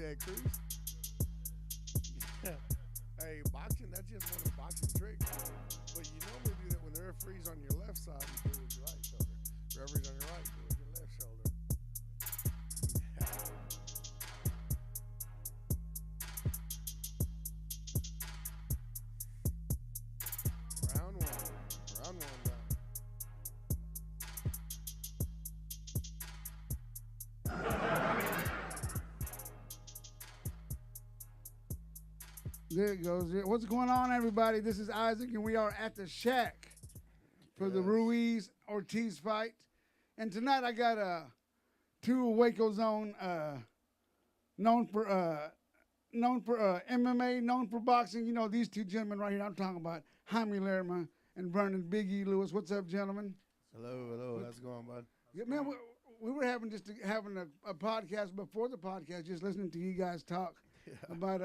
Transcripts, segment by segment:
that, Cruz. Yeah. Hey, boxing, that's just one of the boxing tricks. But you normally do that when the referee's on your left side, you do it with your right shoulder. Referee's on your right, do it with your left shoulder. Round one. Round one done. There it goes. What's going on, everybody? This is Isaac, and we are at the Shack for the RUIZ ORTIZ fight. And tonight I got two Waco Zone known for MMA, known for boxing. You know these two gentlemen right here. I'm talking about Jaime Lerma and Vernon Big E Lewis. What's up, gentlemen? Hello. How's it going, bud? Yeah, man, we were having a podcast before the podcast, just listening to you guys talk about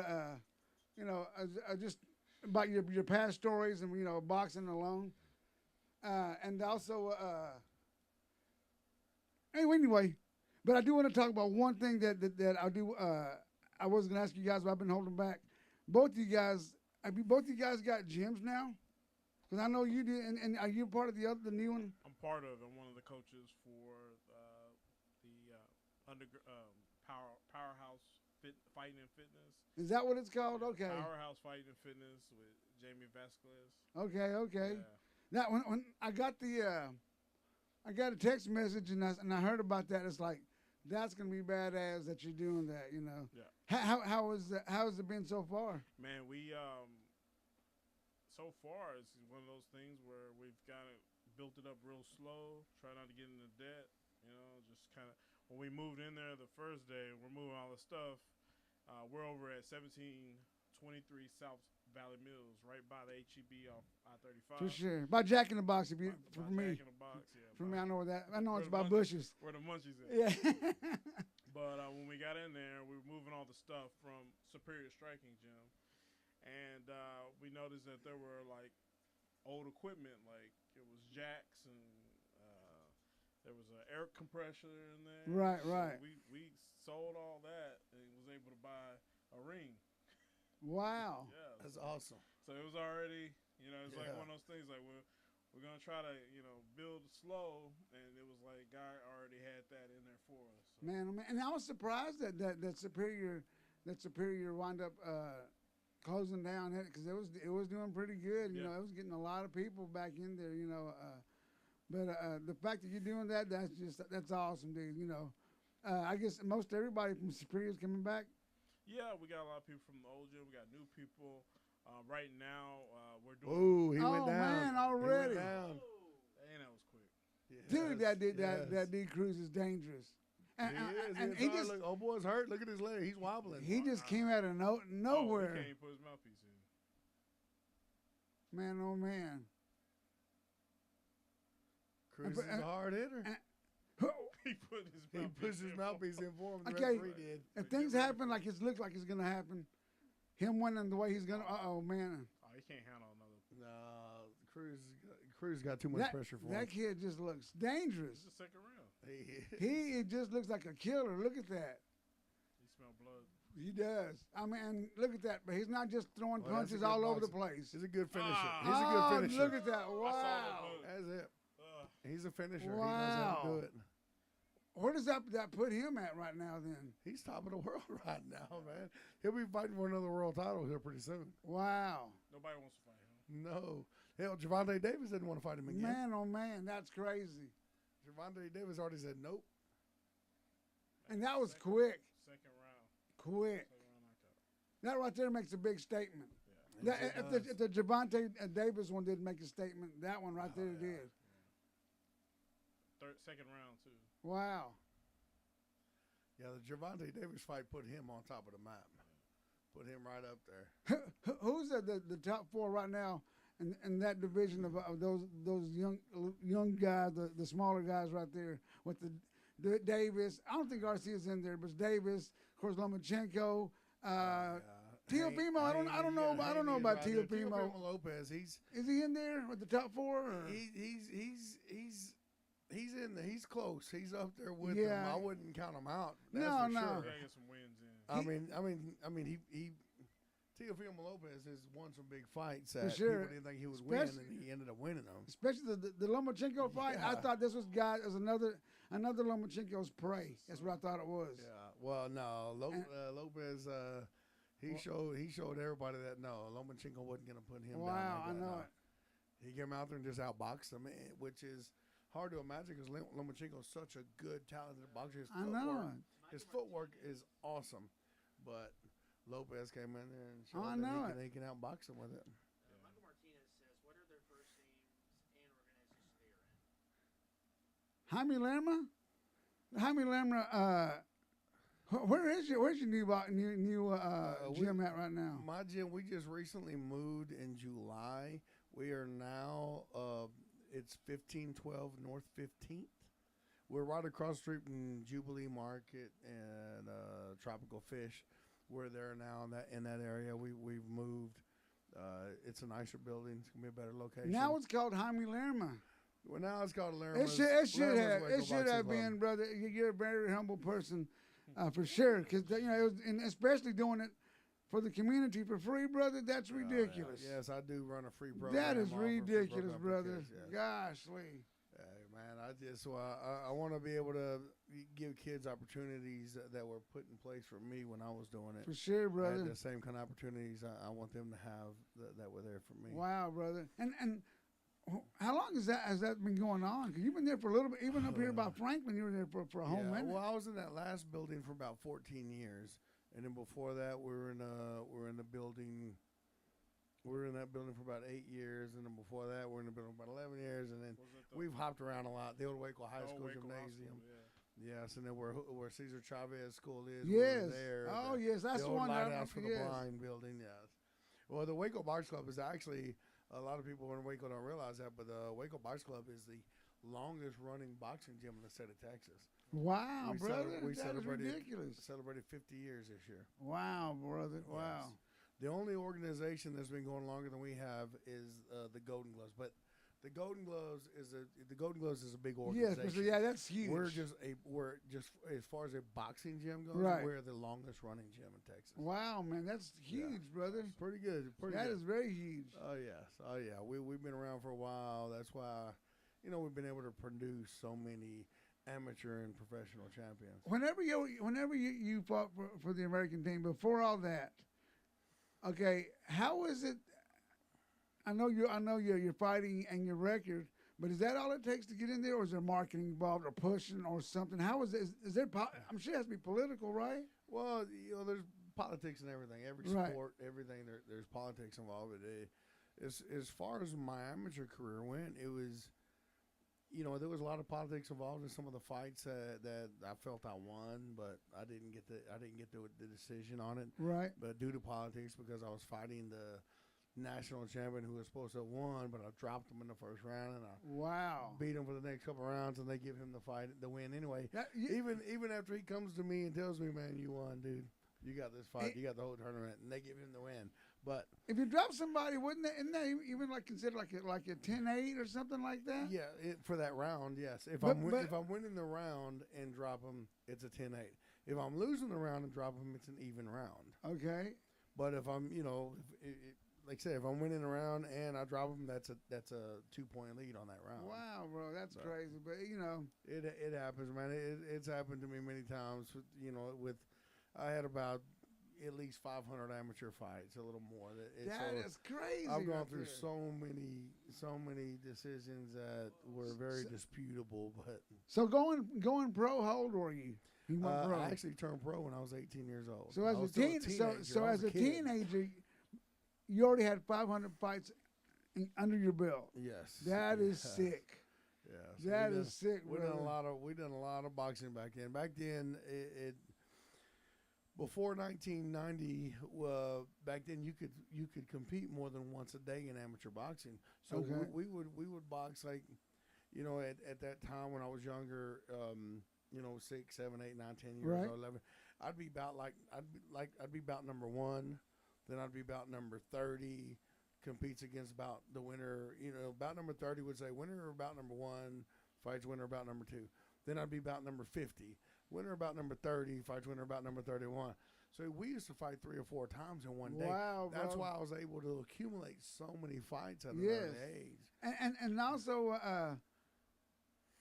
just about your past stories and boxing alone, and also anyway. But I do want to talk about one thing that I do. I was going to ask you guys, but I've been holding back. Both of you guys got gyms now? Because I know you do, and are you part of the new one? I'm part of it. I'm one of the coaches for the Powerhouse Fighting and Fitness. Is that what it's called? Okay. Powerhouse Fighting and Fitness with Jamie Vasquez. Okay. Yeah. Now, when I got I got a text message and I heard about that. It's like, that's gonna be badass that you're doing that. Yeah. How has it been so far? Man, we so far it's one of those things where we've kind of built it up real slow, try not to get into debt. Just kind of when we moved in there the first day, we're moving all the stuff. We're over at 1723 South Valley Mills, right by the HEB off I-35. For sure. By Jack in the Box, for me. Jack in the Box, yeah. For me, I know where that. I know it's by the Bushes. Where the munchies at. Yeah. But when we got in there, we were moving all the stuff from Superior Striking Gym, and we noticed that there were like old equipment, like it was jacks and there was an air compressor in there. Right. So we sold all that and was able to buy a ring. Wow. Yeah. That's awesome. So it was already, it's like one of those things like we're going to try to, build slow, and it was like God already had that in there for us. So. Man, and I was surprised that Superior wound up closing down because it was doing pretty good. It was getting a lot of people back in there. But the fact that you're doing that's awesome, dude. I guess most everybody from Superior is coming back. Yeah, we got a lot of people from the old gym. We got new people. Right now, we're doing. Ooh, he went down. Man, already. He went down. And that was quick. Yes, Dude, that D Cruz is dangerous. And he just look, old boy's hurt. Look at his leg. He's wobbling. He just came out of nowhere. He can't even put his mouthpiece in. Man, oh man. Cruz is a hard hitter. He pushed his mouthpiece in for him. The Okay, referee did. if things happen like it looks like it's gonna happen, him winning the way he's gonna. Man. Oh, he can't handle another. No, Cruz got too much pressure for him. That kid just looks dangerous. It's the second round. He just looks like a killer. Look at that. He smell blood. He does. I mean, look at that. But he's not just throwing punches all over the place. He's a good finisher. He's a good finisher. Look at that. Wow. That's it. He's a finisher. Wow. He knows how to do it. Where does that put him at right now then? He's top of the world right now, man. He'll be fighting for another world title here pretty soon. Wow. Nobody wants to fight him. No. Hell, Gervonta Davis didn't want to fight him again. Man, oh man, that's crazy. Gervonta Davis already said nope. And that was quick. Second round. Quick. Second round knockout. That right there makes a big statement. Yeah. If the Gervonta Davis one didn't make a statement, that one right there did. Second round, too. Wow. Yeah, the Gervonta Davis fight put him on top of the map. Put him right up there. Who's the top four right now in that division of those young guys, the smaller guys right there with the Davis? I don't think Garcia's in there, but it's Davis, of course, Lomachenko, Teofimo. I don't know about Teofimo. Lopez. Is he in there with the top four? Or? He's in there. He's close. He's up there with them. I wouldn't count him out. That's for sure. Gotta get some wins in. I mean, he Teofimo Lopez has won some big fights that sure. people didn't think he would win, and he ended up winning them. Especially the Lomachenko fight. I thought this was another Lomachenko's prey. That's what I thought it was. Yeah. Well, no, Lopez. He showed everybody that Lomachenko wasn't going to put him down. Wow, Like I know it. He came out there and just outboxed him, which is hard to imagine because Lomachenko is such a good, talented boxer. I know it. His footwork is awesome, but Lopez came in there and showed that he can outbox him with it. Michael Martinez says, what are their first names and organizations they are in? Jaime Lerma, where's your new gym at right now? My gym, we just recently moved in July. We are now, it's 1512 North 15th. We're right across the street from Jubilee Market and Tropical Fish. We're there now in that area. We've moved. It's a nicer building. It's gonna be a better location. Now it's called Jaime Lerma. Well, now it's called Lerma. It should have been, brother. You're a very humble person, for sure. Because and especially doing it for the community for free, brother. That's ridiculous. Yes, I do run a free program. That is ridiculous, brother. Goshly. Hey, man, I want to be able to give kids opportunities that were put in place for me when I was doing it. For sure, brother. I had the same kind of opportunities I want them to have that were there for me. Wow, brother. And how long has that been going on? Because you've been there for a little bit. Even up here by Franklin, you were there for a whole minute. Well, I was in that last building for about 14 years, and then before that, we were in the building. We were in that building for about 8 years, and then before that, we were in the building for about 11 years, and then we've hopped around a lot. The old Waco High School Gymnasium. Yes, and then where Cesar Chavez School is. Yes. We there. Yes, that's the one. Lighthouse for the Blind building. Yes. Well, the Waco Box Club is actually, a lot of people in Waco don't realize that, but the Waco Box Club is the longest running boxing gym in the state of Texas. Wow, brother. That is ridiculous. Celebrated 50 years this year. Wow, brother. Wow. Yes. The only organization that's been going longer than we have is the Golden Gloves, but the Golden Gloves is a big organization. Yes, that's huge. We're just as far as a boxing gym goes, right. We're the longest running gym in Texas. Wow, man, that's huge, brother. It's pretty good. That is very huge. Oh yeah. We've been around for a while. That's why, we've been able to produce so many amateur and professional champions. Whenever you fought for the American team, before all that. Okay, how is it? I know you're fighting and your record, but is that all it takes to get in there, or is there marketing involved, or pushing, or something? How is it? Is there? I'm sure it has to be political, right? Well, there's politics and everything. Every sport, everything. There's politics involved. As far as my amateur career went, it was, there was a lot of politics involved in some of the fights that I felt I won, but I didn't get the decision on it. Right. But due to politics, because I was fighting the national champion who was supposed to have won, but I dropped him in the first round, and I beat him for the next couple of rounds, and they give him the win anyway. Even after he comes to me and tells me, man, you won, dude. You got this fight. You got the whole tournament, and they give him the win. But if you drop somebody, isn't that even considered like a 10-8 or something like that? Yeah, for that round, yes. If I'm winning the round and drop him, it's a 10-8. If I'm losing the round and drop him, it's an even round. Okay. But if I'm, like I said, if I'm winning the round and I drop him, that's a 2-point lead on that round. Wow, bro, that's crazy. But it happens, man. It's happened to me many times. I had about at least 500 amateur fights, a little more. That is crazy. I've gone through so many decisions that were very disputable. But so going pro, how old were you? You went pro. I actually turned pro when I was 18 years old. So as a teenager, you already had 500 fights under your belt. Yes. That is sick. Yeah. That is sick. We done a lot of boxing back then. Back then, before 1990, back then you could compete more than once a day in amateur boxing. So we would box like, at that time when I was younger, 6, 7, 8, 9, 10 years old, 11. I'd be about number 1, then I'd be about number 30. Competes against about the winner. About number 30 would say winner about number 1, fights winner about number 2. Then I'd be about number 50. Winner about number 30, fights winner about number 31. So we used to fight 3 or 4 times in one day. Wow, That's bro. why I was able to accumulate so many fights at an early age. And also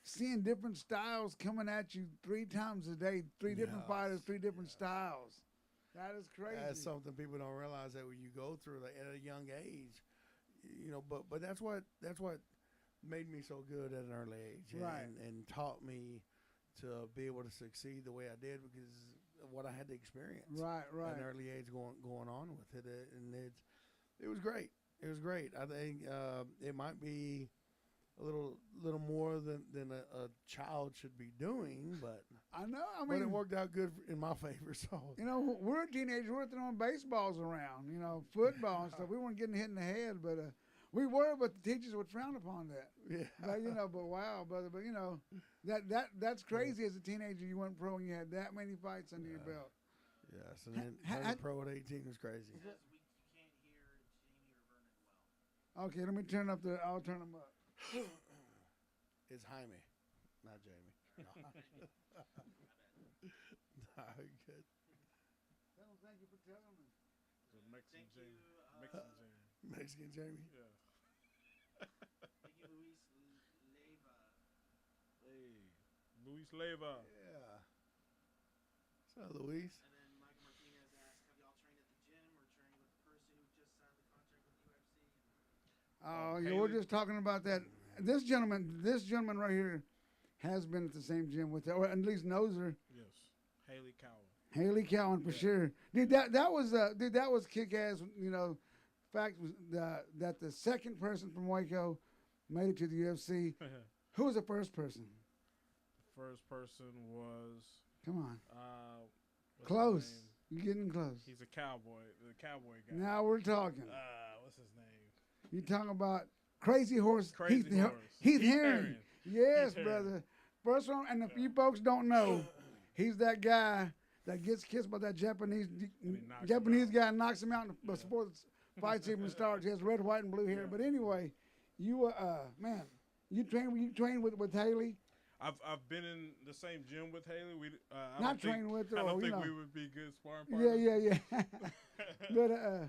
seeing different styles coming at you 3 times a day, 3 different fighters, 3 different styles. That is crazy. That's something people don't realize that when you go through at a young age, you know. But that's what made me so good at an early age, and taught me to be able to succeed the way I did because of what I had to experience. Right. At an early age, going on with it, and it was great. It was great. I think it might be a little more than a child should be doing, but I know. I mean, but it worked out good in my favor. So you know, we're teenagers. We're throwing baseballs around, you know, football and stuff. We weren't getting hit in the head, but we were. But the teachers would frown upon that. yeah, But you know, but wow, brother. But you know, that's crazy. As a teenager, you went pro and you had that many fights under your belt. yes, and then turning pro at 18 was crazy. It says you can't hear Jamie or Vernon well. Okay, let me turn up the. I'll turn them up. It's Jaime, not Jamie. No, good. Tell them thank you for telling me. The Mexican Thank you. Jamie. Mexican Jamie. Mexican Jamie. Yeah. Thank you, Luis Leyva. Hey, Luis Leyva. Yeah. So Luis. And then Michael Martinez asked, have y'all trained at the gym or trained with the person who just signed the contract with UFC? Oh, yeah, we're just talking about that. This gentleman right here has been at the same gym with her, or at least knows her. Yes. Haley Cowan. Haley Cowan for sure. Dude, that was kick ass. You know, fact was that the second person from Waco made it to the UFC. Who was the first person? The first person was Come on, what's his close. name? You're getting close. He's a cowboy. The cowboy guy. Now we're talking. What's his name? You're talking about Crazy Horse. Crazy Horse. Heath Herring. Yes, Heath brother. Herring. First one, and if you folks don't know, he's that guy that gets kissed by that Japanese guy and knocks him out before the fights even starts. He has red, white, and blue hair. But anyway, you man, you train with Haley. I've been in the same gym with Haley. We I Not don't think- trained with her. I don't or, you think know. we would be good sparring partners. Yeah.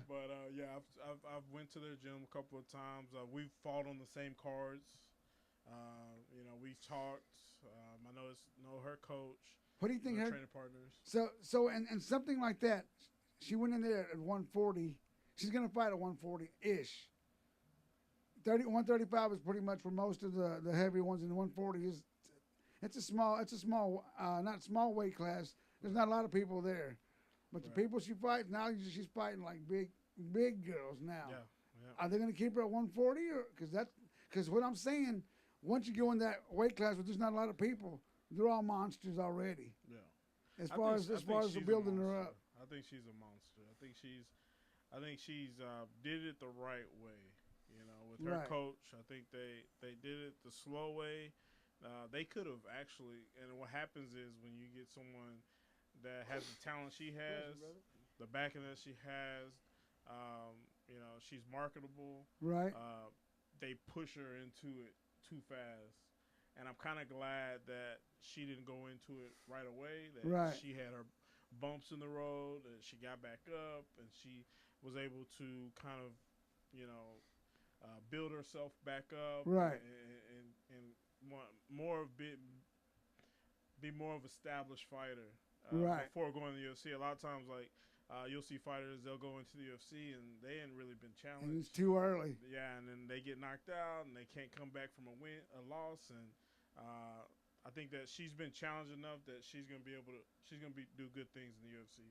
But Yeah, I've went to their gym a couple of times. We've fought on the same cards. You know, we talked. I know her coach. what do you think We're her? training partners. So and something like that. She went in there at 140. She's gonna fight at 140 ish. 135 is pretty much for most of the heavy ones, and 140 is it's a small not small weight class. There's not a lot of people there, but the people she fights now, she's fighting like big girls now. Yeah. Are they gonna keep her at 140 or because what I'm saying, once you go in that weight class where there's not a lot of people, they're all monsters already. Yeah. As I far think as she's a building her monster. up. I think she's a monster. I think she's did it the right way. You know, with her Right. coach, I think they did it the slow way. They could have actually, and what happens is when you get someone that has the talent she has, the backing that she has, you know, she's marketable. Right. They push her into it too fast. And I'm kind of glad that she didn't go into it right away, that Right. she had her bumps in the road, and she got back up, and she was able to kind of, you know, build herself back up. Right. And be more of an established fighter Right. before going to the UFC. A lot of times, like, you'll see fighters, they'll go into the UFC, and they ain't really been challenged. And it's too early. Yeah, and then they get knocked out, and they can't come back from a loss. And I think that she's been challenged enough that she's gonna be able to. She's gonna do good things in the UFC.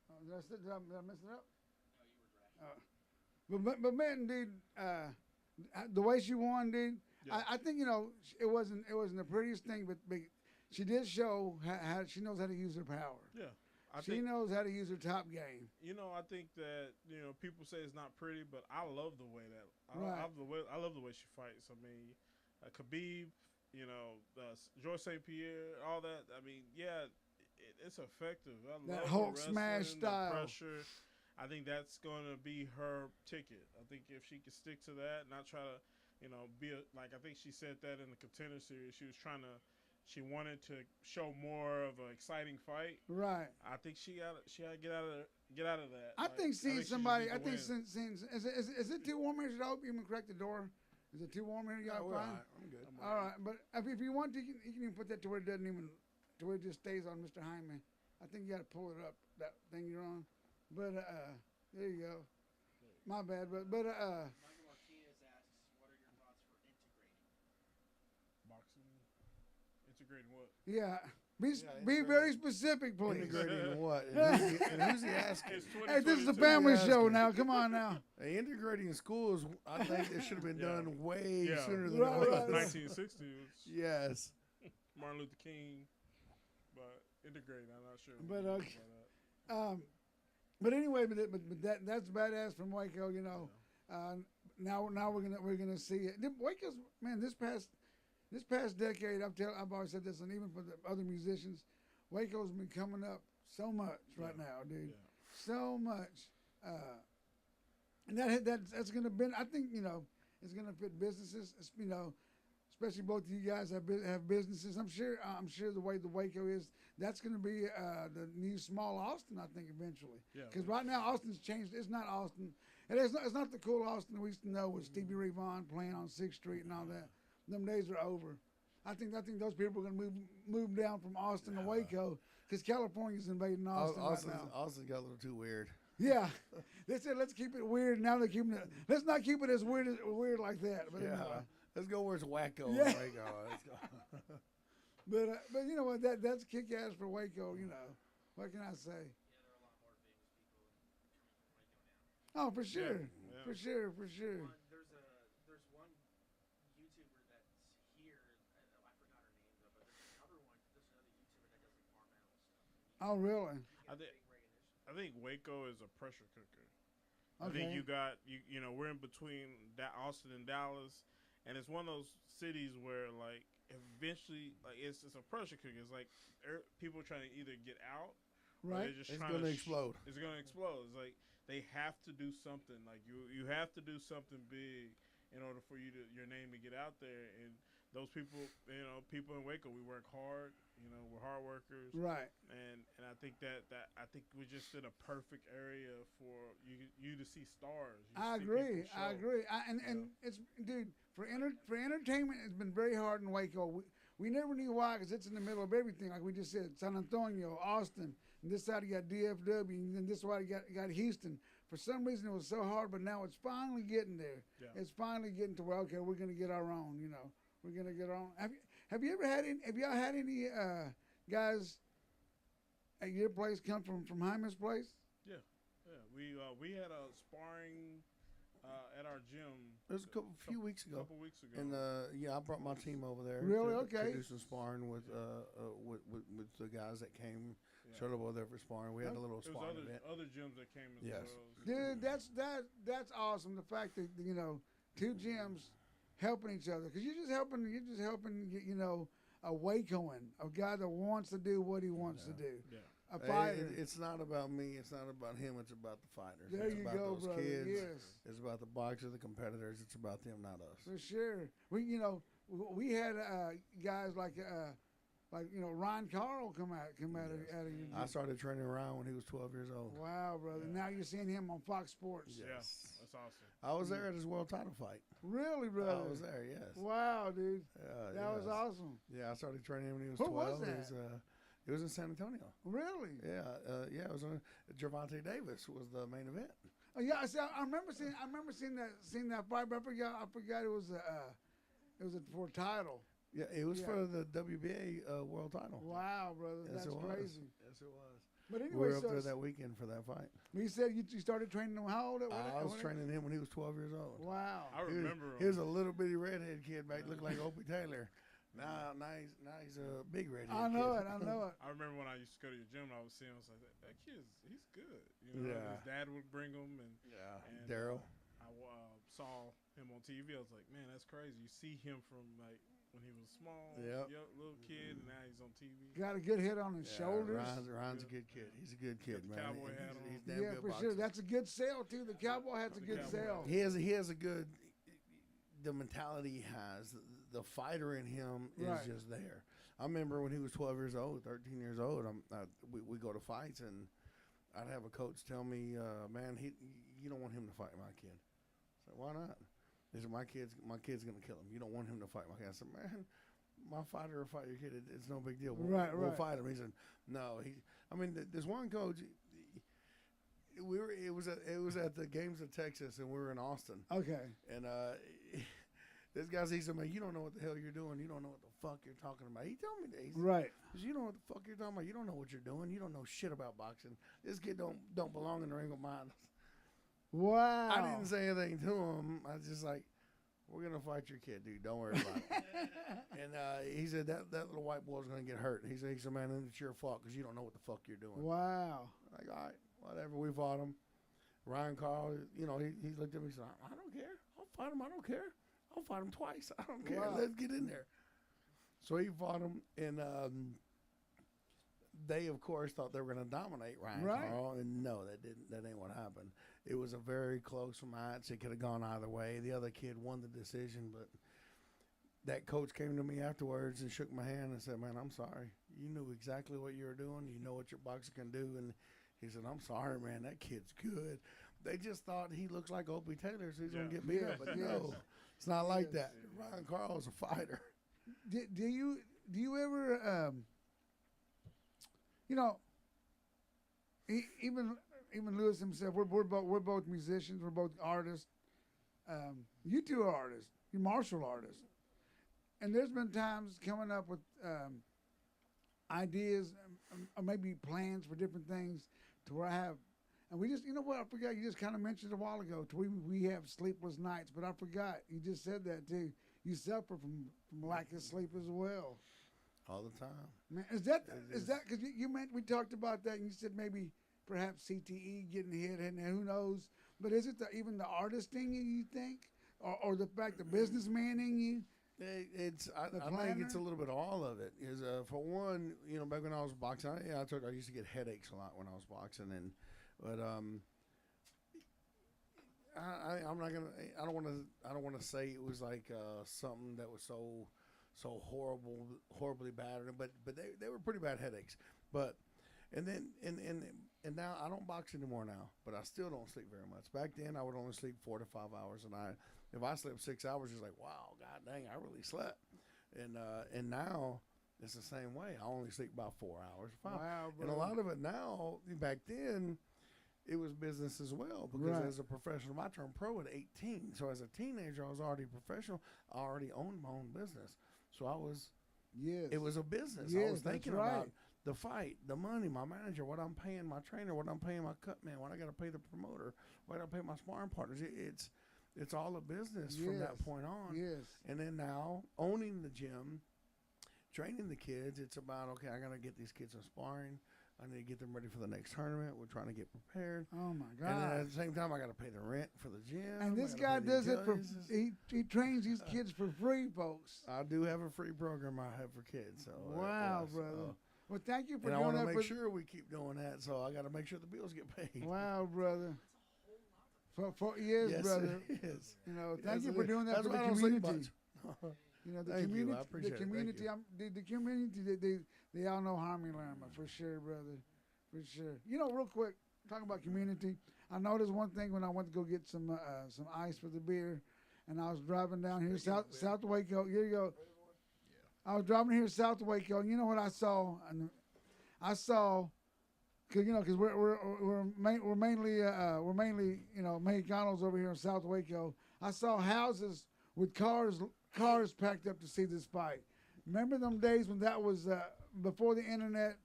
Did I mess it up? But man, dude, the way she won, dude, Yeah. I think it wasn't the prettiest thing, but she did show how she knows how to use her power. Yeah, She knows how to use her top game. You know, I think that people say it's not pretty, but I love the way that Right. I love the way she fights. I mean, Khabib, George St. Pierre, all that. I mean, yeah, it's effective. I love the Hulk wrestling, smash the style. pressure. I think that's going to be her ticket. I think if she can stick to that, not try to, I think she said that in the Contender Series. She was trying to, she wanted to show more of an exciting fight. Right. I think she got to get out of that. I think seeing somebody. I think is is it too warm here? Should I hope you can correct the door? Is it too warm here? Y'all we're fine? all right. I'm good. All right, but if you want to, you can even put that to where it doesn't even, to where it just stays on Mr. Hyman. I think you got to pull it up, that thing you're on. But there you go. My bad, but Michael Martinez asks, what are your thoughts for integrating? boxing. Integrating what? yeah. Be very specific, please. Integrating in what? And who's he asking? Hey, this is a 2022. family Asking. show now. Come on now. Hey, integrating in schools, I think it should have been Yeah. done way Yeah. sooner than Right, it right, was. 1960. Yes. Martin Luther King, but integrating. I'm not sure. But, what okay. you mean by that. But anyway, but that's badass from Waco. You know, now we're gonna see it. Waco's, man, this past decade, I've always said this, and even for the other musicians, Waco's been coming up so much right now, dude. Yeah. So much, and that's gonna be. I think, you know, it's gonna fit businesses. You know, especially both of you guys have businesses. I'm sure the way the Waco is, that's gonna be the new small Austin. I think eventually, Yeah. because right now Austin's changed. It's not Austin. It's not the cool Austin we used to know with Stevie Ray Vaughan playing on 6th Street and all that. Them days are over. I think those people are gonna move down from Austin to Waco because California's invading Austin right now. Austin got a little too weird. Yeah, they said let's keep it weird. Now they're keeping it. Let's not keep it as weird like that. But Yeah. anyway. Let's go where it's wacko. Yeah. Waco. Let's go. But you know what? That's kick ass for Waco. You know, what can I say? Yeah, there are a lot more famous people coming from Waco now. Oh, for sure, Yeah. for sure, for sure. There's one YouTuber that's here. I forgot her name though, but there's another YouTuber that does like farm animal stuff. Oh, really? I think I think Waco is a pressure cooker. I Okay. think you got you know, we're in between Austin and Dallas, and it's one of those cities where like eventually like it's a pressure cooker. It's like people are trying to either get out, or Right. they're just It's trying gonna to explode. It's gonna explode. It's like they have to do something. Like you have to do something big in order for your name to get out there. And those people, you know, people in Waco, we work hard. You know, we're hard workers. Right. And I think that I think we're just in a perfect area for you to see stars. You I see agree. people I show. agree. And it's, dude, for entertainment, it's been very hard in Waco. We never knew why, because it's in the middle of everything. Like we just said, San Antonio, Austin, and this side you got DFW, and then this side you got Houston. For some reason, it was so hard, but now it's finally getting there. Yeah. It's finally getting to where, okay, we're gonna get our own. You know, we're gonna get our own. Have you ever had any? Have y'all had any guys at your place come from Hyman's place? Yeah. We had a sparring at our gym. It was a few weeks ago. couple weeks ago. And I brought my team over there. Really? To Okay. do some sparring with the guys that came. Yeah. Showed up over there for sparring. We had a little There was sparring event. other gyms that came as Yes. well. Dude, that's awesome. The fact that, you know, two gyms helping each other, because you're just helping you know, a Wacoan, a guy that wants to do what he wants to do, Yeah. a fighter. It's not about me. It's not about him. It's about the fighters. There it's you about go, those brother. kids. Yes, It's about the boxers, the competitors. It's about them, not us. for sure. We had guys like you know, Ron Carl come out of your gym. I started training around when he was 12 years old. Wow, brother. Now you're seeing him on Fox Sports. Yeah. Yes. That's awesome. I was there at his world title fight. Really, brother? I was there, yes. Wow, dude. That was yes. awesome. Yeah, I started training him when he was Who 12. was that? It was in San Antonio. Really? Yeah, it was Gervonta Davis was the main event. Oh, yeah, I remember seeing that fight, but I forgot it was for a title. Yeah, it was Yeah. for the WBA world title. Wow, brother, Yes, that's it was. crazy. Yes, it was. But We anyway, were up there that weekend for that fight. you said you started training him. How old? I was training him when he was 12 years old. Wow. I remember He was a little bitty redhead kid back, looked like Opie Taylor. Now he's a big redhead. I know kid. it. I know it. I remember when I used to go to your gym, and I was seeing him. I was like, that kid's he's good. You know, Yeah. his dad would bring him, and Yeah, Daryl. I saw him on TV. I was like, man, that's crazy. You see him from like when he was small, Yep. young, little kid, and now he's on TV. Got a good hit on his shoulders. Ron's a good kid. He's a good kid, the man. cowboy hat on. He's damn Yeah, good for boxer. sure. That's a good sale too. The cowboy hat's a The good cowboy sale. hat. He has a good. The mentality he has, the fighter in him is Right. just there. I remember when he was 12 years old, 13 years old. We go to fights, and I'd have a coach tell me, "Man, you don't want him to fight my kid." I said, "Why not?" He said, "My kid's gonna kill him. You don't want him to fight my kid." I said, "Man, my fighter will fight your kid. It's no big deal. We'll fight him." He said, "No." There's one coach. It was at the games of Texas, and we were in Austin. Okay. And this guy, he said, "Man, you don't know what the hell you're doing. You don't know what the fuck you're talking about." He told me that. He said, Right. he said, "You know what the fuck you're talking about. You don't know what you're doing. You don't know shit about boxing. This kid don't belong in the ring with mine." Wow. I didn't say anything to him. I was just like, "We're gonna fight your kid, dude. Don't worry about it." And he said that little white boy's gonna get hurt. He said, "Man, it's your fault because you don't know what the fuck you're doing." Wow. Like, all right, whatever. We fought him. Ryan Carl, he looked at me and said, "I don't care. I'll fight him. I don't care. I'll fight him twice. I don't care. Wow. Let's get in there." So he fought him, and they, of course, thought they were going to dominate Ryan Carl, and no, that ain't what happened. It was a very close match. It could have gone either way. The other kid won the decision, but that coach came to me afterwards and shook my hand and said, "Man, I'm sorry. You knew exactly what you were doing. You know what your boxer can do." And he said, "I'm sorry, man. That kid's good." They just thought he looks like Opie Taylor, so he's going to get beat up. But no, it's not like that. Ryan Carl is a fighter. Do you ever even Lewis himself, we're both musicians, we're both artists. You two are artists, you're martial artists. And there's been times coming up with ideas or maybe plans for different things to where I have, and we just, I forgot, you just kind of mentioned a while ago, to we have sleepless nights, but I forgot, you just said that too. You suffer from lack of sleep as well. All the time. Man, is that because you meant, we talked about that and you said maybe perhaps CTE getting hit and who knows, but is it even the artist in you think, or the fact the businessman in you? I think it's a little bit of all of it. Is for one, back when I was boxing, I used to get headaches a lot when I was boxing, but I'm not gonna. I don't want to say it was like something that was so horribly bad, but they were pretty bad headaches. But and now I don't box anymore now, but I still don't sleep very much. Back then I would only sleep 4 to 5 hours a night. If I slept 6 hours, it's like, wow, god dang, I really slept. And now it's the same way. I only sleep about 4 hours. 5. Wow, bro. And a lot of it now, back then, it was business as well, because as a professional, I turned pro at 18. So as a teenager, I was already professional. I already owned my own business. So I was, it was a business. I was thinking about the fight, the money, my manager, what I'm paying my trainer, what I'm paying my cut man, what I got to pay the promoter, what I got to pay my sparring partners. It's all a business from that point on. Yes. And then now, owning the gym, training the kids, it's about, okay, I got to get these kids in sparring. I need to get them ready for the next tournament. We're trying to get prepared. Oh, my God. And then at the same time, I got to pay the rent for the gym. And this guy does it for, he trains these kids for free, folks. I do have a free program I have for kids. So wow, brother. Well, thank you for doing that. And I want to make sure we keep doing that, so I got to make sure the bills get paid. Wow, brother. For years, yes, brother. Yes. Thank you for doing that for the community. The community, I appreciate the community, the community, they all know Harmony Lerma, for sure, brother, for sure. Real quick, talking about community, I noticed one thing when I went to go get some ice for the beer, and I was driving down here South Waco. Here you go. I was driving here South Waco, and you know what I saw? And I saw, because we're mainly Mexicanos over here in South Waco. I saw houses with cars packed up to see this fight. Remember them days when that was before the internet,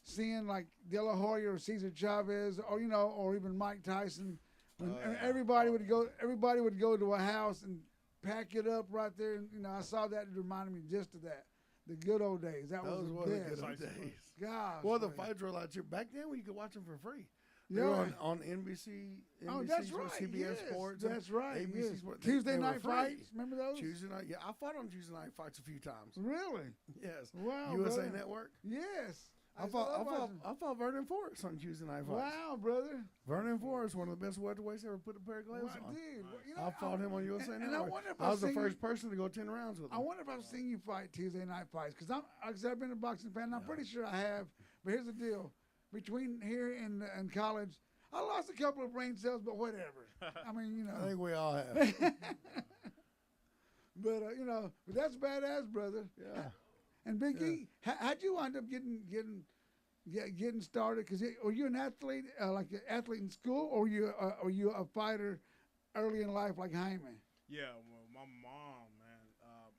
seeing like De La Hoya or Cesar Chavez, or even Mike Tyson. When everybody would go to a house and pack it up right there. And, I saw that. It reminded me just of that. The good old days. That was one of the best. good old days. Gosh. Well, the fights were a lot cheaper. Back then, you could watch them for free. They Yeah. were on NBC. Oh, that's right. CBS Sports. That's right. ABC Yes. Sports. Tuesday they night were free. fights. Remember those? Tuesday night. Yeah, I fought on Tuesday night fights a few times. Really? Yes. Wow. USA brother. Network. Yes. I fought Vernon Forrest on Tuesday night fights. Wow, brother. Vernon Forrest, one of the best welterweights ever put a pair of gloves on. Dude, Nice. you know, I fought him on USA and I Network. wonder if I was the seen first person to go 10 rounds with him. I wonder if I've seen you fight Tuesday night fights because I've been a boxing fan. And I'm pretty sure I have. But here's the deal: between here and college, I lost a couple of brain cells, but whatever. I mean, you know. I think we all have. But you know, but that's badass, brother. Yeah. And Big E, how'd you wind up getting started? Because were you an athlete, like an athlete in school, or were you a fighter early in life, like Hyman? Yeah, well, my mom, man,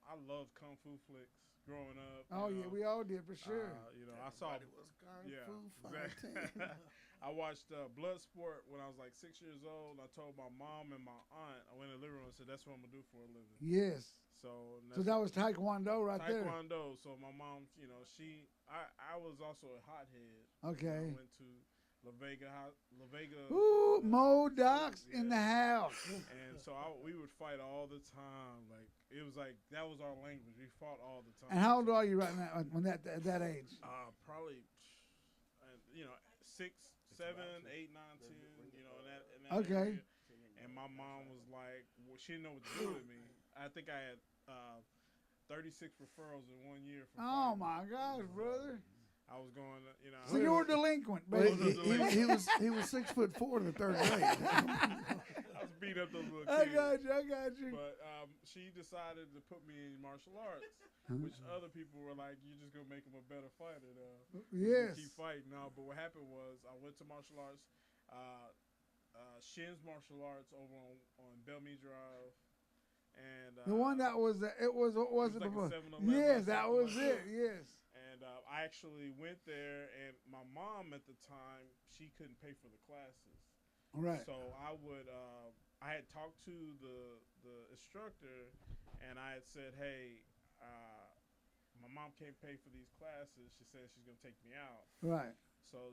I loved kung fu flicks growing up. Oh yeah, we all did for sure. You know, I saw. Everybody was kung Yeah, fu exactly. fighting. I watched Bloodsport when I was like 6 years old. I told my mom and my aunt, I went in the living room and said, "That's what I'm gonna do for a living." Yes. So that was Taekwondo right there. Taekwondo. So my mom, you know, I was also a hothead. Okay. I went to La Vega. Ooh, Modocs in the house. And so we would fight all the time. Like it was like that was our language. We fought all the time. And how old are you right now? When at that age? Probably, you know, 6, 7, 8, 9, 10. You know, in that okay. area. And my mom was like, well, she didn't know what to do with me. I think I had 36 referrals in 1 year. Oh my gosh, brother! I was going, you know. So you were delinquent, Well, baby. he was 6'4" in the third grade. I was beating up those little kids. I got you. But she decided to put me in martial arts, which other people were like, "You're just gonna make him a better fighter." Yes. Keep fighting. No, but what happened was I went to martial arts, Shin's Martial Arts over on Bellmead Drive. And the one that was it was it like before? 7-Eleven Yes, or that something was like it. that. Yes. And I actually went there, and my mom at the time, she couldn't pay for the classes. Right. So I would, I had talked to the instructor, and I had said, "Hey, my mom can't pay for these classes. She said she's gonna take me out." Right. So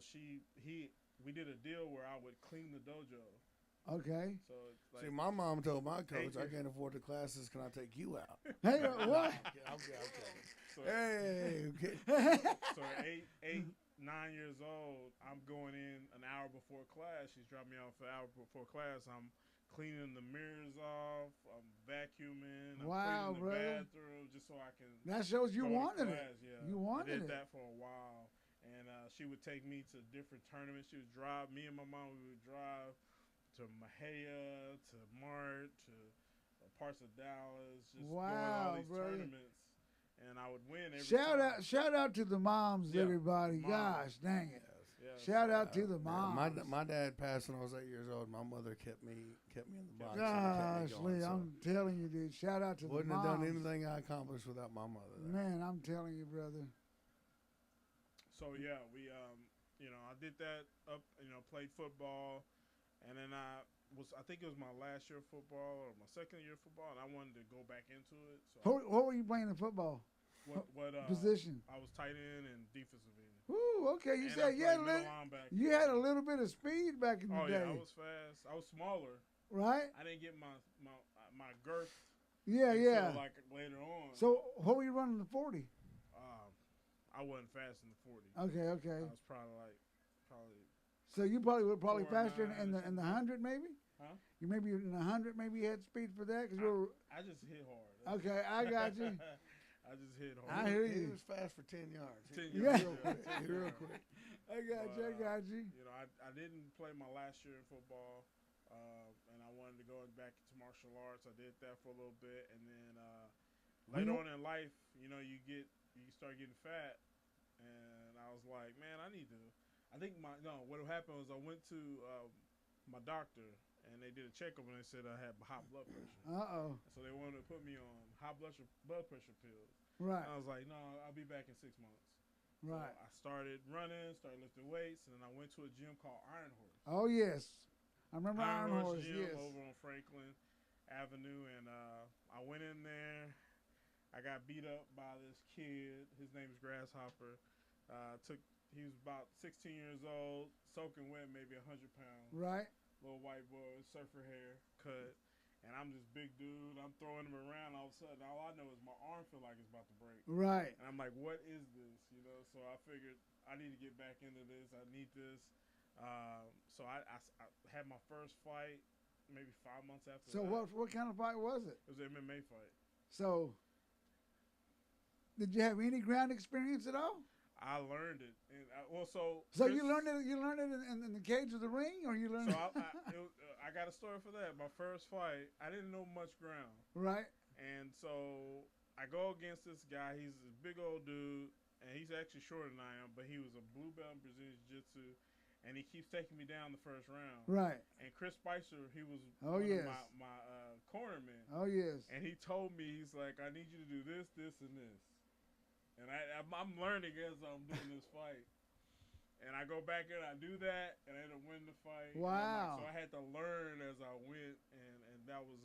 we did a deal where I would clean the dojo. Okay. So it's like, See, my mom told my coach, "I can't afford the classes. Can I take you out?" Hey, what? I'm kidding. so, Hey, okay. so at 8, 9 years old, I'm going in an hour before class. She's dropping me off an hour before class. I'm cleaning the mirrors off. I'm vacuuming. I'm Wow, cleaning the brother. bathroom just so I can. That shows you go to wanted it. class. Yeah, You wanted I did it. that for a while, and she would take me to different tournaments. She would drive me and my mom. We would drive to Mahia, to Mart, to parts of Dallas. Just going to all these brother. tournaments, and I would win every time. Shout out to the moms, Yeah, everybody. moms. Gosh, dang it. Yeah, Shout out to the moms. My dad passed when I was 8 years old. My mother kept me in the box. Gosh, and kept me going, Lee, I'm telling you, dude. Shout out to the wouldn't moms. have done anything I accomplished without my mother. There. Man, I'm telling you, brother. So yeah, we you know, I did that up, you know, played football, and then I think it was my last year of football or my second year of football, and I wanted to go back into it. So What were you playing in football? what Position? I was tight end and defensive end. Ooh, okay. You And said I you had, played middle linebacker. you had a little bit of speed back in the Oh day, yeah, I was fast. I was smaller. right? I didn't get my girth Yeah, until yeah. like later on. So, what were you running the 40? I wasn't fast in the 40. Okay, okay. I was probably So you were probably 4 or faster 9 in the 100, maybe. Huh? You maybe in the 100, maybe you had speed for that because you were. I just hit hard. Okay, I got you. I just hit hard. I hear He you. was fast for 10 yards. 10 Yeah. yards. Real quick. I got you. I got you. You know, I didn't play my last year in football, and I wanted to go back into martial arts. I did that for a little bit, and then later on in life, you know, you start getting fat, and I was like, man, I think what happened was I went to my doctor, and they did a checkup, and they said I had high blood pressure. Uh-oh. So they wanted to put me on high blood pressure pills. Right. And I was like, no, I'll be back in 6 months. Right. So I started running, started lifting weights, and then I went to a gym called Iron Horse. Oh, yes. I remember Iron Horse, Gym yes. over on Franklin Avenue, and I went in there. I got beat up by this kid. His name is Grasshopper. He was about 16 years old, soaking wet, maybe 100 pounds. Right. Little white boy with surfer hair, cut. And I'm this big dude. I'm throwing him around. All of a sudden, all I know is my arm feel like it's about to break. Right. And I'm like, what is this? You know, so I figured I need to get back into this. I need this. So I had my first fight maybe 5 months after So that. what kind of fight was it? It was an MMA fight. So did you have any ground experience at all? I learned it, and So you learned it. You learned it in the cage of the ring, or you learned So it? I got a story for that. My first fight, I didn't know much ground, Right. and so I go against this guy. He's a big old dude, and he's actually shorter than I am, but he was a blue belt in Brazilian Jiu-Jitsu, and he keeps taking me down the first round. Right. And Chris Spicer, he was Oh, one yes. of my cornerman, Oh yes. and he told me, he's like, I need you to do this, this, and this. And I'm learning as I'm doing this fight. And I go back and I do that, and I end up winning the fight. Wow. So I had to learn as I went, and that was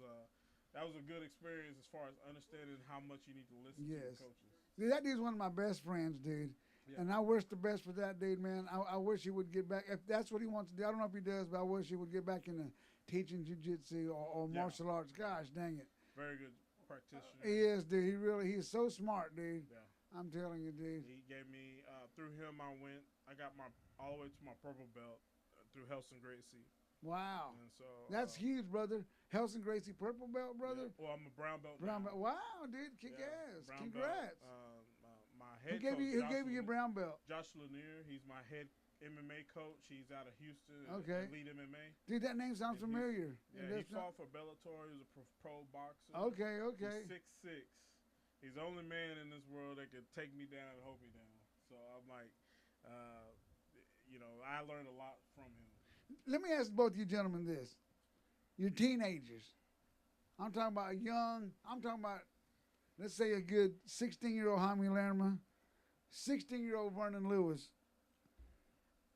a good experience as far as understanding how much you need to listen to your coaches. Dude, that dude's one of my best friends, dude. Yeah. And I wish the best for that dude, man. I wish he would get back. If that's what he wants to do, I don't know if he does, but I wish he would get back into teaching jiu-jitsu or martial arts. Gosh, dang it. Very good practitioner. He is, dude. He is so smart, dude. Yeah. I'm telling you, dude. He gave me, through him, I got all the way to my purple belt through Helson Gracie. Wow. And so That's huge, brother. Helson Gracie purple belt, brother. Yeah. Well, I'm a brown belt. Brown now. belt. Wow, dude. Kick ass. Brown Congrats. Belt. My Who head gave coach, you your brown belt? Josh Lanier. He's my head MMA coach. He's out of Houston. Okay. Elite MMA. Dude, that name sounds And familiar. Yeah, he fought for Bellator. He was a pro boxer. Okay, okay. He's 6'6". He's the only man in this world that could take me down and hold me down. So I'm like, I learned a lot from him. Let me ask both you gentlemen this. You're teenagers. I'm talking about, let's say a good 16-year-old Jaime Lerma, 16-year-old Vernon Lewis.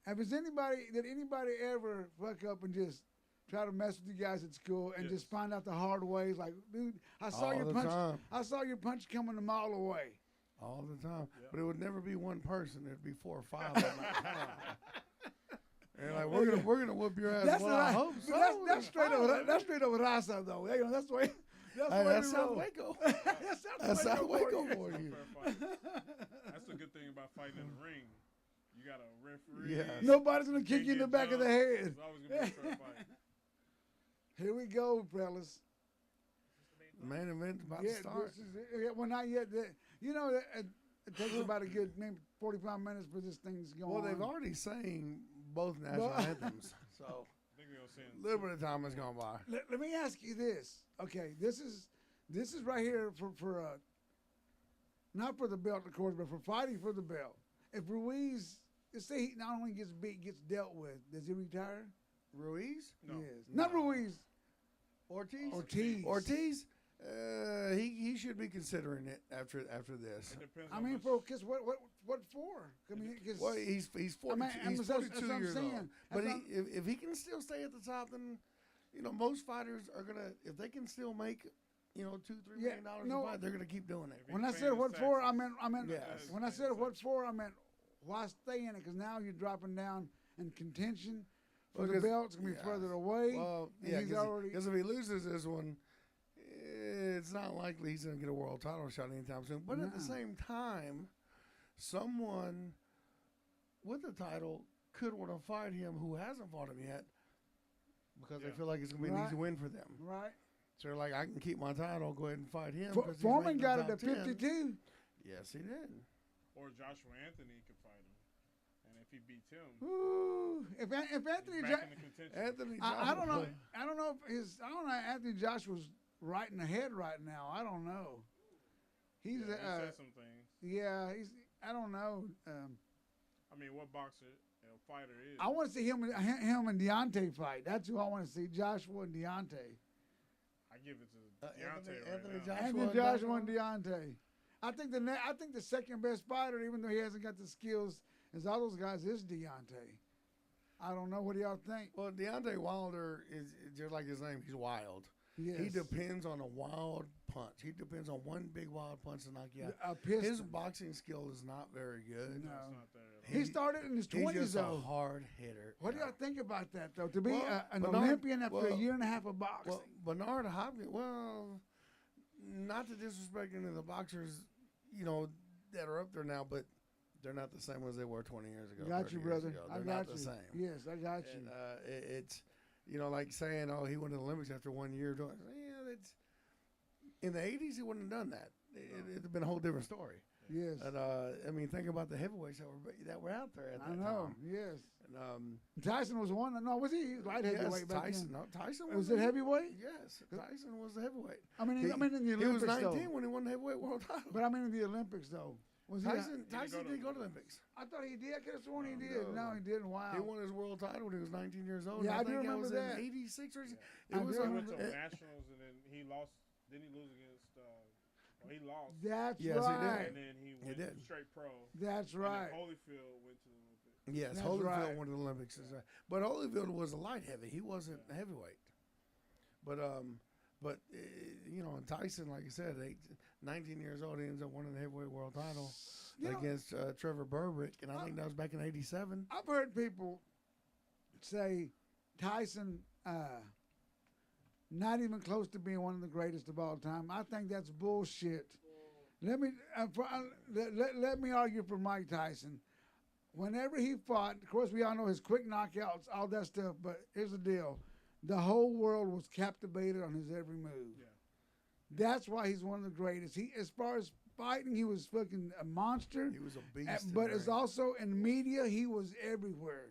Did anybody ever fuck up and just try to mess with you guys at school and just find out the hard ways? Like, dude, I saw your punch coming a mile away. All the time. Yep. But it would never be one person. It'd be 4 or 5 of them. And like we're gonna whoop your ass. I hope so. That's straight up Raza though. That's the way. That's South Waco. That's South Waco for you. That's the good thing about fighting in the ring. You got a referee. Yeah. Nobody's gonna kick you in the back of the head. It's always gonna be a fair fight. Here we go, fellas. The main event's about to start. Well, not yet. It takes about a good maybe 45 minutes for this thing's going. Well, they've already sang both national anthems, so I think we'll sing a little bit of time has gone by. Let me ask you this. Okay, this is right here for not for the belt, of course, but for fighting for the belt. If Ruiz, let's say he not only gets beat, gets dealt with, does he retire? Ruiz? No. Yes. Not Ruiz. Ortiz? Ortiz? He should be considering it after this. It depends. I mean, because what for? I mean, cause, Well, he's 42, he's 42 years old. But if he can still stay at the top, then most fighters are gonna, if they can still make $2-3 million a fight, they're gonna keep doing it. When I said what for, I meant Yes. when I said what for, I meant why stay in it? Because now you're dropping down in contention for the belt. It's gonna be further away. Well, because if he loses this one, it's not likely he's going to get a world title shot anytime soon. But at the same time, someone with the title could want to fight him who hasn't fought him yet because they feel like it's going to be an easy win for them. Right. So they're like, I can keep my title, go ahead and fight him. Foreman got it at 52. Yes, he did. Or Joshua Anthony could fight him. And if he beats him, ooh, if Anthony Anthony I don't know. I don't know if Anthony Joshua's right in the head right now. I don't know. He's he said some things. Yeah, I don't know. I mean, what boxer fighter is? I want to see him and Deontay fight. That's who I want to see. Joshua and Deontay. I give it to Deontay Anthony Joshua and Deontay. I think the second best fighter, even though he hasn't got the skills as all those guys, is Deontay. I don't know. What do y'all think? Well, Deontay Wilder is just like his name. He's wild. Yes. He depends on a wild punch. He depends on one big wild punch to knock you out. His boxing skill is not very good. No, it's not there. He started in his 20s, he's just though. a hard hitter. What do y'all think about that, though? To be an Olympian after a year and a half of boxing. Well, Bernard Hopkins, not to disrespect any of the boxers, that are up there now, but They're not the same as they were 20 years ago. Got you, brother. They're I got not you. the same. Yes, I got you. And, it's, you know, like saying, oh, he won the Olympics after 1 year. Yeah, that's in the 80s, he wouldn't have done that. It'd have been a whole different story. Yes. And, I mean, think about the heavyweights that were out there at that I know. time. Yes. And, Tyson was one. No, was he light heavyweight back Tyson. then? No, Tyson Was it heavyweight? Yes, Tyson was the heavyweight. I mean, in the Olympics, he was 19 though. when he won the heavyweight world title. But I mean, in the Olympics, though. Was Tyson didn't go to the Olympics. I thought he did. I could have sworn he did. No, he didn't. Wow. He won his world title when he was 19 years old. Yeah, I do think remember was that. in '86 or I it was. do He remember went to that. nationals and then he lost. Didn't he lose against? Well, he lost. That's Yes, he did. right. And then he went did. straight pro. That's And right. then Holyfield went to the Olympics. Yes, That's Holyfield right. won the Olympics. Is right. But Holyfield was a light heavy. He wasn't a heavyweight. But you know, and Tyson, like I said, 19 years old, he ends up winning the heavyweight world title against Trevor Berbick, and I think that was back in '87. I've heard people say Tyson not even close to being one of the greatest of all time. I think that's bullshit. Let me argue for Mike Tyson. Whenever he fought, of course, we all know his quick knockouts, all that stuff. But here's the deal: the whole world was captivated on his every move. Yeah. That's why he's one of the greatest. He, as far as fighting, he was fucking a monster. He was a beast. But it's also in media, he was everywhere.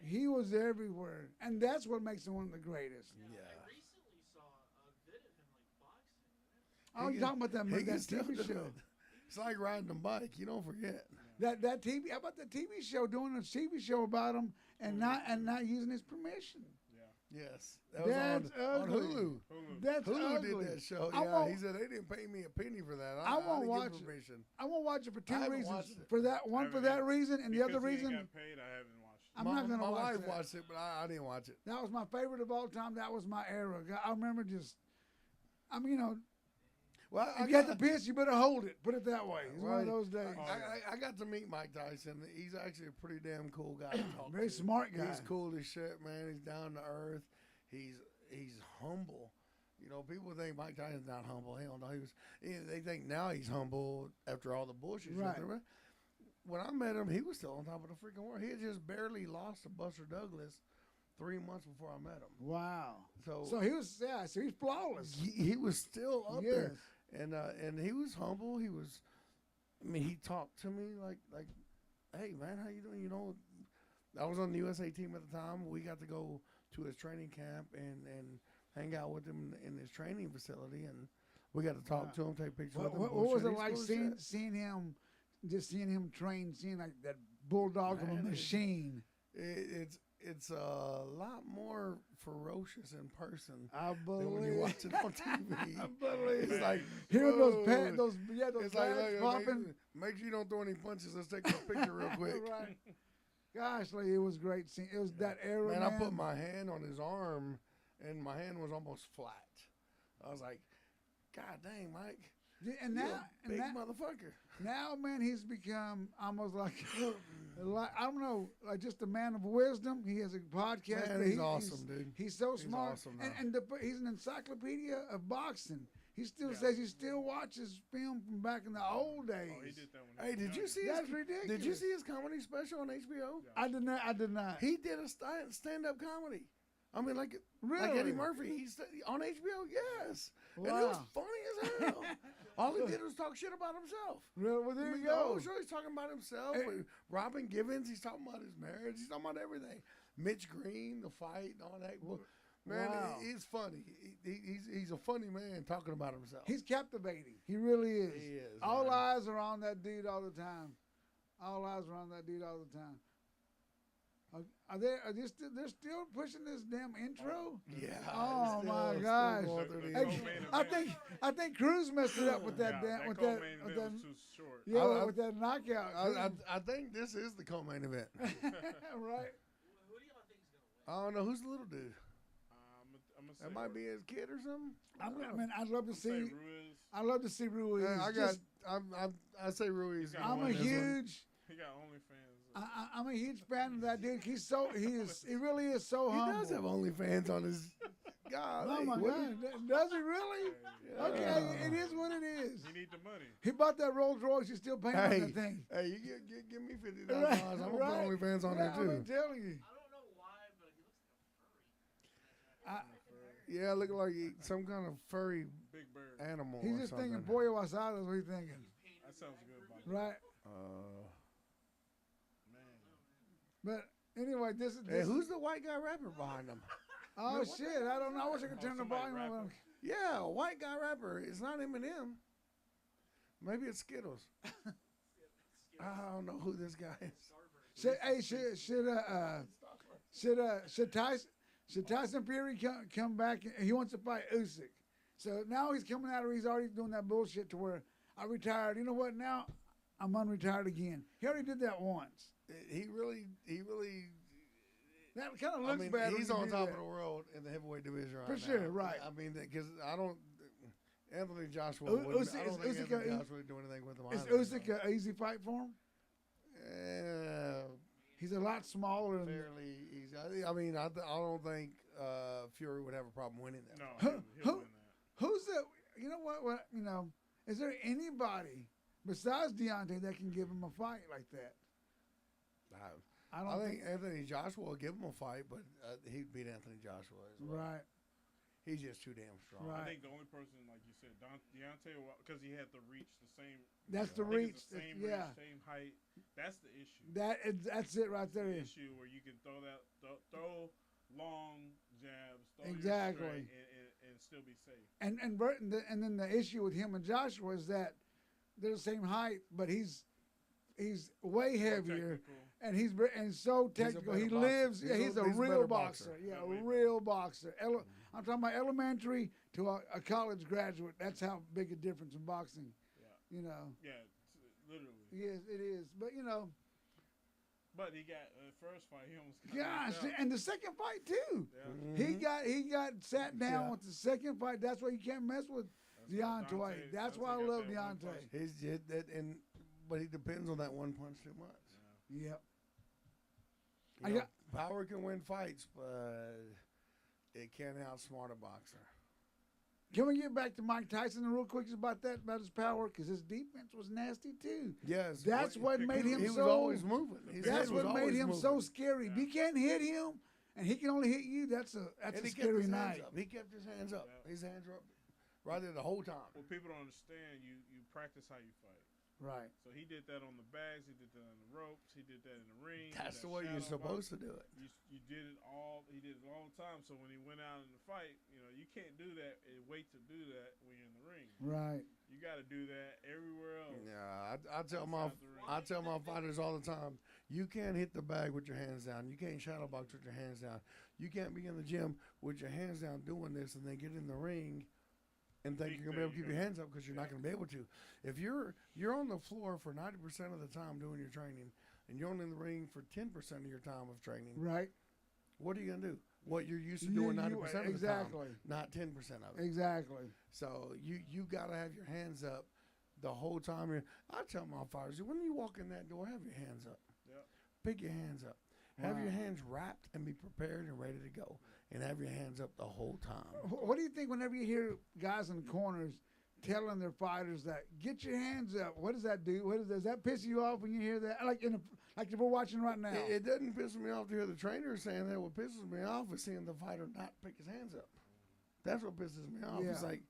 He was everywhere, and that's what makes him one of the greatest. Yeah. I recently saw a vid of him boxing. Oh, you're talking about that still TV do show? it. It's like riding a bike. You don't forget. That TV. How about the TV show doing a TV show about him and not using his permission? Yes, that was That's on ugly. Hulu. That's Hulu ugly. did that show. I Yeah, won't- he said they didn't pay me a penny for that. I won't didn't watch give it. permission. I won't watch it for I two haven't reasons. watched it. For that one, for that reason, and the other Because he ain't reason, got paid, I haven't watched it. I'm not gonna my watch wife that. watched it, but I didn't watch it. That was my favorite of all time. That was my era. I remember just. I mean, you know, Well, you got the piss, you better hold it. Put it that way. It's one of Right. those days. I got to meet Mike Tyson. He's actually a pretty damn cool guy to talk Very to. smart guy. He's cool as shit, man. He's down to earth. He's humble. You know, people think Mike Tyson's not humble. Hell no, they think now he's humble after all the bullshit. Right. When I met him, he was still on top of the freaking world. He had just barely lost to Buster Douglas 3 months before I met him. Wow. So he was, so he's flawless. he was still up Yes. there, and he was humble. He was, I mean, he talked to me like, hey man, how you doing? You know, I was on the USA team at the time. We got to go to his training camp and hang out with him in his training facility, and we got to talk to him, take pictures with him. What was it He's like cool as seeing shit. him, just seeing him train, seeing like that bulldog of a Man, machine? It's a lot more ferocious in person I than when you believe. watch it on TV. I believe. It's like Hearing those whoa. pads, those It's like, pads look, popping. make sure you don't throw any punches. Let's take this picture real quick. Right. Gosh, like, it was great seeing. It was that era. Man, Man, I put my hand on his arm, and my hand was almost flat. I was like, God dang, Mike. Yeah, and You're now, a big motherfucker. now, man, he's become almost like, I don't know, like just a man of wisdom. He has a podcast. Man, but he's awesome, dude. He's so He's smart, awesome and he's an encyclopedia of boxing. He still says he still watches film from back in the old days. Oh, he did that when Hey, he was did you younger. see That's his? ridiculous. Did you see his comedy special on HBO? I did not. I did not. He did a stand-up comedy. I mean, like Really? Eddie Murphy. He's on HBO. Yes, and it Wow. was funny as hell. All he did was talk shit about himself. Well, there I mean, you go. Oh, sure, he's talking about himself. Hey. With Robin Givens, he's talking about his marriage. He's talking about everything. Mitch Green, the fight, and all that. Well, man, Wow. he's funny. He's a funny man talking about himself. He's captivating. He really is. He is, All man. eyes are on that dude all the time. All eyes are on that dude all the time. They're still pushing this damn intro? Yeah. Oh, still- my still gosh. going through the Hey, intro. I think Cruz messed it up with that Yeah, damn with co-main that event with that was too short. yeah I- with that knockout. I think this is the co-main event. Right. Who do y'all think is gonna win? I don't know who's the little dude. I'm gonna say That might be his kid or something. I'd love to say see. Ruiz. I'd love to see Ruiz. Yeah, I say Ruiz. got I'm a one. huge. He got OnlyFans. I'm a huge fan of that dude. He really is so He humble. does have OnlyFans on his God, Oh my God! Does he really? Yeah. Okay, it is what it is. He need the money. He bought that Rolls Royce. He's still paying on that thing. Hey, you give me $50,000. I'm gonna put OnlyFans on there I'm too. telling you. I don't know why, but he looks like a furry. Yeah, looking like some kind of furry Big bird. animal. He's or just something. thinking Pollo Asado is what he's thinking. That sounds good, Bob. Right. Man. But anyway, this is. Hey, who's the white guy rapper behind him? Oh shit! I don't know. I wish I could turn the somebody volume on. rapping. Yeah, a white guy rapper. It's not Eminem. Maybe it's Skittles. I don't know who this guy is. Should Tyson Fury come back? He wants to fight Usyk. So now he's coming out of. He's already doing that bullshit to where I retired. You know what? Now I'm unretired again. He already did that once. He really. That kind of looks bad. He's when you on do top that. of the world in the heavyweight division right For now. sure, right. I mean, because I don't. Anthony Joshua. U- wouldn't- Usyk- I don't is think Usyk Anthony a- Joshua would do anything with him. Is either, Usyk an easy fight for him? He's a lot smaller. Than, Fairly easy. I mean, I don't think Fury would have a problem winning that. No, Who- he'll who- win that. Who's the? You know what? You know, is there anybody besides Deontay that can give him a fight like that? I don't I think Anthony Joshua will give him a fight, but he'd beat Anthony Joshua as well. Right. He's just too damn strong. Right. I think the only person, like you said, Deontay, because he had to reach the same. That's the I think reach. it's the same Yeah. reach, same height. That's the issue. That's it right there. The issue where you can throw throw long jabs, throw your Exactly. straight and still be safe. And then the issue with him and Joshua is that they're the same height, but he's way heavier. Technical. And he's so technical. better He boxer. lives. Yeah, he's a he's a real better boxer. boxer. Yeah, Way a better. real boxer. I'm talking about elementary to a college graduate. That's how big a difference in boxing. Yeah. You know. Yeah, literally. Yes, it is. But you know, But he got first fight. He almost got gosh, knocked out. and the second fight too. Yeah. He got sat down Yeah. with the second fight. That's why you can't mess with Deontay. That's why I got love that one Deontay. punch. He's just that, but he depends on that one punch too much. Yep. You know, power can win fights, but it can't outsmart a boxer. Can we get back to Mike Tyson real quick about his power? Because his defense was nasty too. Yes, That's what made him he was so. always moving. His That's head was what made always him moving. so scary. If you can't hit him, and he can only hit you, that's And a he kept scary his night. hands up. He kept his hands up. Yeah. His hands were up right there the whole time. What people don't understand, you practice how you fight. Right. So he did that on the bags. He did that on the ropes. He did that in the ring. That's the way you're supposed to do it. You did it all. He did it all the time. So when he went out in the fight, you can't do that and wait to do that when you're in the ring. Right. You got to do that everywhere else. Yeah, I tell my fighters all the time, you can't hit the bag with your hands down. You can't shadow box with your hands down. You can't be in the gym with your hands down doing this and then get in the ring and think you're gonna be able to keep your hands up because you're not gonna be able to. If you're on the floor for 90% of the time doing your training and you're only in the ring for 10% of your time of training, Right. what are you gonna do? What you're used to doing 90% of the time, not 10% of it. Exactly. So you gotta have your hands up the whole time. I tell my fighters, when you walk in that door, have your hands up. Yep. Pick your hands up. Have Wow. your hands wrapped and be prepared and ready to go. And have your hands up the whole time. What do you think whenever you hear guys in the corners telling their fighters that get your hands up? What does that do? Does that piss you off when you hear that? Like if we're watching right now. It doesn't piss me off to hear the trainer saying that. What pisses me off is seeing the fighter not pick his hands up. That's what pisses me off. Yeah. It's like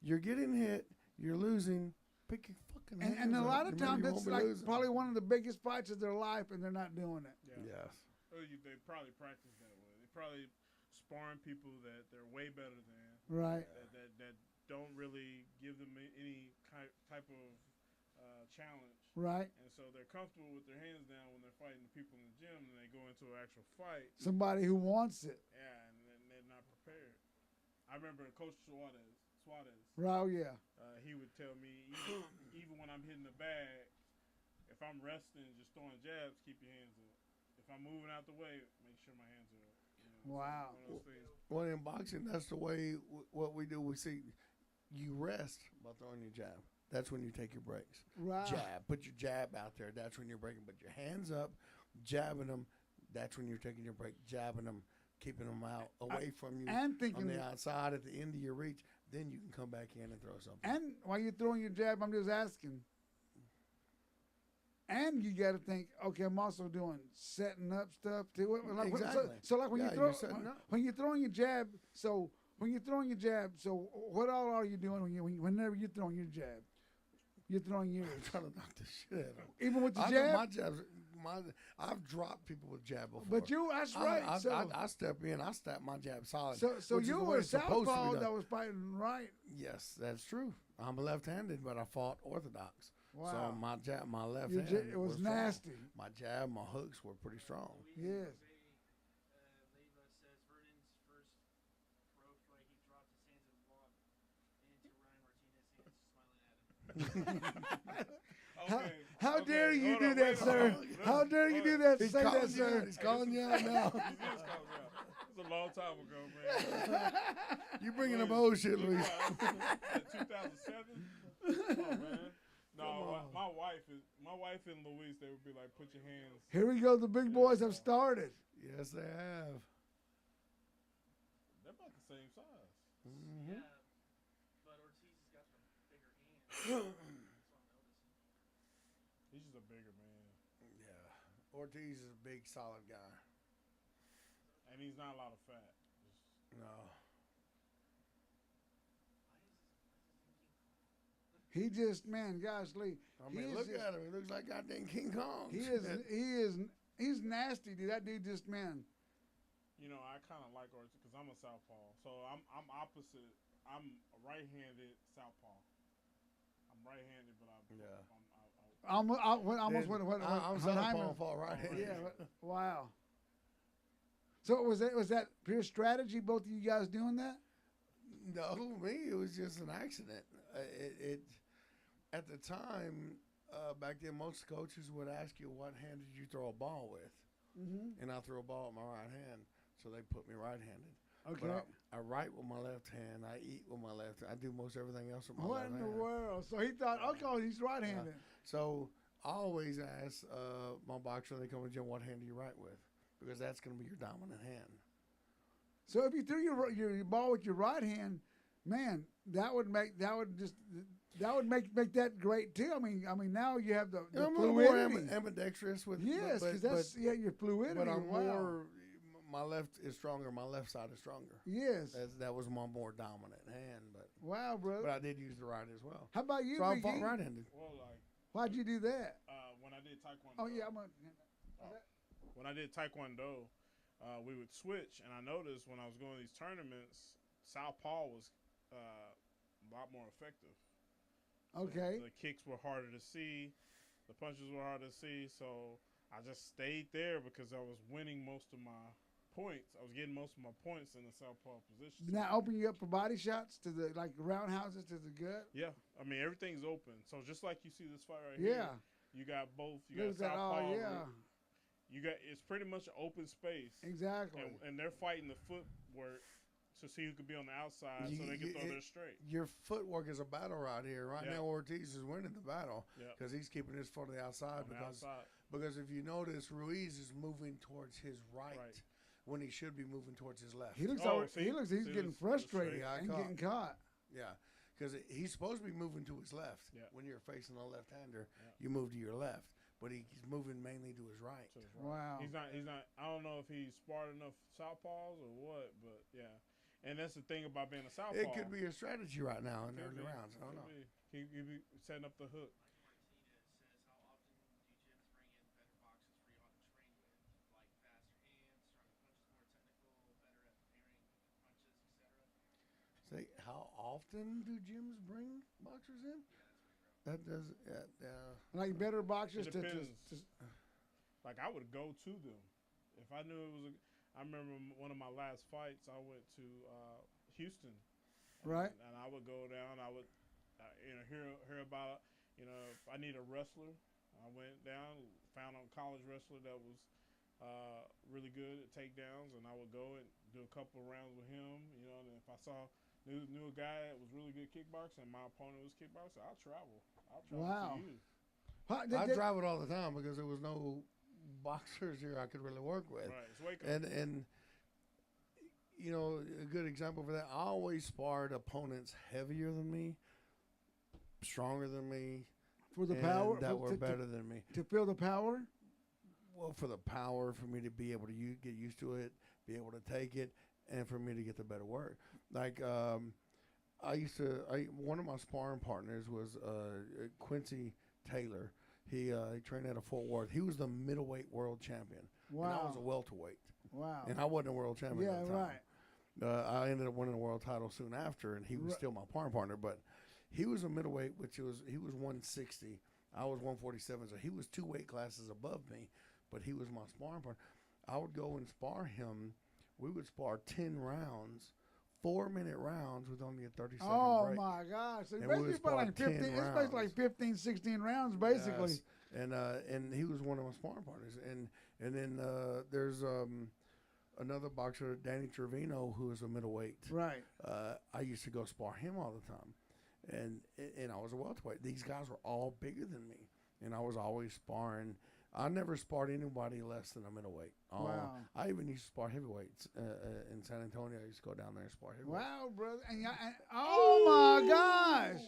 you're getting hit, you're losing. Pick your fucking hands up. And a lot of Maybe times you that's won't be like losing. probably one of the biggest fights of their life, and they're not doing it. Yeah. Yes. They probably practice that way. They probably sparring people that they're way better than. Right. That don't really give them any type of challenge. Right. And so they're comfortable with their hands down when they're fighting the people in the gym, and they go into an actual fight. Somebody who wants it. Yeah, and then they're not prepared. I remember Coach Suarez. Right. Yeah. He would tell me, even when I'm hitting the bag, if I'm resting, just throwing jabs, keep your hands up. If I'm moving out the way, make sure my hands are up. Wow. One of those things. Well, in boxing, that's the way what we do. We see you rest by throwing your jab. That's when you take your breaks. Right. Jab. Put your jab out there. That's when you're breaking. But your hands up, jabbing them. That's when you're taking your break. Jabbing them. keeping them out away from you and thinking on the outside at the end of your reach. Then you can come back in and throw something. And while you're throwing your jab, I'm just asking. And you got to think, okay, I'm also doing setting up stuff too. Like, Exactly. So like when Yeah, you throw, you're setting up. when you're throwing your jab, so what all are you doing whenever you're throwing your jab? You're throwing yours. I'm trying to knock the shit out of them. Even with the I know jab? my jabs. I've dropped people with jab before. But that's right. I step in. I step my jab solid. So which is you the way were a it's supposed to be southpaw done. that was fighting right. Yes, that's true. I'm left-handed, but I fought orthodox. Wow. So my jab, my left Your hand, it was strong. nasty. My jab, my hooks were pretty strong. Yes. Leyva says Vernon's first pro fight, he dropped his hands and walked into Ryan Martinez's hands, smiling at him. How Okay, dare you hold do on, that, wait, sir? hold on. How dare you do that? He's Say calling that, you sir. out. He's calling you out now. He is calling me out. It was a long time ago, man. You bringing up old shit, Luis. 2007. Come on, man. No, Come on. my wife and Luis, they would be like, put your hands. Here we go. The big boys have started. Yes, they have. They're about the same size. Mm-hmm. Yeah, but Ortiz has got the bigger hands. That's what I'm noticing. He's just a bigger man, Yeah. Ortiz is a big, solid guy. and he's not a lot of fat. No. He just, man, gosh, Lee. I mean, look at him. He looks like goddamn King Kong. He's nasty, dude. That dude just, man. You know, I kind of like Ortiz because I'm a southpaw, so I'm opposite. I'm a right-handed southpaw. I'm right-handed, but Almost what I'm southpaw for right hand. Yeah. Wow. So was that pure strategy? Both of you guys doing that? No, me, it was just an accident. It at the time, back then, most coaches would ask you, what hand did you throw a ball with? Mm-hmm. And I threw a ball with my right hand, so they put me right-handed. Okay. But I write with my left hand. I eat with my left hand. I do most everything else with my What left in hand. the world? So he thought, okay, he's right-handed. So I always ask my boxer when they come to the gym, what hand do you write with? Because that's going to be your dominant hand. So if you threw your ball with your right hand, man, that would make that great too. I mean, now you have the I'm fluidity. a little more ambidextrous with Yes, because your fluidity. But I'm wow. more. My left is stronger. My left side is stronger. Yes. That was my more dominant hand, but wow, brother. I did use the right as well. How about you, So I Big fought E? right-handed. Well, like Why'd you do that? when I did Taekwondo. Oh yeah, When I did Taekwondo, we would switch, and I noticed when I was going to these tournaments, southpaw was a lot more effective. Okay. The kicks were harder to see, the punches were harder to see, so I just stayed there because I was winning most of my points. I was getting most of my points in the southpaw position. Did that open you up for body shots to the roundhouses to the gut? Yeah, I mean everything's open. So just like you see this fight right Yeah. here, you got both. You There's got that. southpaw. Oh yeah. You got it's pretty much open space. Exactly. And they're fighting the footwork to see who could be on the outside so they can throw their straight. Your footwork is a battle right here. Right Yeah. now, Ortiz is winning the battle Yeah. because he's keeping his foot on the outside. On the outside. Because if you notice, Ruiz is moving towards his right. When he should be moving towards his left. He looks. He's getting frustrated and getting caught. Yeah, because he's supposed to be moving to his left. Yeah. When you're facing a left-hander, you move to your left, but he's moving mainly to his right. Wow. He's not. I don't know if he's smart enough southpaws or what, but yeah. And that's the thing about being a southpaw. It could be a strategy right now in the early rounds. I don't know. He could be setting up the hook. Say, how often do gyms bring boxers in? That does, like better boxers It depends. Like I would go to them if I knew it was. I remember one of my last fights. I went to Houston, right? And I would go down. I would, hear about. If I need a wrestler, I went down, found a college wrestler that was really good at takedowns, and I would go and do a couple of rounds with him. And if I knew a guy that was really good kickboxing and my opponent was kickboxing, I'll travel wow. to you. I traveled all the time because there was no boxers here I could really work with. Right, it's wake up. And you know, a good example for that. I always sparred opponents heavier than me, stronger than me, For the and power that for- were better than me. to feel the power. Well, for the power, for me to be able to get used to it, be able to take it, and for me to get the better work. Like one of my sparring partners was Quincy Taylor. He trained out of Fort Worth. He was the middleweight world champion. Wow. And I was a welterweight. Wow. And I wasn't a world champion Yeah, at the time. right. I ended up winning a world title soon after, and he was still my sparring partner. But he was a middleweight, he was 160. I was 147, so he was 2 weight classes above me. But he was my sparring partner. I would go and spar him. We would spar 10 rounds, 4-minute rounds with only a 30-second break. Oh my gosh! So And basically, we it's about like 15. It's basically like rounds. 15, 16 rounds, basically. Yes. And he was one of my sparring partners. And then there's another boxer, Danny Trevino, who is a middleweight. Right. I used to go spar him all the time, and I was a welterweight. These guys were all bigger than me, and I was always sparring. I never sparred anybody less than a middleweight. Wow. I even used to spar heavyweights in San Antonio. I used to go down there and spar heavyweights. Wow, brother! Oh my gosh!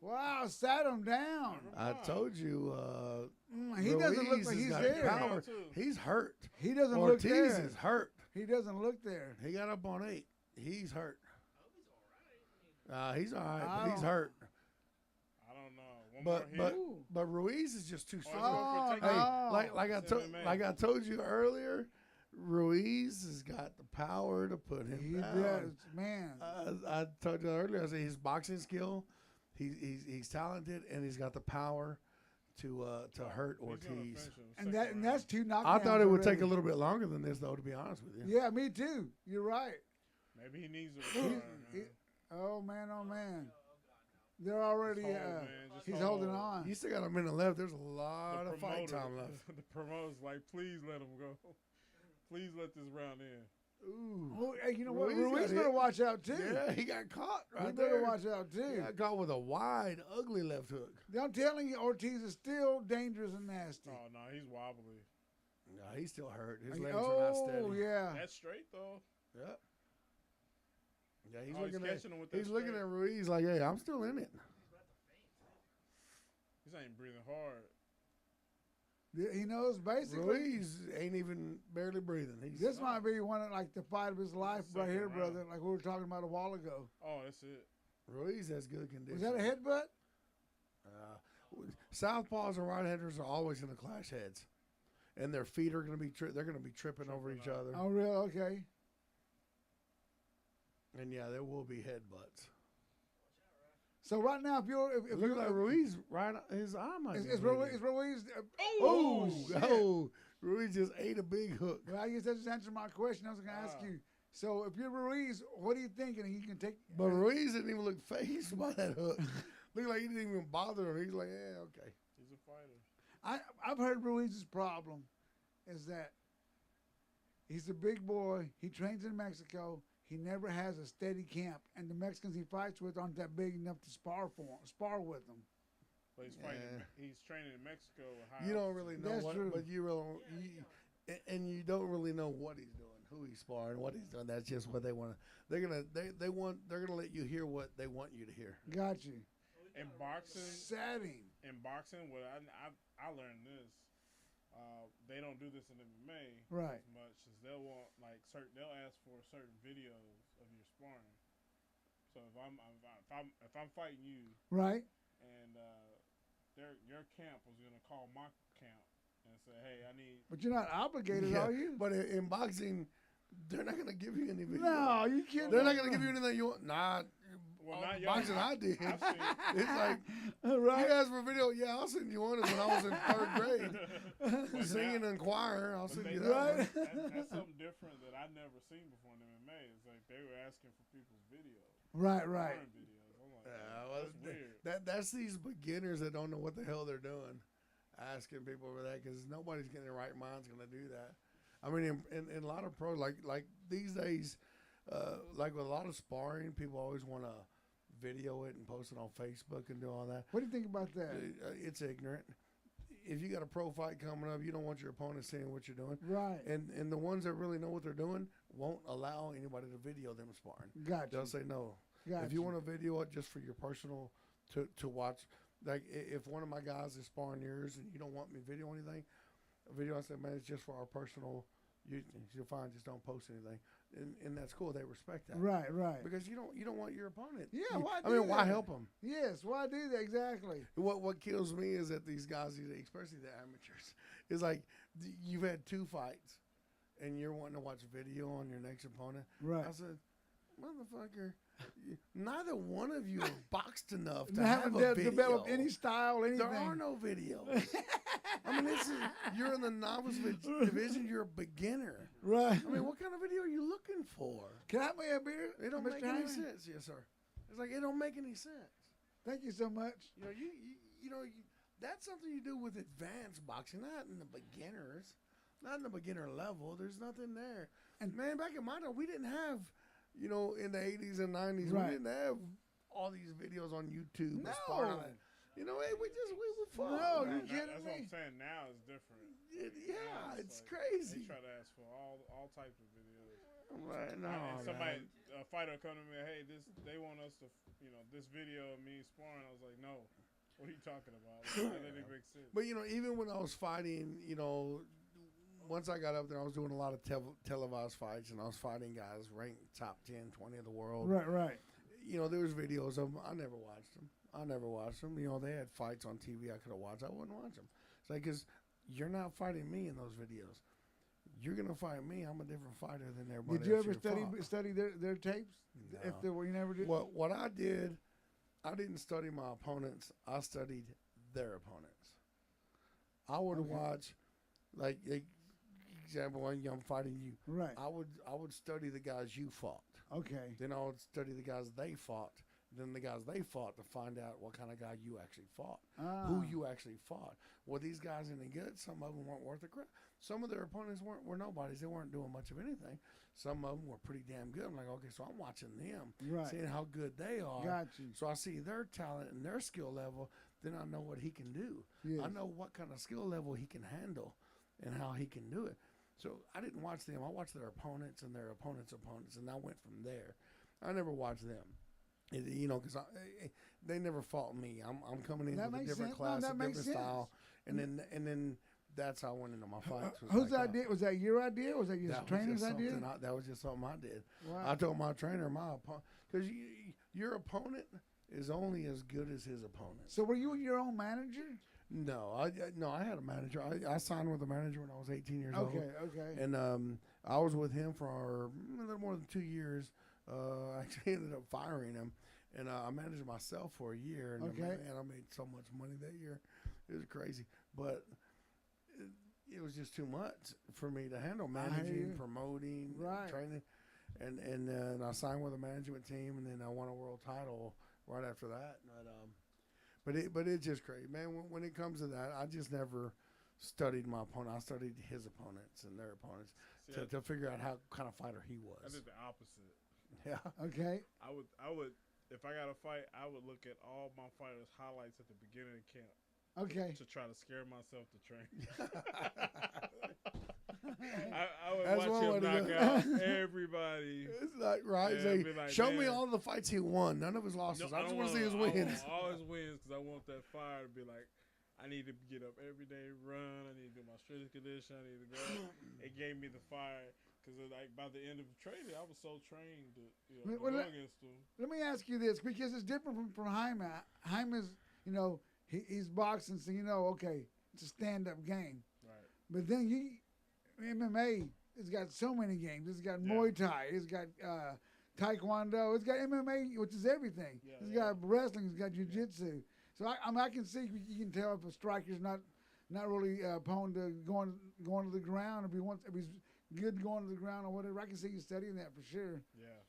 Wow, sat him down. I told you. He doesn't look Ruiz like has he's got there. power. He's hurt. He doesn't Ortiz look there. is hurt. He doesn't look there. He got up on 8. He's hurt. Oh, he's all right. He's all right, I but he's don't- hurt. I don't know. One But more hit. but Ruiz is just too strong. Oh, Hey, Hey, no. like I told you earlier, Ruiz has got the power to put him He down. does, man. I told you earlier. I said his boxing skill, he's talented, and he's got the power to hurt He's gonna Ortiz. finish him And second that's round. 2 knockdowns. I thought it would take already. a little bit longer than this, though. To be honest with you. Yeah, me too. You're right. Maybe he needs a retire, he- man. Oh man, oh man. They're already. Just hold, man. Just He's hold. holding on. You still got a minute left. There's a lot The of fight promoter- time left. The promoter's like, please let him go. Please let this round in. Ooh. Oh, hey, you know what? Ruiz got Ruiz better hit. watch out too. Yeah, he got caught He right better there. watch out too. He got caught with a wide, ugly left hook. I'm telling you, Ortiz is still dangerous and nasty. Oh no, he's wobbly. No, he's still hurt. His legs are not steady. Oh yeah. That's straight though. Yep. Yeah, he's Oh, he's looking at catching him with that he's looking straight. at Ruiz like, hey, I'm still in it. He's ain't breathing hard. He knows basically. Ruiz ain't even barely breathing. He's This might be one of like the fight of his life right Second here, round. brother. Like we were talking about a while ago. Oh, that's it. Ruiz has good condition. Was that a headbutt? Southpaws and right-handers are always going to clash heads, and their feet are going to be they're going to be tripping over each other. Oh, really? Okay. And yeah, there will be headbutts. So right now, if you're, if It you're looks like Ruiz, right? His eye might be is bleeding. Ruiz? Oh, shit. oh, Ruiz just ate a big hook. Well, I guess that just answered my question. I was going to ask you. So if you're Ruiz, what are you thinking? He can take. But Ruiz didn't even look phased by that hook. Looked like he didn't even bother him. He's like, yeah, okay. He's a fighter. I've heard Ruiz's problem is that he's a big boy. He trains in Mexico. He never has a steady camp, and the Mexicans he fights with aren't that big enough to spar with them. But he's fighting. Yeah. He's training in Mexico. With high You don't altitude. really know That's what, true. but and you don't really know what he's doing, who he's sparring, what he's doing. That's just what they want to. They're gonna let you hear what they want you to hear. Got you. In boxing, Setting. what I learned this. They don't do this in MMA Right. as much as they'll want they'll ask for certain videos of your sparring. So if I'm fighting you Right. and your camp was gonna call my camp and say, hey, I need. But you're not obligated, Yeah, are you? But in boxing, they're not gonna give you any video. No, you can't. They're not gonna give you anything you want. Nah. Well, all not the y'all. boxing I did. I've seen. It's like right. you asked for a video. Yeah, I'll send you one. When I was in 3rd grade, But singing now- in choir, I'll but send they- you that Right. one. That's something different that I've never seen before in MMA. It's like they were asking for people's videos. Right. Sparring videos. I'm like, Well, that's weird. that's these beginners that don't know what the hell they're doing, asking people for that because nobody's getting their right mind's going to do that. I mean, in a lot of pros, like these days, like with a lot of sparring, people always want to video it and post it on Facebook and do all that. What do you think about that? It's ignorant. If you got a pro fight coming up, you don't want your opponent seeing what you're doing. Right. And the ones that really know what they're doing won't allow anybody to video them sparring. Gotcha. They'll say no. Gotcha. If you want to video it just for your personal to watch, like if one of my guys is sparring yours and you don't want me to video anything, I say, man, it's just for our personal. You're fine. Just don't post anything, and that's cool. They respect that. Right. Because you don't want your opponent. Yeah. Why help them? Yes. Why do that exactly? What kills me is that these guys, especially the amateurs, is like you've had 2 fights, and you're wanting to watch a video on your next opponent. Right. I said, motherfucker, neither one of you have boxed enough to haven't have a video. developed any style, anything. There are no videos. I mean, you're in the novice division. You're a beginner. Right. I mean, what kind of video are you looking for? Can I have me a beer? It don't make any sense. Yes, sir. It's like it don't make any sense. Thank you so much. That's something you do with advanced boxing, not in the beginners, not in the beginner level. There's nothing there. And man, back in my day, we didn't have, in the 80s and 90s, we didn't have all these videos on YouTube. No. Hey, we would fought. No, you That's kidding what me? I'm saying. Now it's different. Yeah, it's like, crazy. They try to ask for all types of videos. I'm like, no, A fighter come to me, hey, they want us to, this video of me sparring. I was like, no. What are you talking about? That didn't make sense. But even when I was fighting, once I got up there, I was doing a lot of televised fights, and I was fighting guys ranked top 10, 20 of the world. Right. There was videos of them. I never watched them. They had fights on TV I could have watched. I wouldn't watch them. It's like, because you're not fighting me in those videos. You're going to fight me. I'm a different fighter than everybody Did you else ever study their tapes? No. If there were, you never did? What I did, I didn't study my opponents. I studied their opponents. I would watch, like example, when I'm fighting you. Right. I would study the guys you fought. Okay. Then I would study the guys they fought. Then the guys they fought to find out what kind of guy you actually fought. Who you actually fought. Were these guys any good? Some of them weren't worth a crap. Some of their opponents were nobodies. They weren't doing much of anything. Some of them were pretty damn good. I'm like, okay, so I'm watching them, seeing how good they are. Got you. So I see their talent and their skill level. Then I know what he can do. Yes. I know what kind of skill level he can handle and how he can do it. So I didn't watch them. I watched their opponents and their opponents' opponents, and I went from there. I never watched them. Because they never fought me. I'm coming in with a different class, a different style, and then that's how I went into my fights. Whose idea was that? Your idea? Or was that your trainer's idea? That was just something I did. Wow. I told my trainer, because your opponent is only as good as his opponent. So were you your own manager? No, I had a manager. I signed with a manager when I was 18 years old. Okay. And I was with him for a little more than 2 years. I actually ended up firing him, and I managed myself for a year. And I made so much money that year, it was crazy. But it was just too much for me to handle, managing, promoting, training, and I signed with a management team, and then I won a world title right after that. But it's just crazy, man. When it comes to that, I just never studied my opponent. I studied his opponents and their opponents to figure out how kind of fighter he was. I did the opposite. Yeah. Okay. I would if I got a fight, I would look at all my fighters' highlights at the beginning of camp. Okay. To try to scare myself to train. I would watch him knock out everybody. It's like like, show me all the fights he won. None of his losses. I just want to see his wins. All his wins, because I want that fire to be like, I need to get up every day, run. I need to do my strength condition. I need to go. It gave me the fire. Because by the end of the training, I was so trained to go against him. Let me ask you this, because it's different from Jaime. Jaime's, he's boxing, so okay, it's a stand-up game. Right. But then MMA has got so many games. It's got Muay Thai. It's got Taekwondo. It's got MMA, which is everything. It's got wrestling. It's got jiu-jitsu. So I can see, you can tell if a striker's not really prone to going to the ground, if he's good going to the ground or whatever. I can see you studying that for sure. Yeah.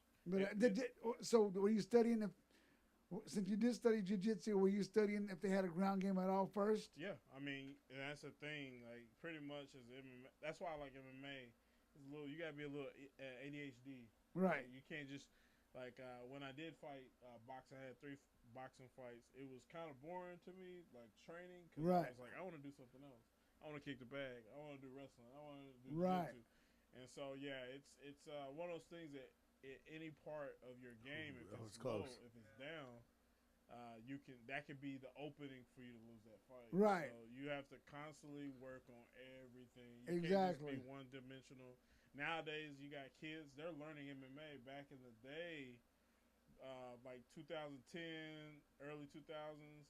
But so were you studying since you did study jiu-jitsu, were you studying if they had a ground game at all first? Yeah. I mean, that's the thing. Like, pretty much as MMA, that's why I like MMA. It's you got to be a little ADHD. Right. You can't just, when I did fight boxing, I had 3 boxing fights. It was kind of boring to me, like training. Cause I was like, I want to do something else. I want to kick the bag. I want to do wrestling. I want to do jiu-jitsu. And so yeah, it's one of those things that any part of your game, if That it's was low, close. if it's down, that could be the opening for you to lose that fight. Right. So you have to constantly work on everything. You Exactly. can't just be one dimensional. Nowadays, you got kids. They're learning MMA. Back in the day, like 2010, early 2000s,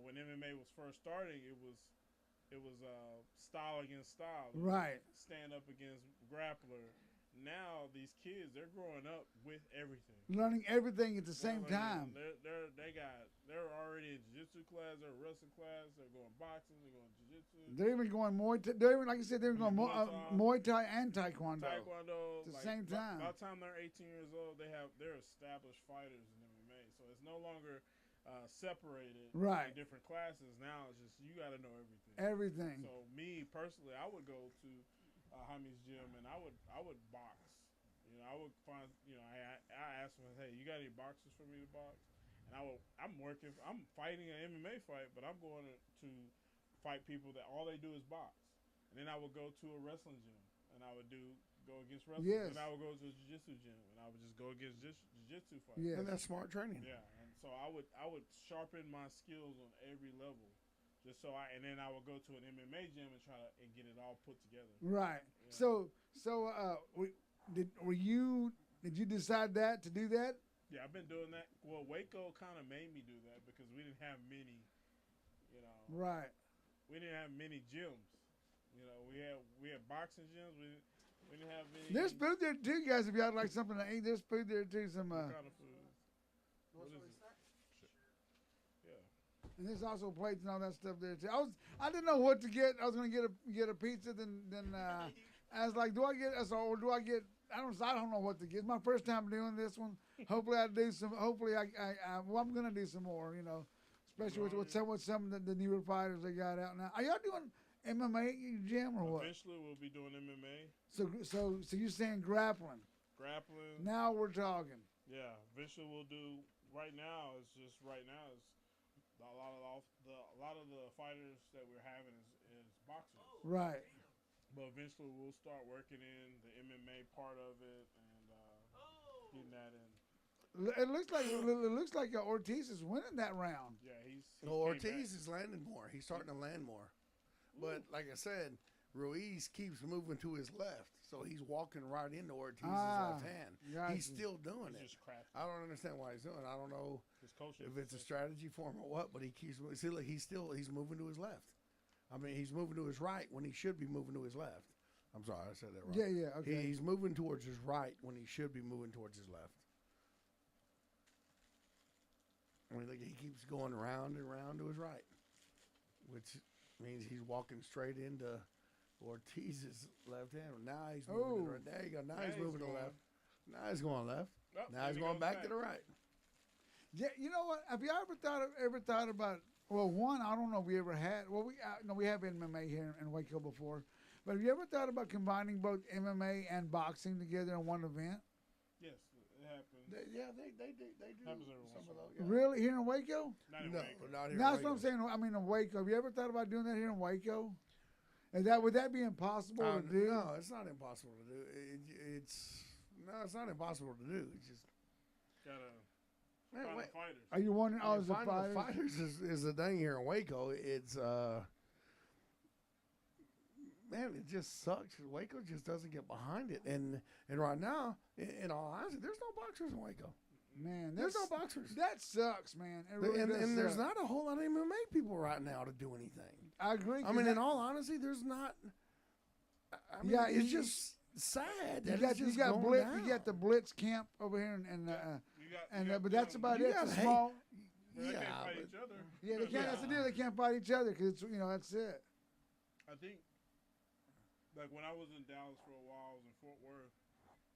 when MMA was first starting, it was style against style. Right. Stand up against grappler. Now these kids, they're growing up with everything. Learning everything at the same time. They're already in jiu-jitsu class. They're wrestling class. They're going boxing. They're going jiu-jitsu. They're even going they're even, like you said, they're going Muay Thai and Taekwondo. Taekwondo at the same time. By the time they're 18 years old, they're established fighters in MMA. So it's no longer separated Right. in different classes. Now it's just you got to know everything. Everything. So me personally, I would go to Jaime's gym and I would box. You know, I would find, you know, I asked him, hey, you got any boxers for me to box? And I'm fighting an MMA fight, but I'm going to fight people that all they do is box. And then I would go to a wrestling gym and I would go against wrestling. Yes. And I would go to a jiu-jitsu gym and I would just go against jiu-jitsu fights. Yes. And that's smart training. Yeah. And so I would sharpen my skills on every level. Just so and then I would go to an MMA gym and try to get it all put together. Right. Yeah. Did you decide to do that? Yeah, I've been doing that. Well, Waco kind of made me do that because we didn't have many, you know. Right. We didn't have many gyms. You know, we had boxing gyms. We didn't have any. There's food there too, guys. If y'all like something to eat, there's food there too. Some What kind of food? What is it? Yeah. and there's also plates and all that stuff there too. I didn't know what to get. I was gonna get a pizza. Then I was like, do I get I don't know what to get. It's my first time doing this one. Hopefully I do some. Hopefully I'm gonna do some more. You know, especially with some of the newer fighters they got out now. Are y'all doing MMA at your gym or what? Eventually we'll be doing MMA. So you're saying grappling? Grappling. Now we're talking. Yeah. Eventually we'll do. Right now it's a lot of the fighters that we're having is boxers. Right. But eventually we'll start working in the MMA part of it and getting that in. It looks like Ortiz is winning that round. Yeah, he Ortiz is landing more. He's starting to land more. But like I said, Ruiz keeps moving to his left, so he's walking right into Ortiz's left hand. Gotcha. He's still doing He's it. just crafty. I don't understand why he's doing it. I don't know His coach if it's a strategy for him or what, but he keeps see, like he's moving to his left. I mean, he's moving to his right when he should be moving to his left. I'm sorry, I said that wrong. Yeah, okay. He's moving towards his right when he should be moving towards his left. I mean, like he keeps going around and around to his right, which means he's walking straight into Ortiz's left hand. Now he's moving to the right. There you go. Now he's moving to the left. Now he's going left. Oh, now he's going back to the right. Yeah, you know what? Have you ever thought about? Well, one, I don't know if we ever had. Well, we have MMA here in Waco before, but have you ever thought about combining both MMA and boxing together in one event? Yes, it happens. They do Happens every some once of in a those. Yeah. Really, here in Waco? Not in No, Waco. not here. That's what I'm saying. I mean, in Waco. Have you ever thought about doing that here in Waco? Would that be impossible to do? No, it's not impossible to do. It's not impossible to do. It's just Gotta man, find wait. the fighters. Are you wondering? Oh, is the finding fighters? the fighters is the thing here in Waco. It's man, it just sucks. Waco just doesn't get behind it, and right now, in all honesty, there's no boxers in Waco. Man, There's no boxers. That sucks, man. It really does and there's suck. not a whole lot of MMA people right now to do anything. I agree. I mean, in all honesty, there's not. I mean, Yeah, it's just sad. You that got it's just you got going Blitz. down. You got the Blitz camp over here, but that's about you it. got It's hate. small. They Yeah, can't fight but- each other. Yeah, they can't. That's the deal. They can't fight each other because that's it. I think, like when I was in Dallas for a while, I was in Fort Worth.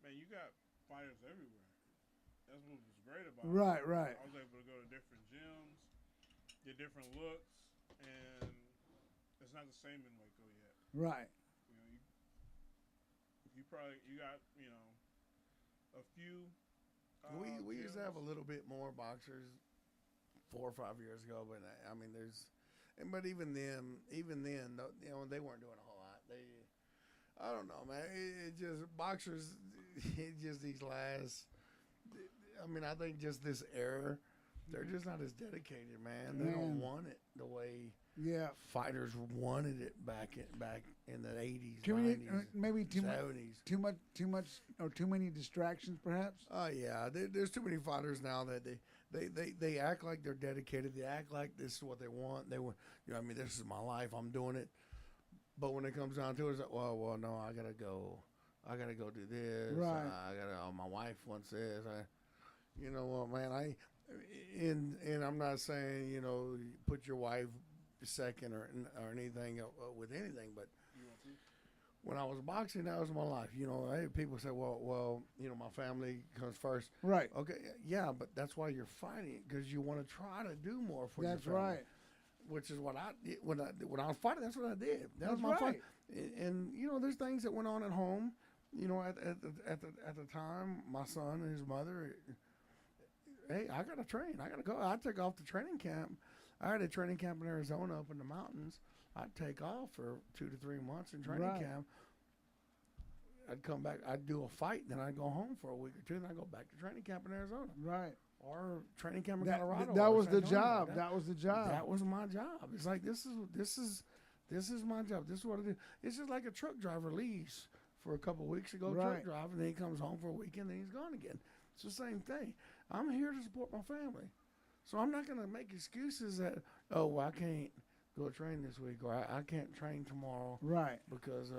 Man, you got fighters everywhere. That's what was great about it. Right. I was able to go to different gyms, get different looks, and it's not the same in Waco yet. Right. You know, you got a few. We used to have a gyms. little bit more boxers 4 or 5 years ago, but I mean, but even then, they weren't doing a whole lot. I don't know, man. It just boxers. It just these last. I mean, I think just this era, they're just not as dedicated, man. They don't want it the way fighters wanted it back in the 80s, 90s, maybe 70s. Too much, or too many distractions, perhaps. Oh yeah, there's too many fighters now that they act like they're dedicated. They act like this is what they want. They want, I mean, this is my life. I'm doing it. But when it comes down to it, it's like, well, no, I gotta go do this. Right. I gotta. Oh, my wife wants this. You know what, man? And I'm not saying put your wife second or anything with anything, but when I was boxing, that was my life. People say, well, my family comes first. Right. Okay. Yeah, but that's why you're fighting, because you want to try to do more for your family. That's right. Which is what I did when I was fighting. That's what I did. That was my right. fight. And there's things that went on at home. At the time, my son and his mother. Hey, I gotta train. I gotta go. I took off the training camp. I had a training camp in Arizona up in the mountains. I'd take off for 2 to 3 months in training camp. I'd come back. I'd do a fight, then I'd go home for a week or two, and I'd go back to training camp in Arizona. Right. Or training camp in Colorado. That was the job. That was the job. That was my job. It's like this is my job. This is what I do. It's just like a truck driver leaves for a couple of weeks to go truck drive, and then he comes home for a weekend, and then he's gone again. It's the same thing. I'm here to support my family, so I'm not going to make excuses that I can't go train this week, or I can't train tomorrow, right? Because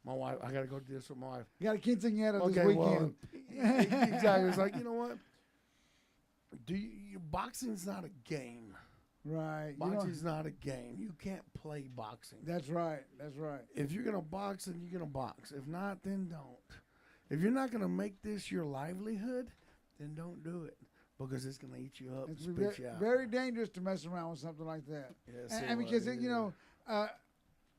my wife, I got to go do this with my wife. You got a quinceañera this weekend. Well, exactly. It's like, you know what? Boxing's not a game. Right. Boxing's not a game. You can't play boxing. That's right. That's right. If you're going to box, then you're going to box. If not, then don't. If you're not going to make this your livelihood, then don't do it, because it's going to eat you up and spit you out. Very dangerous to mess around with something like that. Yes, and because,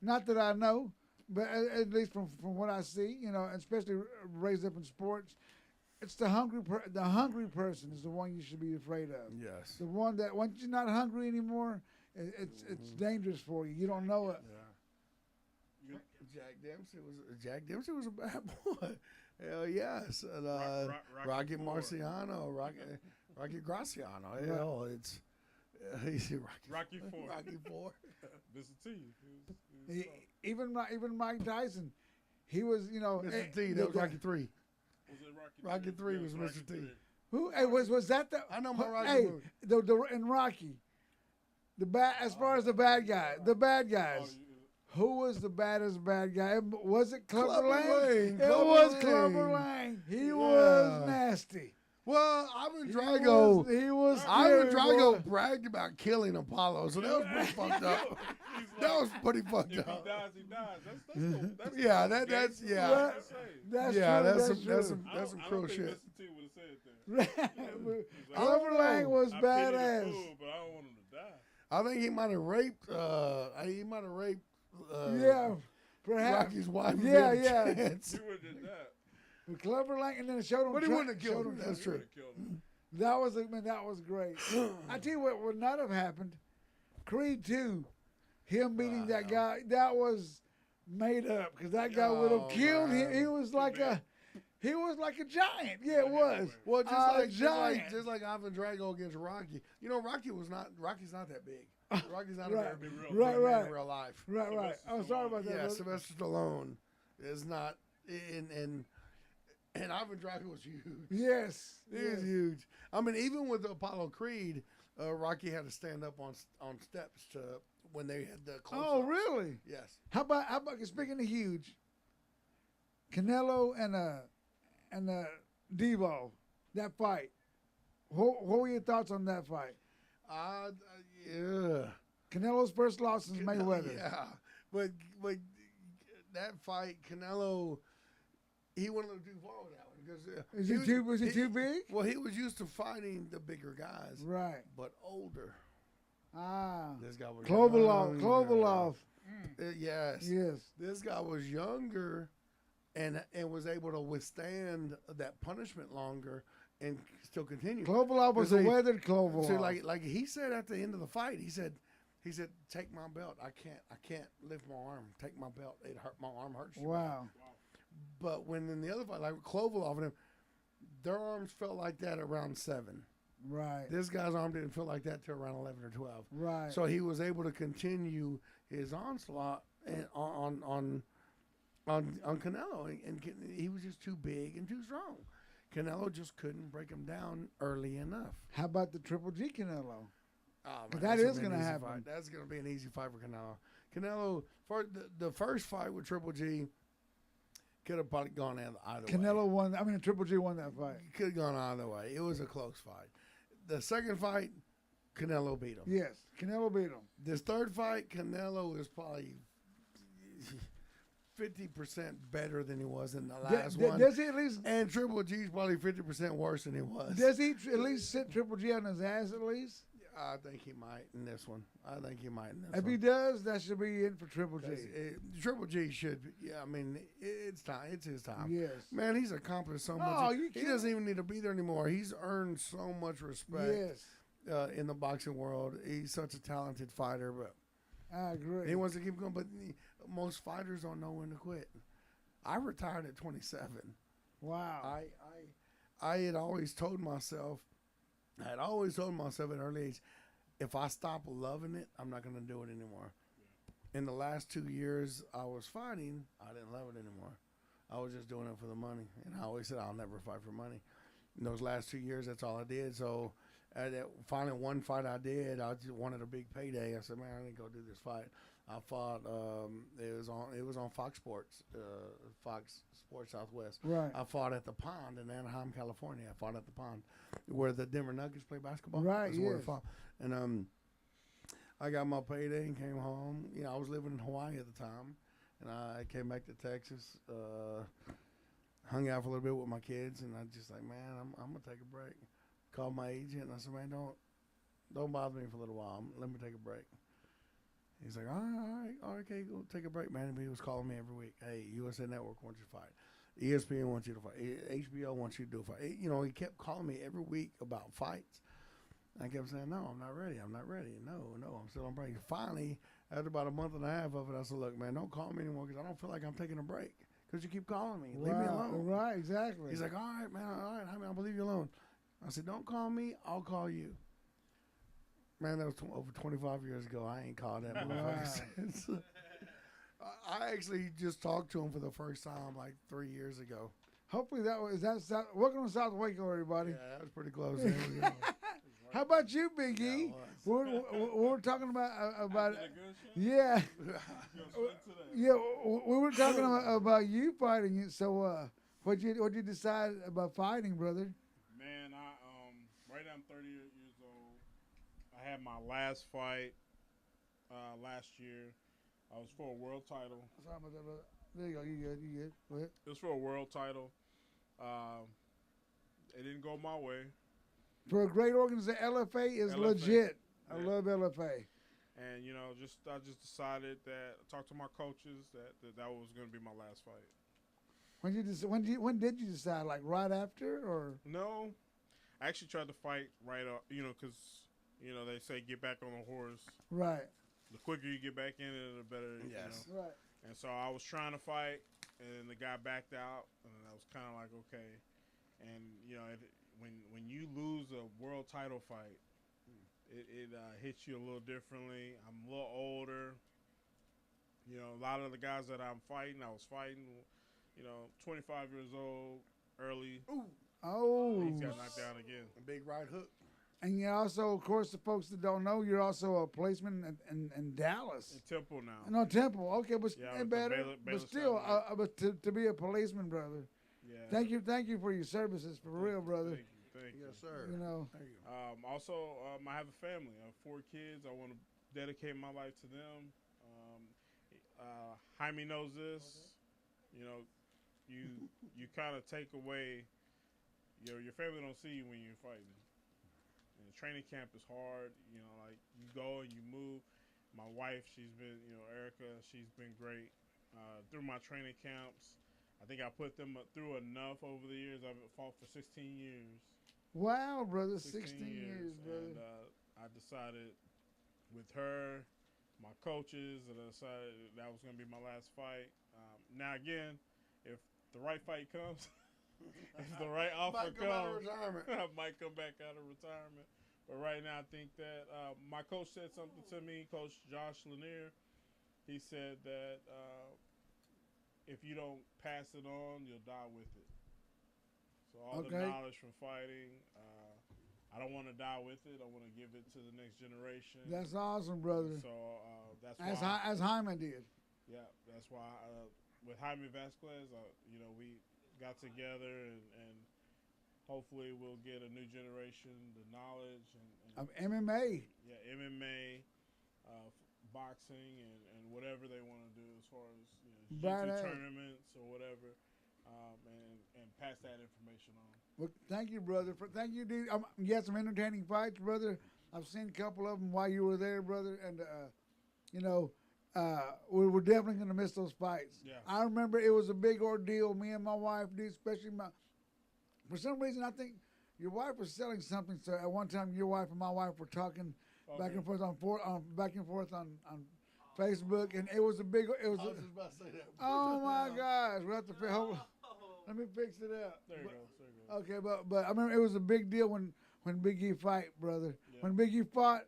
not that I know, but at least from what I see, especially raised up in sports, it's the hungry person is the one you should be afraid of. Yes. The one that once you're not hungry anymore, it's dangerous for you. You don't know it. Yeah. Jack Dempsey was a bad boy. Hell yes. And, Rocky Marciano, Rocky Graciano. Hell, it's Rocky IV. Rocky IV. Mr. T. Even Mike Tyson, he was Mr. T. That was Rocky III. Was it Rocky III was Mr. T. Who was that the? I know my Rocky movie. In Rocky, as far as the bad guys. Who was the baddest bad guy? Was it Clubber Lang? It was Clubber Lang. He was nasty. Well, Ivan Drago. He was. Ivan Drago bragged about killing Apollo, so that was pretty fucked up. That was pretty fucked up. up. If he dies, that's yeah, that's yeah. That's some cruel shit. Mr. T would have said that. Clubber Lang was badass. But I don't want him to die. I think he might have raped. Perhaps Rocky's wife. Yeah. He would have did that. With Clubber Lang, and then showed him. But he wouldn't have killed him. That's true. That was great. I tell you what would not have happened. Creed 2, him beating that guy, that was made up, because that guy would have killed him. He was like a giant. Yeah, it was. Well, just like Ivan Drago against Rocky. Rocky's not that big. Rocky's not a very big man in real life. Right. Oh, sorry about that. Yeah, Sylvester Stallone is not and Ivan Drago was huge. Yes. He was huge. I mean, even with Apollo Creed, Rocky had to stand up on steps when they had the close-ups. Oh, really? Yes. How about speaking of huge, Canelo and Devo, that fight. What were your thoughts on that fight? Yeah. Canelo's first loss is Mayweather. Yeah, but that fight, Canelo, he went a little too far with that one, because was he too big? Well, he was used to fighting the bigger guys, right? But older. This guy was Klovalov. Yes. This guy was younger, and was able to withstand that punishment longer and still continue. Klovalov was a weathered Klovalov. So like he said at the end of the fight, he said, He said, "Take my belt. I can't lift my arm. Take my belt. It hurt. My arm hurts." Wow. But when in the other fight, like Klovalov and him, their arms felt like that around 7. Right. This guy's arm didn't feel like that till around 11 or 12. Right. So he was able to continue his onslaught on Canelo, and he was just too big and too strong. Canelo just couldn't break him down early enough. How about the Triple G Canelo? Oh, That that's is gonna gonna be an easy happen. fight. That's going to be an easy fight for Canelo. Canelo, for the first fight with Triple G, could have probably gone either way. Canelo won. I mean, Triple G won that fight. Could have gone either way. It was a close fight. The second fight, Canelo beat him. Yes, Canelo beat him. This third fight, Canelo is probably 50% better than he was in the last one. Does he at least? And Triple G's probably 50% worse than he was. Does he at least sit Triple G on his ass at least? I think he might in this one. If he does, that should be in for Triple G. Triple G should be. Yeah, I mean, it's time. It's his time. Yes. Man, he's accomplished so much. Oh, you He can't- doesn't even need to be there anymore. He's earned so much respect Yes, in the boxing world. He's such a talented fighter, but I agree. he wants to keep going. But most fighters don't know when to quit. I retired at 27. Wow. I had always told myself, at an early age, if I stop loving it, I'm not going to do it anymore. In the last 2 years I was fighting, I didn't love it anymore. I was just doing it for the money. And I always said I'll never fight for money. In those last 2 years, that's all I did. So finally one fight I did, I just wanted a big payday. I said, man, I didn't go do this fight. I fought, it was on Fox Sports, Fox Sports Southwest. Right. I fought at the Pond in Anaheim, California. I fought at the Pond where the Denver Nuggets play basketball. Right, That's where I yes. fought. And I got my payday and came home. You know, I was living in Hawaii at the time. And I came back to Texas, hung out for a little bit with my kids. And I just like, man, I'm going to take a break. Called my agent and I said, man, don't bother me for a little while. Let me take a break. He's like, all right, okay, go take a break, man. And he was calling me every week. Hey, USA Network wants you to fight. ESPN wants you to fight. HBO wants you to do a fight. You know, he kept calling me every week about fights. I kept saying, no, I'm not ready. No, I'm still on break. Finally, after about a month and a half of it, I said, look, man, don't call me anymore because I don't feel like I'm taking a break because you keep calling me. Leave me alone. Right, exactly. He's like, all right, man, all right. I mean, I'll leave you alone. I said, don't call me. I'll call you. Man, that was over 25 years ago. I ain't called that motherfucker since. I actually just talked to him for the first time like 3 years ago. Hopefully that's welcome to South Waco, everybody. Yeah, that was pretty close. There we go. How about you, Big E? Yeah, it was. We're talking about Did a good shot? yeah, Go straight to that. yeah. We were talking about you fighting it. So, what'd you decide about fighting, brother? Man, right now I'm 30 years old. I had my last fight last year. I was for a world title. Sorry about that, brother. There you go. You good. Go ahead. It was for a world title. It didn't go my way. For a great organization, LFA is LFA. legit. I Yeah. love LFA. And I just decided that I talked to my coaches that was going to be my last fight. When did you decide? Like right after, or No, I actually tried to fight right up. Because they say get back on the horse. right? The quicker you get back in it, the better. Yes. Right. And so I was trying to fight, and the guy backed out, and I was kind of like, okay. And when you lose a world title fight, it hits you a little differently. I'm a little older. A lot of the guys that I was fighting, 25 years old, early. Oh, He's got knocked down again. A big right hook. and you're also, of course, the folks that don't know, you're also a policeman in Dallas. In Temple now. No, Temple. Okay, but Yeah, and with the better. Baylor but still, satellite. but to be a policeman, brother. Yeah. Thank you for your services, for real, brother. Thank you. Yes, sir. You know, There you go. Also, I have a family. I have 4 kids. I want to dedicate my life to them. Jaime knows this. You kind of take away. Your family don't see you when you're fighting. And training camp is hard. Like you go and you move. My wife, she's been, Erica, she's been great through my training camps. I think I put them through enough over the years. I've fought for 16 years. wow, brother, 16 years, brother. And I decided with her my coaches, and I decided that was going to be my last fight. Now again, if the right fight comes, if the right offer comes, I might come back out of retirement. But right now, I think that my coach said something to me, Coach Josh Lanier. He said that if you don't pass it on, you'll die with it. So all the knowledge from fighting, I don't want to die with it. I want to give it to the next generation. That's awesome, brother. So that's why as Jaime did. Yeah, that's why with Jaime Vasquez, we got together and hopefully we'll get a new generation the knowledge and of MMA. Yeah, MMA, boxing, and whatever they want to do as far as jiu-jitsu tournaments or whatever, and pass that information on. Well, thank you, brother. Thank you, dude. You had some entertaining fights, brother. I've seen a couple of them while you were there, brother, and we're definitely going to miss those fights. Yeah. I remember it was a big ordeal. Me and my wife, dude, especially for some reason, I think your wife was selling something. So at one time, your wife and my wife were talking back and forth on Facebook, and it was a big. It was. I was just about to say that. Oh my gosh! We have to let me fix it up. There you go. Okay, but I remember it was a big deal when Big E fight, brother. Yeah. When Big E fought,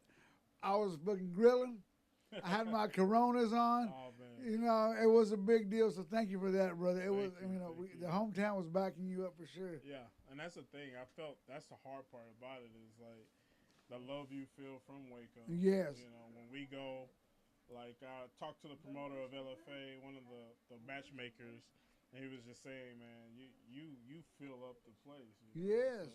I was fucking grilling. I had my Coronas on. Oh, man. It was a big deal. So thank you for that, brother. The hometown was backing you up for sure. Yeah, and that's the thing. I felt that's the hard part about it is like the love you feel from Waco. Yes. When we go, like I talked to the promoter of LFA, one of the matchmakers, and he was just saying, man, you fill up the place. Yes.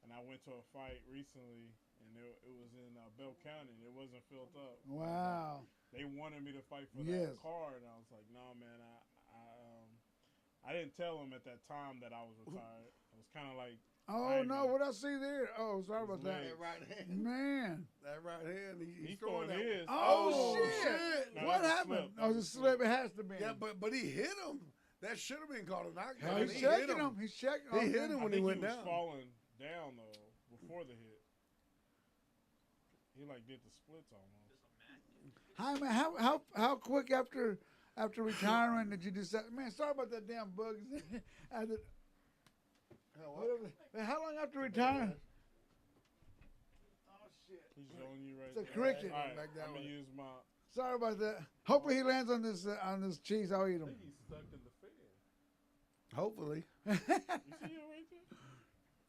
And I went to a fight recently, and it was in Bell County. And it wasn't filled up. Wow. They wanted me to fight for that card, and I was like, no, man, I didn't tell them at that time that I was retired. I was kind of like, oh no, what I see there? Oh, sorry about that. That right hand, man. That right hand, he's throwing his. Oh shit! No, what happened? Oh, it's a slip. It has to be. Yeah, but he hit him. That should have been called a knockout. He's checking him. He's checking. He hit him when he went down. He was falling down though before the hit. He like did the splits almost. Hi man, how quick after retiring did you decide? Man, sorry about that damn bug. How long after retiring? Oh shit! He's showing you right there. It's a cricket. All right, I'm gonna use my. Sorry about that. Hopefully he lands on this cheese. I'll eat him. I think he's stuck in the fan. Hopefully. You see it right there?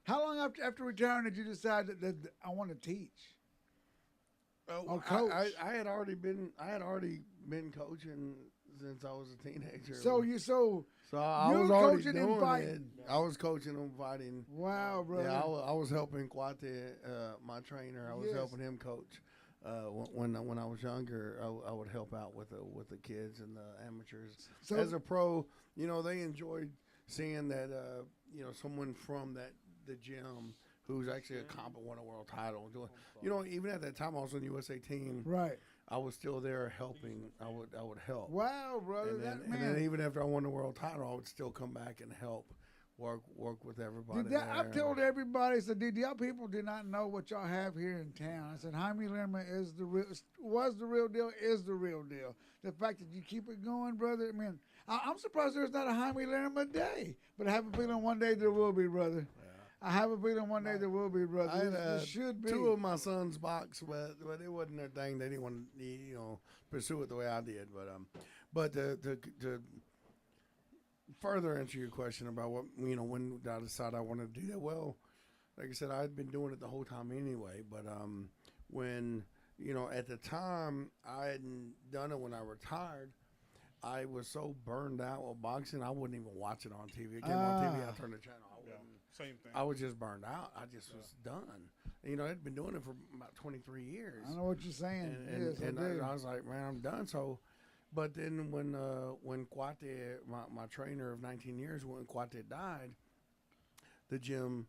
How long after retiring did you decide that I want to teach? Oh, coach. I had already been coaching since I was a teenager. So I was already doing it. I was coaching them fighting. Wow, brother. Yeah, I was helping Kwate, my trainer. I was helping him coach. When I was younger, I would help out with the kids and the amateurs. So, as a pro, they enjoyed seeing that someone from the gym who's actually won a world title. Even at that time, I was on the USA team. Right. I was still there helping. I would help. Wow, brother! And then even after I won the world title, I would still come back and help work with everybody. I've told everybody. I said, y'all people do not know what y'all have here in town. I said, Jaime Lerma was the real deal. Is the real deal. The fact that you keep it going, brother. I mean, I'm surprised there's not a Jaime Lerma day, but I have a feeling one day there will be, brother. I have a feeling one day there will be, brother. There should be. Two of my sons box, but it wasn't their thing. They didn't want to, pursue it the way I did. But to further answer your question about what when I decided I wanted to do that, well, like I said, I had been doing it the whole time anyway. But when at the time I hadn't done it when I retired, I was so burned out with boxing, I wouldn't even watch it on TV. It came on TV, I turned the channel. Same thing. I was just burned out. I just was done. I'd been doing it for about 23 years. I know what you're saying. And I was like, man, I'm done. So, but then when Kwate, my trainer of 19 years, when Kwate died, the gym,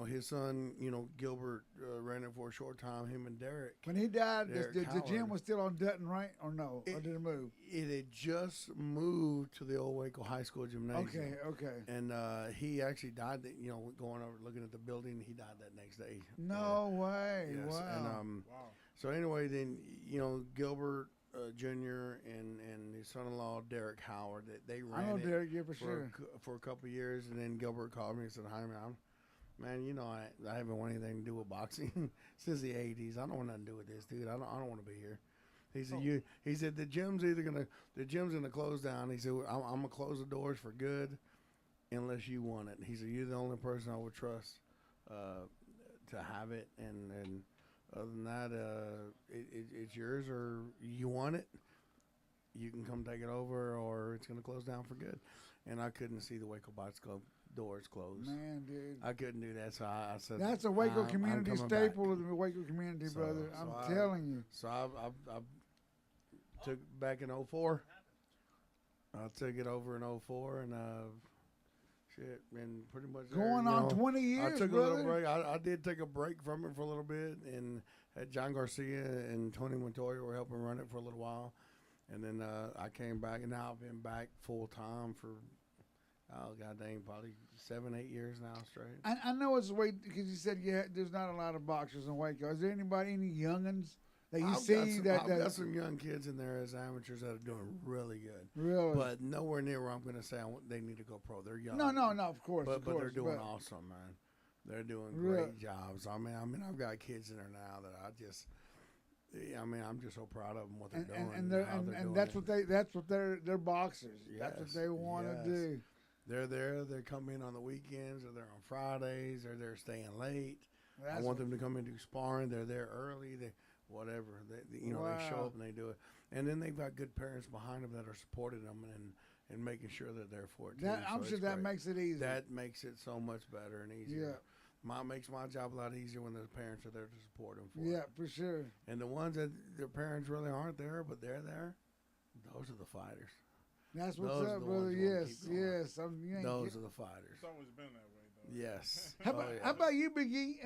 his son, Gilbert ran it for a short time, him and Derek. When he died, the gym was still on Dutton, right? Or no? Or did it move? It had just moved to the old Waco High School gymnasium. Okay. And he actually died, going over, looking at the building, he died that next day. No way. Yes. Wow. And, wow. So anyway, then Gilbert Jr. and his son-in-law Derek Howard, they ran I know it Derek, yeah, for sure. for a couple of years, and then Gilbert called me and said, "Hi, man, I haven't wanted anything to do with boxing since the '80s. I don't want nothing to do with this, dude. I don't want to be here." He said, He said the gym's gonna close down. He said I'm gonna close the doors for good, unless you want it. He said you're the only person I would trust to have it, and other than that, it's yours, or you want it, you can come take it over, or it's gonna close down for good. And I couldn't see the Waco Box Club doors closed. Man, dude, I couldn't do that, so I said that's a Waco I'm community coming staple back. of the Waco community, So- brother. so I'm telling you. So I took back in '04. I took it over in '04, and and pretty much Going on 20 years, I took brother. a little break. I did take a break from it for a little bit, and had John Garcia and Tony Montoya were helping run it for a little while, and then I came back, and now I've been back full time for god dang, probably 7-8 years now straight. I know it's way because you said there's not a lot of boxers in Waco. Is there any youngins that you I've got some young kids in there as amateurs that are doing really good. really? But nowhere near where I'm going to say they need to go pro. They're young. No, of course, But they're doing but- awesome, man. They're doing Really? great jobs. I mean, I've got kids in there now that I'm just so proud of them, what they're doing, and that's what they're boxers. That's what Yes, they want to yes. do. They're there. They come in on the weekends, or they're on Fridays, or they're staying late. I That's want them to come in do sparring. They're there early. Whatever. They show Wow. up and they do it. And then they've got good parents behind them that are supporting them and making sure they're there for it too. I'm So sure it's that great. makes it easy. That makes it so much better and easier. Makes my job a lot easier when the parents are there to support them for it. For sure. And the ones that their parents really aren't there, but they're there, those are the fighters. That's what's Those are up, the brother. ones you wanna Yes, keep going. yes. Those are the fighters. It's always been that way, though. Yes. How Oh, about you, Biggie?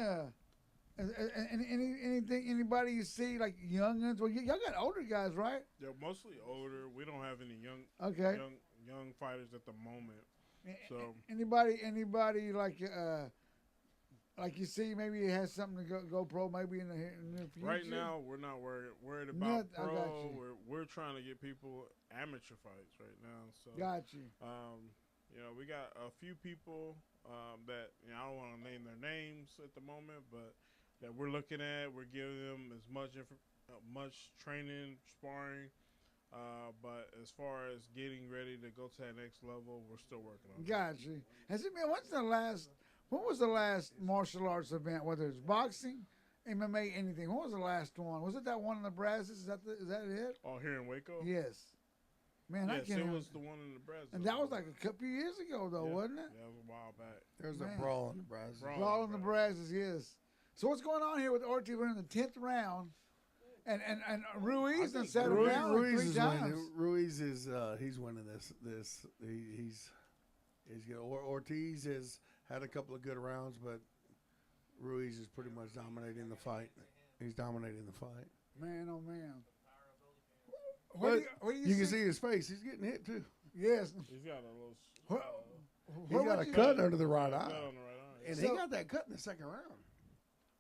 Anybody you see like youngins? Well, y'all got older guys, right? They're mostly older. We don't have any Okay. young fighters at the moment. So Anybody like you see maybe has something to go pro maybe in the near future. right now, we're not worried about Not- I got pro. you. We're trying to get people amateur fights right now. So Got you. we got a few people that I don't want to name their names at the moment, but that we're looking at. We're giving them as much training, sparring. But as far as getting ready to go to that next level, we're still working on it. Got you. Has it been? When was the last martial arts event? Whether it's boxing, MMA, anything. When was the last one? Was it that one in Nebraska? Is that it? Oh, here in Waco? Yes. Man, I Yes, can't. it was the one in Nebraska. And that was like a couple years ago, though, Yeah. wasn't it? Yeah, that was a while back. There's Man. a brawl in Nebraska. Brawl. All in Nebraska, yes. So what's going on here with ORTIZ? We're in the 10th round, and Ruiz done sat him down like Ruiz three is times. winning. Ruiz is he's winning this. He's good. Ortiz has had a couple of good rounds, but Ruiz is pretty much dominating the fight. He's dominating the fight. Man, oh man. But What do you can see his face. He's getting hit too. Yes. He's got a little. He's got a cut under the right cut eye, on the right eye. and So- he got that cut in the second round.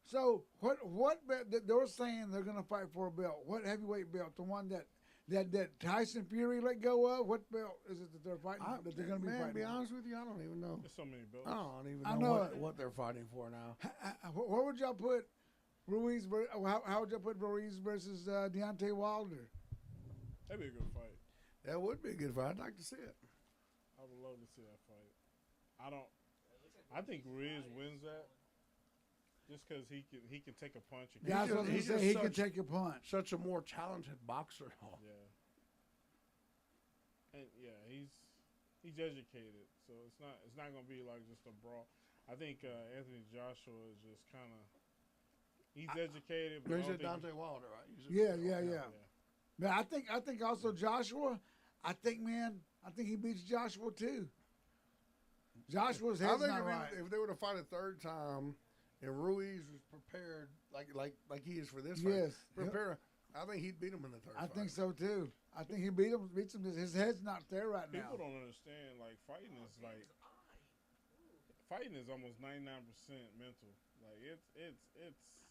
So they were saying they're gonna fight for a belt. What heavyweight belt? The one that Tyson Fury let go of? What belt is it that they're fighting? That they're gonna be Man, to fighting? be honest with you, I don't even know. There's so many belts. I don't even I know, know what they're fighting for now. Where would y'all put Ruiz? How would y'all put Ruiz versus Deontay Wilder? That'd be a good fight. That would be a good fight. I'd like to see it. I would love to see that fight. I think Ruiz wins that. Just because he can take a punch. And That's what he he's said. just He can such- take a punch. Such a more talented boxer. Yeah. And yeah, he's educated, so it's not gonna be like just a brawl. I think Anthony Joshua is just kind of he's educated. But You I don't said think Dante Wilder, right? You said Yeah. yeah. But I think also Joshua. I think he beats Joshua too. Joshua's I head's think not right. if they were to fight a third time, and Ruiz was prepared like he is for this fight, Yes. prepare. I think he'd beat him in the third. I fight. think so too. I think he beats him. His head's not there right now. People don't understand like fighting is like fighting is almost 99% mental. Like it's.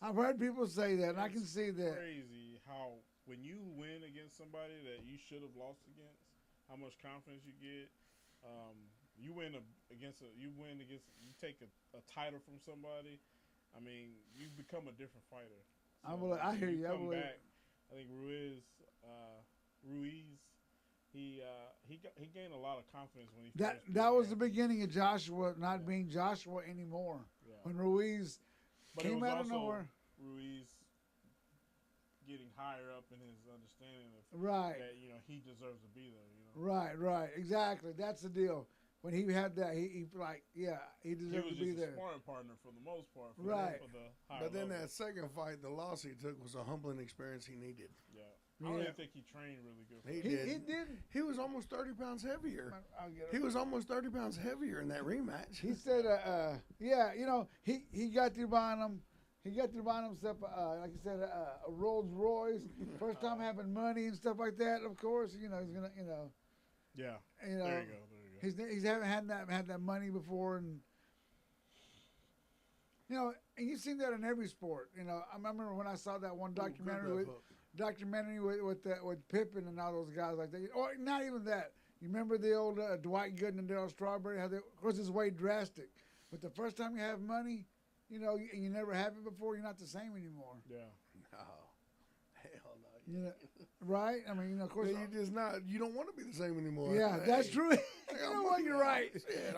I've heard people say that, and I can see that. Crazy how when you win against somebody that you should have lost against, how much confidence you get. You take a title from somebody. I mean, you become a different fighter. So, I hear you. I come believe. back. I think RUIZ, he gained a lot of confidence when he That was the beginning of Joshua not being Joshua anymore. Yeah. When Ruiz came out of nowhere. RUIZ getting higher up in his understanding of that he deserves to be there. Right, exactly. That's the deal. When he had that, he deserved to be there. He was just a sparring partner for the most part. For the higher but then level. that second fight, the loss he took was a humbling experience he needed. Yeah. I don't even think he trained really good. He did. He was almost 30 pounds heavier. He was almost 30 pounds heavier in that rematch. He said, he got through buying him. He got through buying himself, like you said, a Rolls Royce. First time having money and stuff like that. Of course, he's gonna, Yeah. There you go. He's haven't had that money before, and and you've seen that in every sport. I remember when I saw that one documentary with Pippen and all those guys like that. Or not even that. You remember the old Dwight Gooden and Darryl Strawberry? Of course, it's way drastic. But the first time you have money, and you never have it before, you're not the same anymore. Yeah. No. Hell no. Right? I mean, of course. You're just not. You don't want to be the same anymore. Yeah, that's true. You know what? You're right.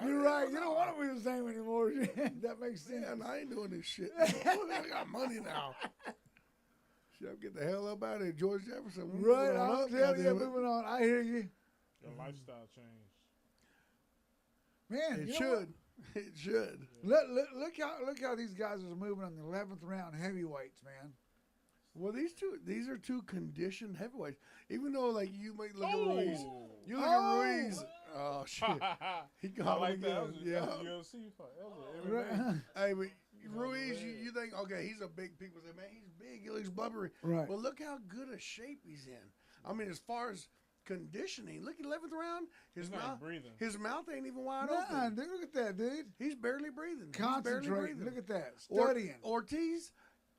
You're right. You don't want to be the same anymore. That makes sense. Yeah, I ain't doing this shit. I got money now. Shit, I'm get the hell up out of here, George Jefferson. Right, I'm telling you, moving on. I hear you. Your lifestyle changed. Man, it should. It should. Look how these guys are moving on the 11th round heavyweights, man. Well, these are two conditioned heavyweights. Even though, like, you might look at Ruiz. You look at Ruiz. Oh, shit. He got like that. Yeah. That was a UFC fight. That was an Hey, but Ruiz, you think, okay, he's a big, people say, man, he's big, he looks blubbery. Right. Well, look how good a shape he's in. I mean, as far as conditioning, look at 11th round, he's not breathing. His mouth ain't even wide open. Dude, look at that, dude. He's barely breathing. Concentrating. Look at that. Studying. ORTIZ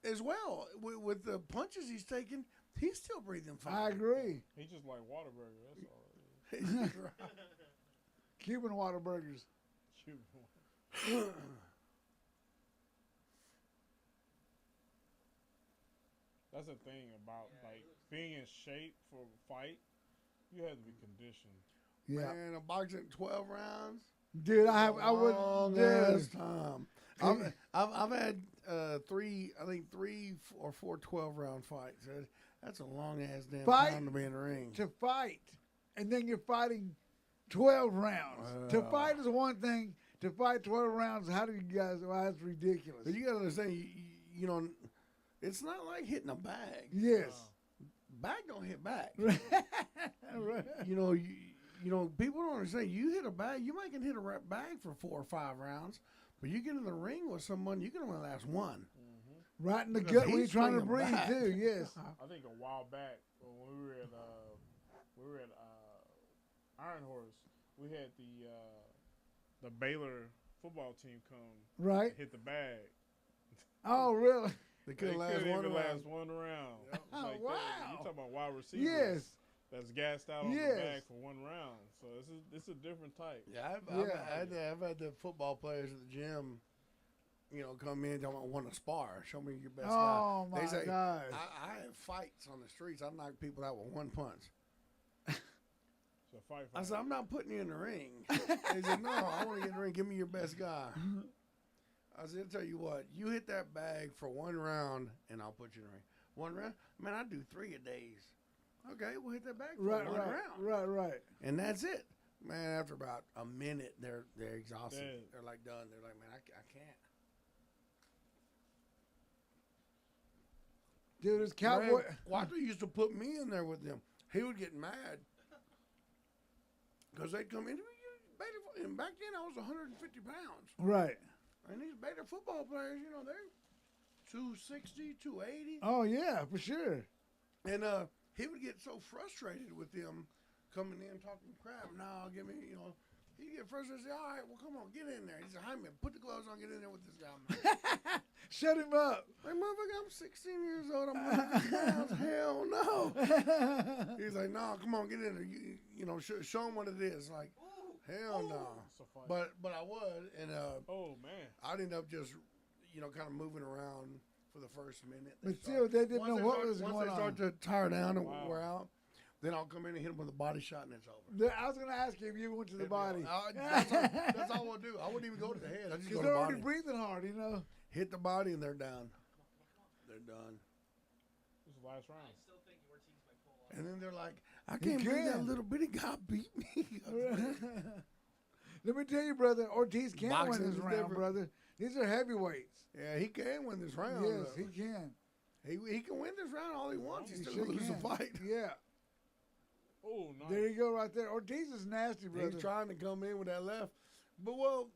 as well. With the punches he's taking, he's still breathing fine. I agree. He's just like Whataburger. That's all. Cuban Whataburgers. That's the thing about being in shape for a fight. You have to be conditioned. Yeah. Man, a boxing 12 rounds. Dude, I would. Last time. I've had three or four 12-round fights. That's a long ass damn time to be in the ring. To fight, and then you're fighting 12 rounds. To fight is one thing. To fight 12 rounds, how do you guys? Well, that's ridiculous. But you gotta understand, you know, it's not like hitting a bag. Yes. Bag don't hit back. Right. You know, people don't understand. You hit a bag, you might can hit a bag for 4 or 5 rounds, but you get in the ring with someone, you can only last one. Mm-hmm. Right in the gut when you're trying to breathe too. Yes. I think a while back when we were at Iron Horse, we had the Baylor football team come and hit the bag. Oh, really? They couldn't last one round. Yep. Like wow. You talking about wide receivers? Yes. That's gassed out on the bag for 1 round. So it's a different type. Yeah, I've had the football players at the gym, come in talking about want to spar. Show me your best guy. Oh my God! I have fights on the streets. I knock people out with 1 punch. So fight. I said, I'm not putting you in the ring. They said, no, I want to get in the ring. Give me your best guy. I said, I'll tell you what, you hit that bag for 1 round, and I'll put you in the ring. 1 round? Man, I do 3 a days. Okay, we'll hit that bag for 1 round. Right. And that's it. Man, after about a minute, they're exhausted. Yeah. They're like done. They're like, man, I can't. Dude, this cowboy. Quattro used to put me in there with them. He would get mad because they'd come in. And back then, I was 150 pounds. Right. And these Baylor football players, they're 260, 280. Oh, yeah, for sure. And he would get so frustrated with them coming in talking crap. No, give me, He get frustrated. Say, all right, well, come on, get in there. He said, Hyman, put the gloves on, get in there with this guy. Man. Shut him up. Like, motherfucker, I'm 16 years old. I'm moving pounds. Hell no. He's like, no, come on, get in there. You know, show him what it is. Like, hell no. But I would, and oh man, I'd end up just, you know, kind of moving around for the first minute. But still, they didn't know what was going on. Once they start to tire down and wear out, then I'll come in and hit him with a body shot and it's over. I was going to ask you if you went to the body. That's all we'll do. I wouldn't even go to the head. I just go to the body. They're already breathing hard, you know. Hit the body and they're down. They're done. This is the last round. I still think Ortiz might pull off. And then they're like, I can't believe that little bitty guy beat me. Let me tell you, brother, Ortiz can Boxing win is this round, different. brother. These are heavyweights. Yeah, he can win this round. Yes, he can. He can win this round all he wants. He's He still sure going to lose the can. fight. Yeah. Oh, nice. There you go right there. Ortiz is nasty, brother. He's trying to come in with that left. But, well,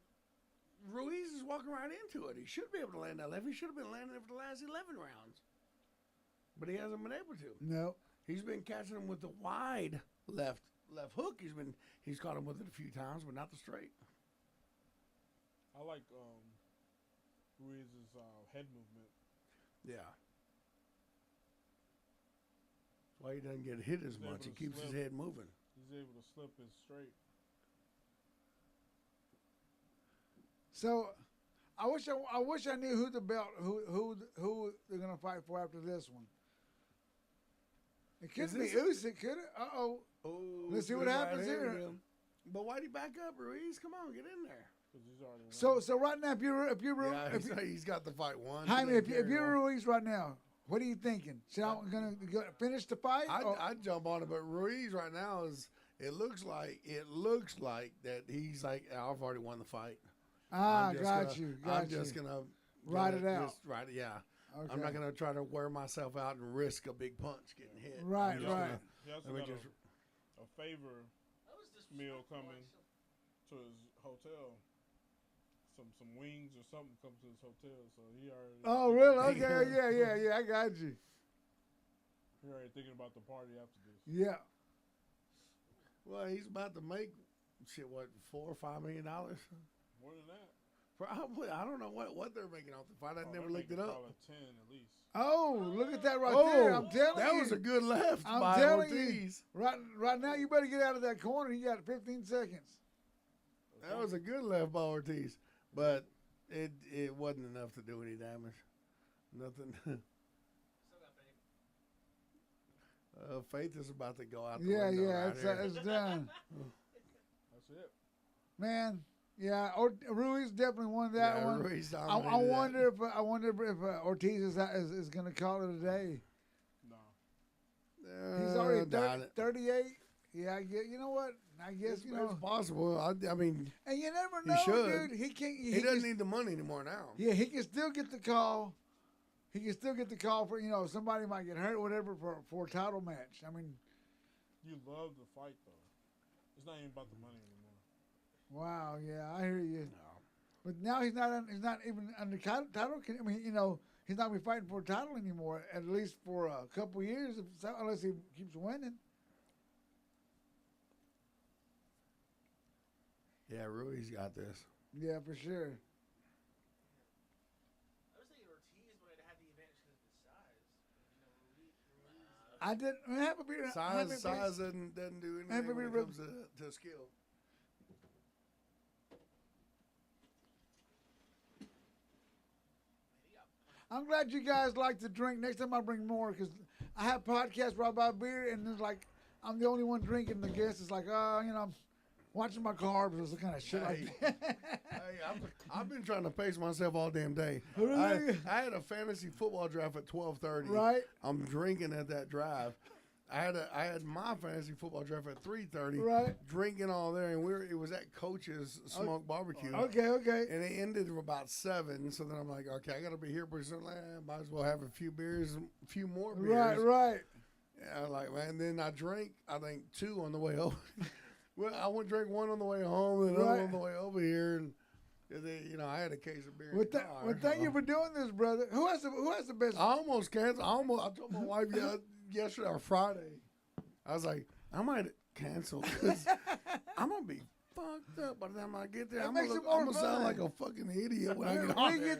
Ruiz is walking right into it. He should be able to land that left. He should have been landing it for the last 11 rounds. But he hasn't been able to. No. He's been catching him with the wide left hook. He's caught him with it a few times, but not the straight. I like Ruiz's head movement. Yeah. That's why he doesn't get hit as He's able much. He to keeps his slip. head moving. He's able to slip his straight. So, I wish I knew who the belt who they're gonna fight for after this one. It could be Usyk, could it? Oh, let's see what happens here. But why'd he back up, Ruiz? Come on, get in there. Because he's already won. So right now, He's got the fight won. Jaime, if you're Ruiz right now, what are you thinking? Should I gonna finish the fight? I'd jump on it, but Ruiz right now it looks like that he's like, I've already won the fight. Got you. I'm just gonna ride it out. Yeah. Okay. I'm not gonna try to wear myself out and risk a big punch getting hit. Right, He right. also got a favor meal coming to his hotel. Some wings or something come to his hotel, so he already. Oh, really? Okay, yeah. I got you. He already thinking about the party after this. Yeah. Well, he's about to make $4 or $5 million. More than that. Probably. I don't know what they're making off the fight. I never looked it up. Probably 10 at least. Oh, look at that right there! I'm telling you, that was a good left I'm by telling Ortiz. you, right now, you better get out of that corner. You got 15 seconds. That was a good left by Ortiz, but it wasn't enough to do any damage. Nothing. Still got faith. Faith is about to go out the Yeah, window. yeah, right here. it's done, That's it. man. Yeah, Ruiz definitely won that one. Ruiz I dominated wonder if Ortiz is going to call it a day. No. that. He's already Doubt it. 38. Yeah, I get. You know what? I guess It's possible. I mean, And you never He know, should. dude. He can't. he doesn't need the money anymore now. Yeah, he can still get the call. He can still get the call for somebody might get hurt, or whatever, for a title match. I mean, You love the fight, though. It's not even about the money anymore. wow. Yeah, I hear you. No. But now he's not even under title. I mean, he's not gonna be fighting for a title anymore. At least for a couple of years, unless he keeps winning. Yeah, Ruiz got this. Yeah, for sure. I was thinking Ortiz might have had the advantage because of his size. Ruiz. I didn't have a beer. Size doesn't do anything Have a when it beer- comes to skill. I'm glad you guys like to drink. Next time I bring more because I have podcasts where I buy beer and it's like I'm the only one drinking. The guest is like, I'm watching my carbs or some kind of shit like that. Hey, I've been trying to pace myself all damn day. Really? I had a fantasy football draft at 12:30. Right. I'm drinking at that drive. I had my fantasy football draft at 3:30. Right. Drinking all there, and it was at Coach's Smoke Barbecue. Okay. And it ended at about 7. So then I'm like, okay, I got to be here pretty soon. Might as well have a few beers, a few more beers. Right. Yeah, like, man. Then I drank, I think, 2 on the way over. Well, I went drink 1 on the way home and another Right. on the way over here, and then, I had a case of beer. in Well, the car. thank you for doing this, brother. Who has the best? I almost canceled. I told my wife yesterday or Friday. I was like, I might cancel because I'm gonna be fucked up. By the time I get there, It I'm makes gonna, it more I'm gonna sound fun. like a fucking idiot when I get on there.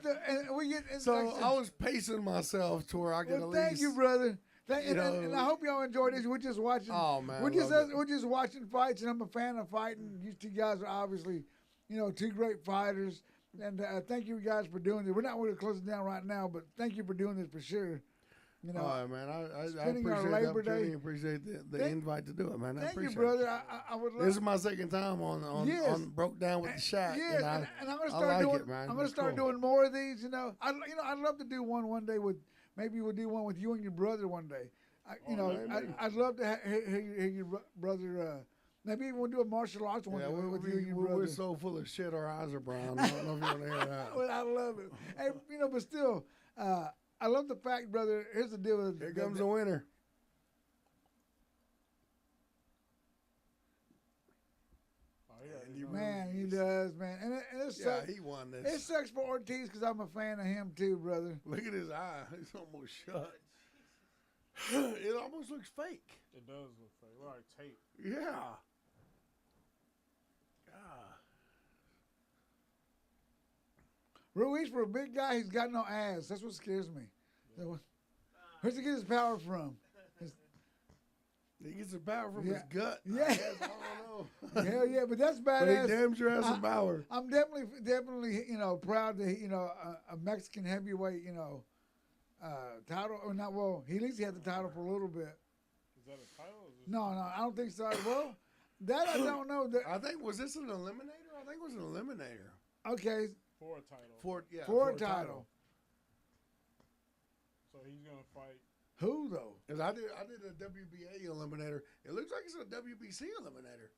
We get. So like I said, I was pacing myself to where I could well, at thank least. you, brother. you know, And I hope y'all enjoy this. We're just watching. Oh man, We're love it. just watching fights, and I'm a fan of fighting. You two guys are obviously, two great fighters. And thank you guys for doing this. We're not going to close it down right now, but thank you for doing this for sure. All right, man. I spending our appreciate the Labor Day. opportunity. Appreciate the invite to do it, man. I Thank you, appreciate brother. it. I would love. This is my second time on Broke Down with the Shack. Yes, and I'm going to start doing. it, man. I'm going to start doing more of these. I'd love to do one day with. Maybe we'll do one with you and your brother one day. I'd love to hear your brother. Maybe even we'll do a martial arts one with you and your brother. We're so full of shit. Our eyes are brown. I don't know if you want to hear that. Well, I love it. Hey, but still, I love the fact, brother. Here's the deal with Here comes the winner. Man, he does, man. And it sucks. He won this. It sucks for Ortiz because I'm a fan of him too, brother. Look at his eye. It's almost shut. It almost looks fake. It does look fake. Like tape. Yeah. Ruiz, for a big guy, he's got no ass. That's what scares me. Where's he get his power from? He gets his power from his gut. Yeah. I don't know. Hell yeah, but that's But badass. he damn sure has some power. I'm definitely, proud that a Mexican heavyweight, title or not. Well, he at least had the title for a little bit. Is that a title? Or is this No, I don't think so. Well, that I don't know. I think was this an eliminator? I think it was an eliminator. Okay, for a title? for a title. So he's gonna fight. Who though? Because I did a WBA eliminator. It looks like it's a WBC eliminator.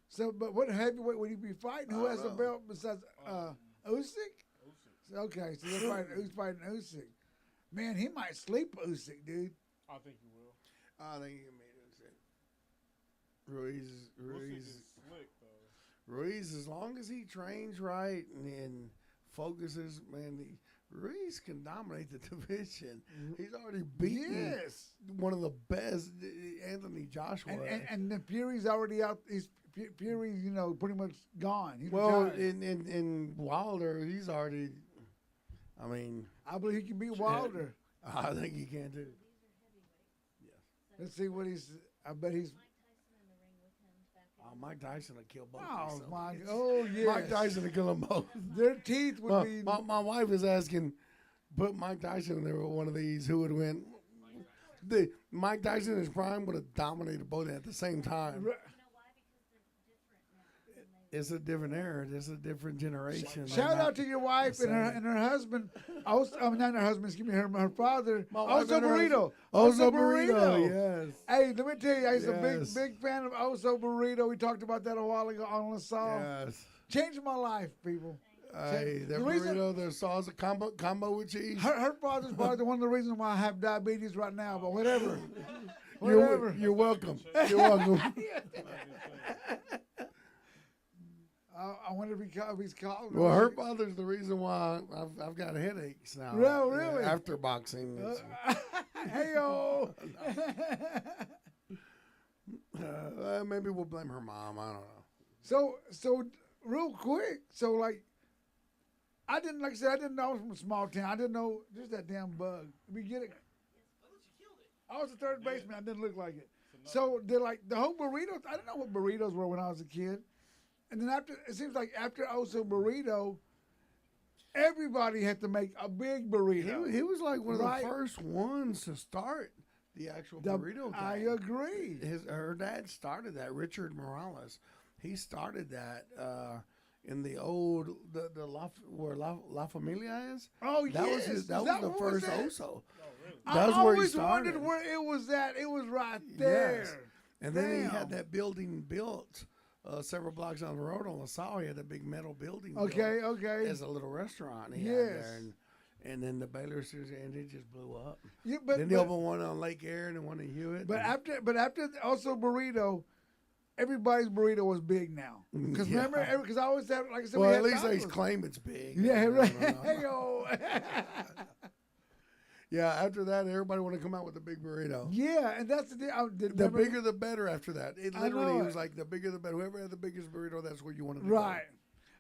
So, but what heavyweight would he be fighting? Who I has don't a know. belt besides Usyk? Okay, so he's fighting Usyk. Man, he might sleep Usyk, dude. I think he will. I think he can beat Usyk. Ruiz Usyk is slick though. Ruiz, as long as he trains right and focuses, man, Ruiz can dominate the division. He's already beaten one of the best, Anthony Joshua. And the Fury's already out. Fury's, pretty much gone. He's well, retired. in Wilder, he's already. I mean, I believe he can beat Wilder. I think he can too. Let's see what he's. I bet he's. Mike Tyson will kill both. Oh these my! sons. Oh yeah. Mike Tyson will kill them both. Their teeth would be. My wife is asking, put Mike Tyson in there with one of these. Who would win? Mike Tyson in his prime would have dominated both at the same time. It's a different era. It's a different generation. Shout out to your wife and her husband. Also, not her husband. Excuse me, her father. Oso Burrito. Oso Burrito. Yes. Hey, let me tell you, I was a big fan of Oso Burrito. We talked about that a while ago on La Salle. Yes. Changed my life, people. Hey, that burrito, the sauce, a combo with cheese. Her father's probably one of the reasons why I have diabetes right now. But whatever. You're welcome. You're welcome. I wonder if he's called. Well, her father's the reason why I've got headaches now. No, really? After boxing. Hey-o. Maybe we'll blame her mom. I don't know. So real quick. So, like I didn't know I was from a small town. I didn't know just that damn bug. We get it. I was a third baseman. I didn't look like it. So, they're like the whole burritos. I didn't know what burritos were when I was a kid. And then it seems like after Oso Burrito, everybody had to make a big burrito. He was like one of the first ones to start the actual burrito thing. I agree. Her dad started that, Richard Morales. He started that in the old where La Familia is. Oh that yes, that was the first Oso. Oh, really? That's I where he always started. wondered where it was at. It was right there. Yes. And then he had that building built. Several blocks down the road on La Salle, he had a big metal building. Okay. As a little restaurant he had there. And then the Baylor Series, and it just blew up. Yeah, then they opened one on Lake Erin and one in Hewitt. But after also burrito, everybody's burrito was big now. Because remember, because I always had, like I said, well, at least they claim it's big. Yeah, right. Hey-o. Yeah, after that, everybody want to come out with a big burrito. Yeah, and that's the deal. The bigger the better after that. It literally know was it. like the bigger the better. Whoever had the biggest burrito, that's where you wanted to Right.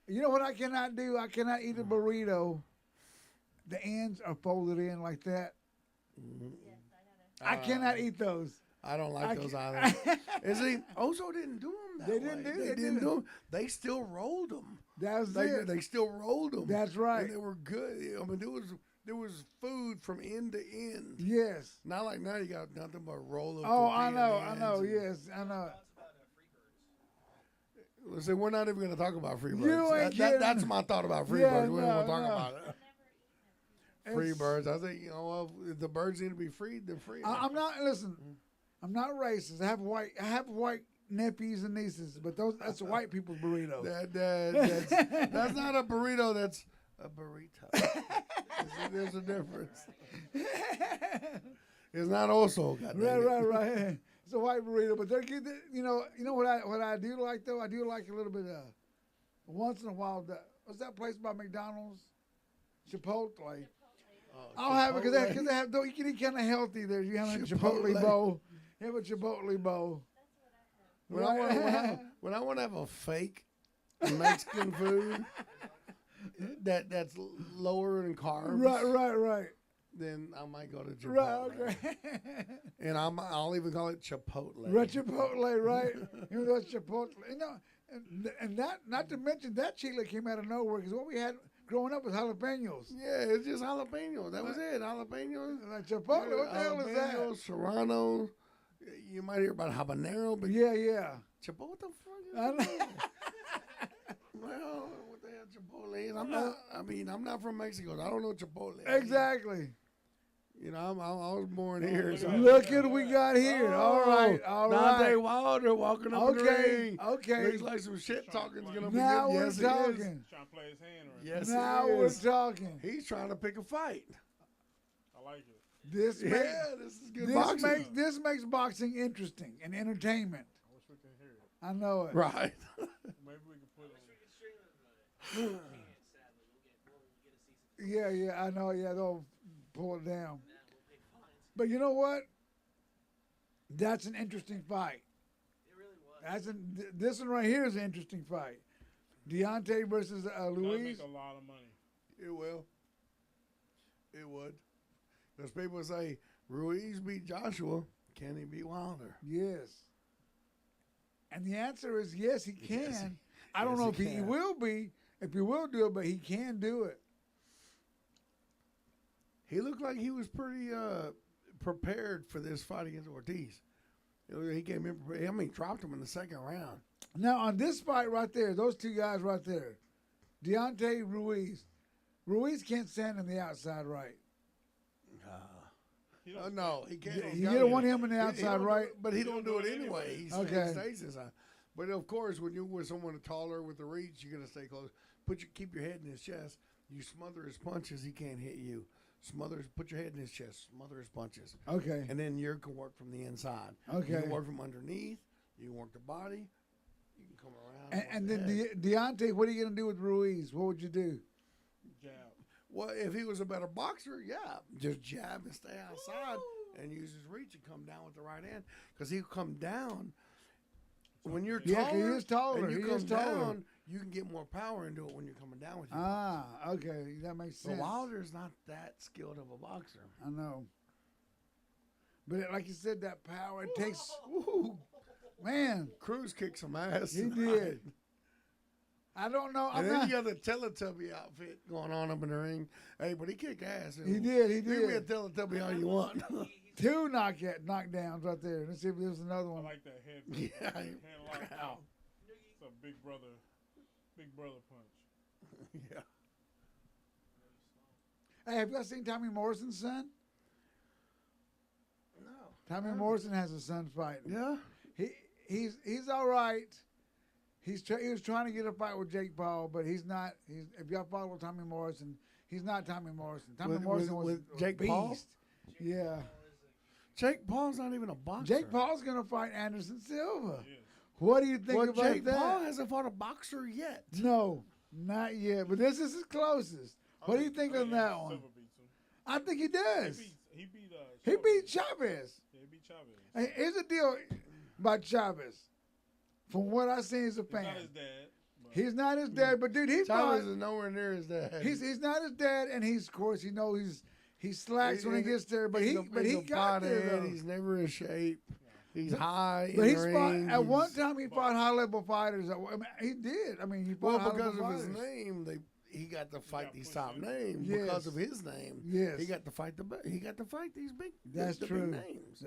You know what I cannot do? I cannot eat a burrito. The ends are folded in like that. go. I cannot eat those. I don't like those either. And see, Oso didn't do them that They way. didn't do- They they didn't didn't. do them. They still rolled them. That's it. They still rolled them. That's right. And they were good. I mean, there was food from end to end. Yes. Not like now you got nothing but roll of Oh, I tortilla know. ends I know. and- Yes, I know. Thoughts about Freebirds? Listen, we're not even going to talk about Freebirds. You ain't kidding. That's my thought about Freebirds. Yeah, We don't want to no, talk no. about it. Freebirds. I think, well, if the birds need to be freed, they're free. I'm not. Listen, I'm not racist. I have white nephews and nieces, but that's a white people's burrito. That's not a burrito. That's a burrito. There's a difference. It's not also. Right. It's a white burrito, but they're good. You know what I do like though. I do like a little bit of once in a while. What's that place by McDonald's? Chipotle. I'll have it because they have. You can eat kind of healthy there. You have a Chipotle bowl. You have a Chipotle bowl. When I want to have a fake Mexican food that's lower in carbs, Right. then I might go to Chipotle. Right. Okay. And I'll even call it Chipotle. Right, Chipotle. Right. You know that's Chipotle. You know, and that not to mention that chile came out of nowhere because what we had growing up was jalapenos. Yeah, it's just jalapenos. That was it. Jalapenos. Like Chipotle. What the hell is that? Jalapenos, Serrano. You might hear about habanero, but Yeah. Chipotle, what the fuck is I know. that? Well, what the hell Chipotle is? I'm not from Mexico. So I don't know Chipotle. Exactly. You know, I was born here. So Look at what we got here. All right. Dante Wilder walking up in the ring. Okay. Looks like some shit talking's gonna be Now good. we're Yes, it is. talking. Trying to play his hand right. Yes, Now it we're is. talking. He's trying to pick a fight. I like it. This Yeah, makes this is good boxing. this makes boxing interesting and entertainment. I wish we could hear it. I know it. Right. Maybe we could put it. We can stream it, but we can't, sadly. We'll get a cease and Yeah, I know. Yeah, they'll pull it down. now we'll pay fines. But you know what? That's an interesting fight. It really was. This one right here is an interesting fight. Deontay versus That'll Luis. make a lot of money. It will. It would. Because people say, Ruiz beat Joshua. Can he beat Wilder? Yes. And the answer is yes, he can. Yes, I don't yes, know he if he can. will be, if he will do it, but he can do it. He looked like he was pretty prepared for this fight against Ortiz. He came in prepared. I mean, dropped him in the second round. Now, on this fight right there, those two guys right there, Deontay, Ruiz. Ruiz can't stand on the outside right. No, he can't. You don't want him on the He outside don't right. But he don't do it anyway. He Okay. stays inside. But of course, when you're with someone taller with the reach, you're gonna stay close. Keep your head in his chest. You smother his punches. He can't hit you. Put your head in his chest. Smother his punches. Okay. And then you can work from the inside. Okay. You can work from underneath. You can work the body. You can come around. And work the then head. Deontay, what are you going to do with Ruiz? What would you do? Jab. Well, if he was a better boxer, yeah, just jab and stay outside and use his reach and come down with the right hand. Because he'll come down. When you're Yeah, taller, he is taller. and you He come is taller. down, you can get more power into it when you're coming down with you. Ah, okay. That makes But sense. Wilder's not that skilled of a boxer. I know. But like you said, that power, it takes, Ooh, man, Cruz kicked some ass. he tonight. did. I don't know. And I'm then not, you got the Teletubby outfit going on up in the ring. Hey, but he kicked ass. he did. You can be a Teletubby all you want. Two knockdowns right there. Let's see if there's another I one. like that head. Yeah. Hand lock. Ow. It's a big brother punch. Yeah. Hey, have you guys seen Tommy Morrison's son? No. Tommy Morrison has a son fighting. Yeah. He's all right. He was trying to get a fight with Jake Paul, but he's not. If y'all follow Tommy Morrison, he's not Tommy Morrison. Tommy Morrison was with a Jake beast. Paul? Yeah. Jake Paul's not even a boxer. Jake Paul's gonna fight Anderson Silva. Yeah. What do you think Well, about Jake that? Paul hasn't fought a boxer yet. No, not yet. But this is his closest. What do you think on that one? Silver beats him. I think he does. He beat He beat Chavez. Yeah, he beat Chavez. Hey, here's the deal about Chavez. From what I seen as a fan, He's not his dad. He's not his dad, but dude, he Chavez is nowhere near his dad. He's not his dad, and of course, he slacks when he gets there, but he got there though. He's never in shape. He's high. But he's fought at one time. He fought high level fighters. I mean, he did. I mean, he fought high because level of fighters. his name, he got to fight these top names. Yes. Because of his name, yes, he got to fight these big. That's true. Big names.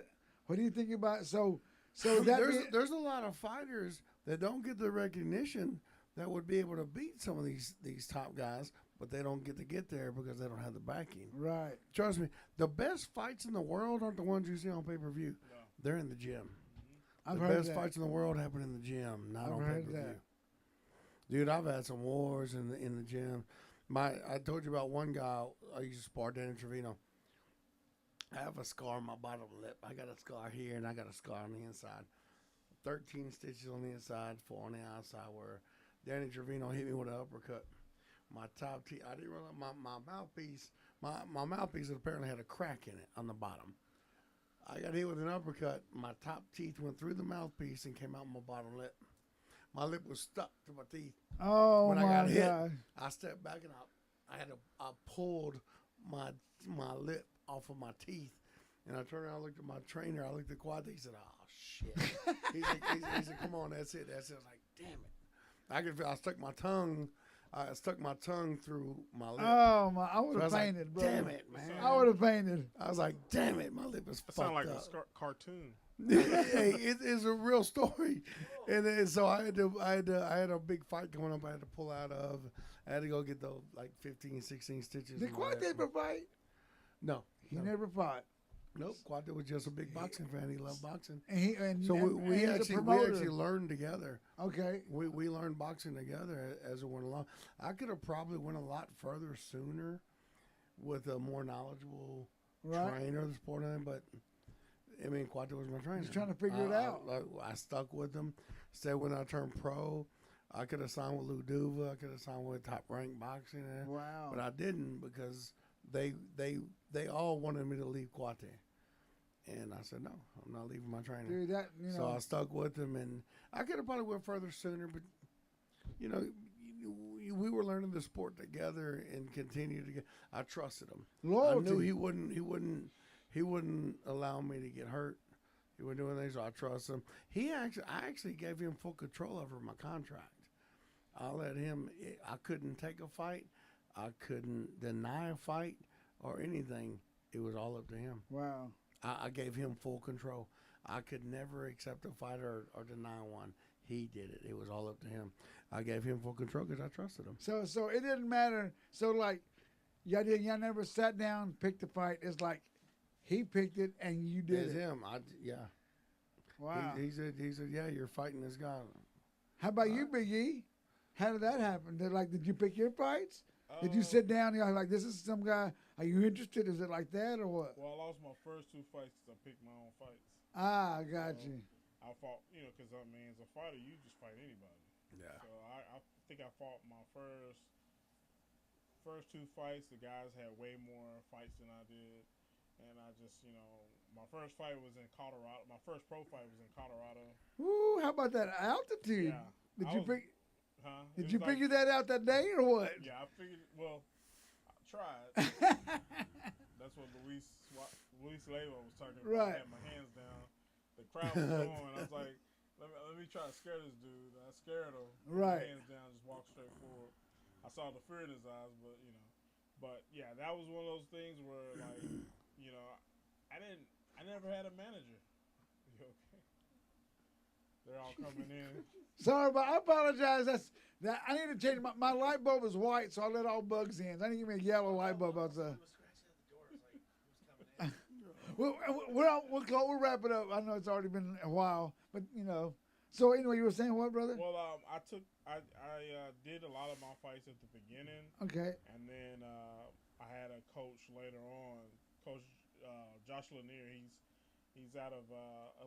What do you think about so there's a lot of fighters that don't get the recognition that would be able to beat some of these top guys, but they don't get there because they don't have the backing. Right. Trust me, the best fights in the world aren't the ones you see on pay-per-view. No. They're in the gym. I've the heard best that. fights in the world happen in the gym, not I've on heard pay-per-view. that. Dude, I've had some wars in the gym. I told you about one guy I used to spar, Danny Trevino. I have a scar on my bottom lip. I got a scar here, and I got a scar on the inside. 13 stitches on the inside, 4 on the outside, where Danny Trevino hit me with an uppercut. My top teeth, I didn't realize my mouthpiece, my mouthpiece apparently had a crack in it on the bottom. I got hit with an uppercut. My top teeth went through the mouthpiece and came out my bottom lip. My lip was stuck to my teeth. Oh, when my I got hit, God. I stepped back and I pulled my lip off of my teeth. And I turned around, I looked at my trainer, I looked at Quad, he said, oh, shit. he said, come on, that's it. I was like, damn it. I could feel, I stuck my tongue through my lip. Oh, I would have fainted, like, bro. Damn it, man. I would have fainted. I was like, damn it, my lip is fucked up. That sounds like a cartoon. Hey, it's a real story. And so I had a big fight coming up I had to pull out of. I had to go get the 15, 16 stitches. Did Quad ever fight? No. He never fought. Nope, Quad was just a big boxing fan. He loved boxing. And so we actually learned together. Okay. We learned boxing together as it went along. I could have probably went a lot further sooner with a more knowledgeable trainer of the sport, but I mean, Quad was my trainer. Just trying to figure it out. I stuck with him. Said when I turned pro, I could have signed with Lou Duva. I could have signed with Top Rank Boxing. Wow. But I didn't because they all wanted me to leave Quate. And I said, no, I'm not leaving my trainer. Dude, so I stuck with him, and I could have probably went further sooner, but, we were learning the sport together and continued to get, I trusted him. Loyalty. I knew he wouldn't allow me to get hurt. He wouldn't do anything, so I trust him. I actually gave him full control over my contract. I let him, I couldn't take a fight. I couldn't deny a fight or anything. It was all up to him. Wow. I gave him full control. I could never accept a fight or deny one. He did it. It was all up to him. I gave him full control because I trusted him. So it didn't matter. So y'all never sat down, picked a fight. It's like he picked it and you did it's it. him. Yeah. Wow. He said, yeah, you're fighting this guy. How about you, Big E? How did that happen? Did you pick your fights? Did you sit down and you're like, this is some guy, are you interested? Is it like that or what? Well, I lost my first 2 fights because I picked my own fights. Ah, I got you. I fought, because as a fighter, you just fight anybody. Yeah. So I think I fought my first 2 fights. The guys had way more fights than I did. And I just, my first fight was in Colorado. My first pro fight was in Colorado. Ooh, how about that altitude? Yeah. Did you figure that out that day or what? Yeah, I figured. Well, I tried. That's what Luis Leva was talking about. Right. I had my hands down. The crowd was going. I was like, let me try to scare this dude. I scared him. Right. My hands down, just walk straight forward. I saw the fear in his eyes, but But yeah, that was one of those things where I never had a manager. You okay? They're all coming in. Sorry, but I apologize. I need to change my light bulb is white, so I let all bugs in. I need to give me a yellow light bulb outside. We'll wrap it up. I know it's already been a while, but So anyway, you were saying what, brother? Well, I did a lot of my fights at the beginning. Okay. And then I had a coach later on, Coach Josh Lanier. He's out of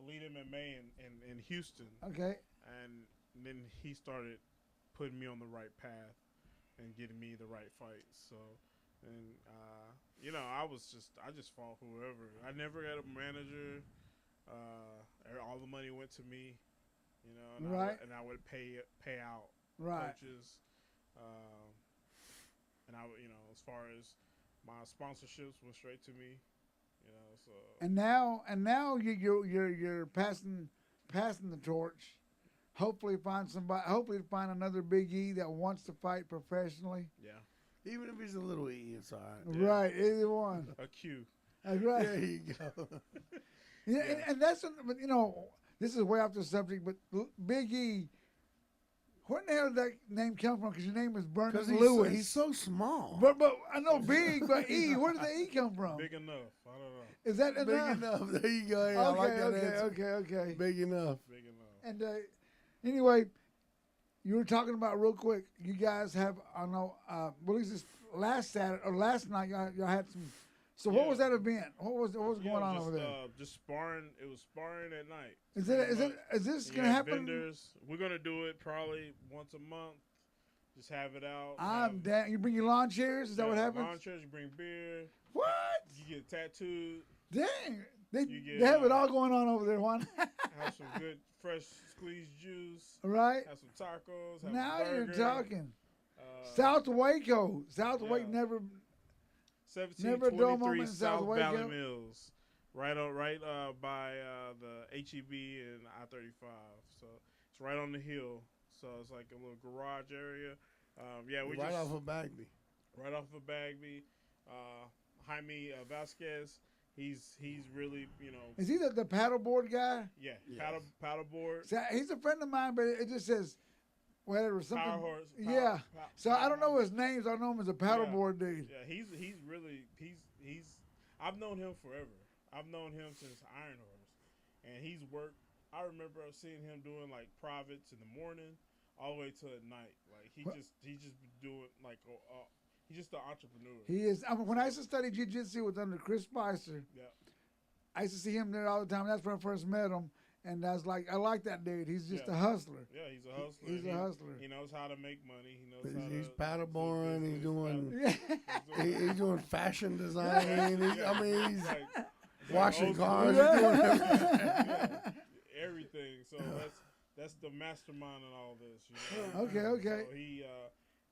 Elite MMA in Houston. Okay. And then he started putting me on the right path and getting me the right fights. So, and you know, I just fought whoever. I never had a manager. All the money went to me, you know, and I would pay out coaches. And you know, as far as my sponsorships went straight to me, you know. So and now you're passing the torch. Hopefully find somebody. Hopefully find another Big E that wants to fight professionally. Yeah. Even if he's a little E inside. Yeah. Right, either one. A Q. That's right. There you go. Yeah, and that's, but you know, this is way off the subject, but Big E, where the hell did that name come from? Because your name is Bernard Lewis. He's so small. But I know big, but E, where did the E come from? Big enough. I don't know. Is that big enough? There you go. Yeah, okay, I like that okay. Big enough. Big enough. And anyway, you were talking about real quick. You guys have, I know, well, at least this last Saturday or last night, y'all had some. So what was that event? What was going on over there? Just sparring. It was sparring at night. Is this gonna happen? Vendors. We're gonna do it probably once a month. Just have it out. I'm damn. You bring your lawn chairs? Is that what happens? Lawn chairs. You bring beer. What? You get tattooed. Dang. They have it all going on over there, Juan. Have some good fresh squeezed juice. Right. Have some tacos. Have Now a burger. you're talking. South Waco. Waco never. 1723 South Valley Mills, right by the HEB and I-35. So it's right on the hill. So it's like a little garage area. We right off of Bagby. Right off of Bagby. Jaime Vasquez. He's really, you know. Is he the paddleboard guy? Yeah, yes. Paddleboard. So he's a friend of mine, but it just says whatever something. Power horse. Yeah. So I don't know his names. I know him as a paddleboard dude. Yeah, he's really I've known him forever. I've known him since Iron Horse, and he's worked. I remember seeing him doing like privates in the morning, all the way till at night. Like he just doing like he's just an entrepreneur. He is. When I used to study jiu-jitsu with under Chris Spicer, I used to see him there all the time. That's when I first met him. And I was like, I like that dude. He's just a hustler. Yeah, he's a hustler. He's a hustler. He knows how to make money. He knows how he's to. paddleboarding. He's doing. He's doing fashion design. He's like washing cars. He's doing everything. So that's the mastermind in all this. You know? Okay.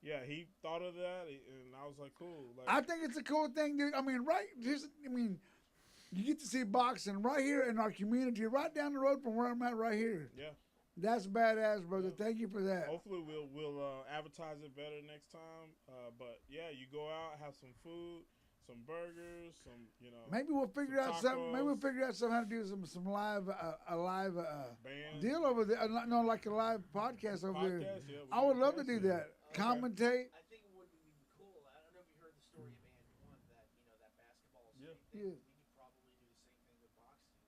So he thought of that, and I was like, cool. Like, I think it's a cool thing, dude. I mean, you get to see boxing right here in our community, right down the road from where I'm at right here. Yeah. That's badass, brother. Yeah. Thank you for that. Hopefully we'll advertise it better next time. But yeah, you go out, have some food, some burgers, some, you know. Maybe we'll figure out something. Maybe we'll figure out something how to do some live band deal over there. No, like a live podcast over there. Yeah, I would love to do that. Commentate. I think it would be cool. I don't know if you heard the story of and one that basketball state thing.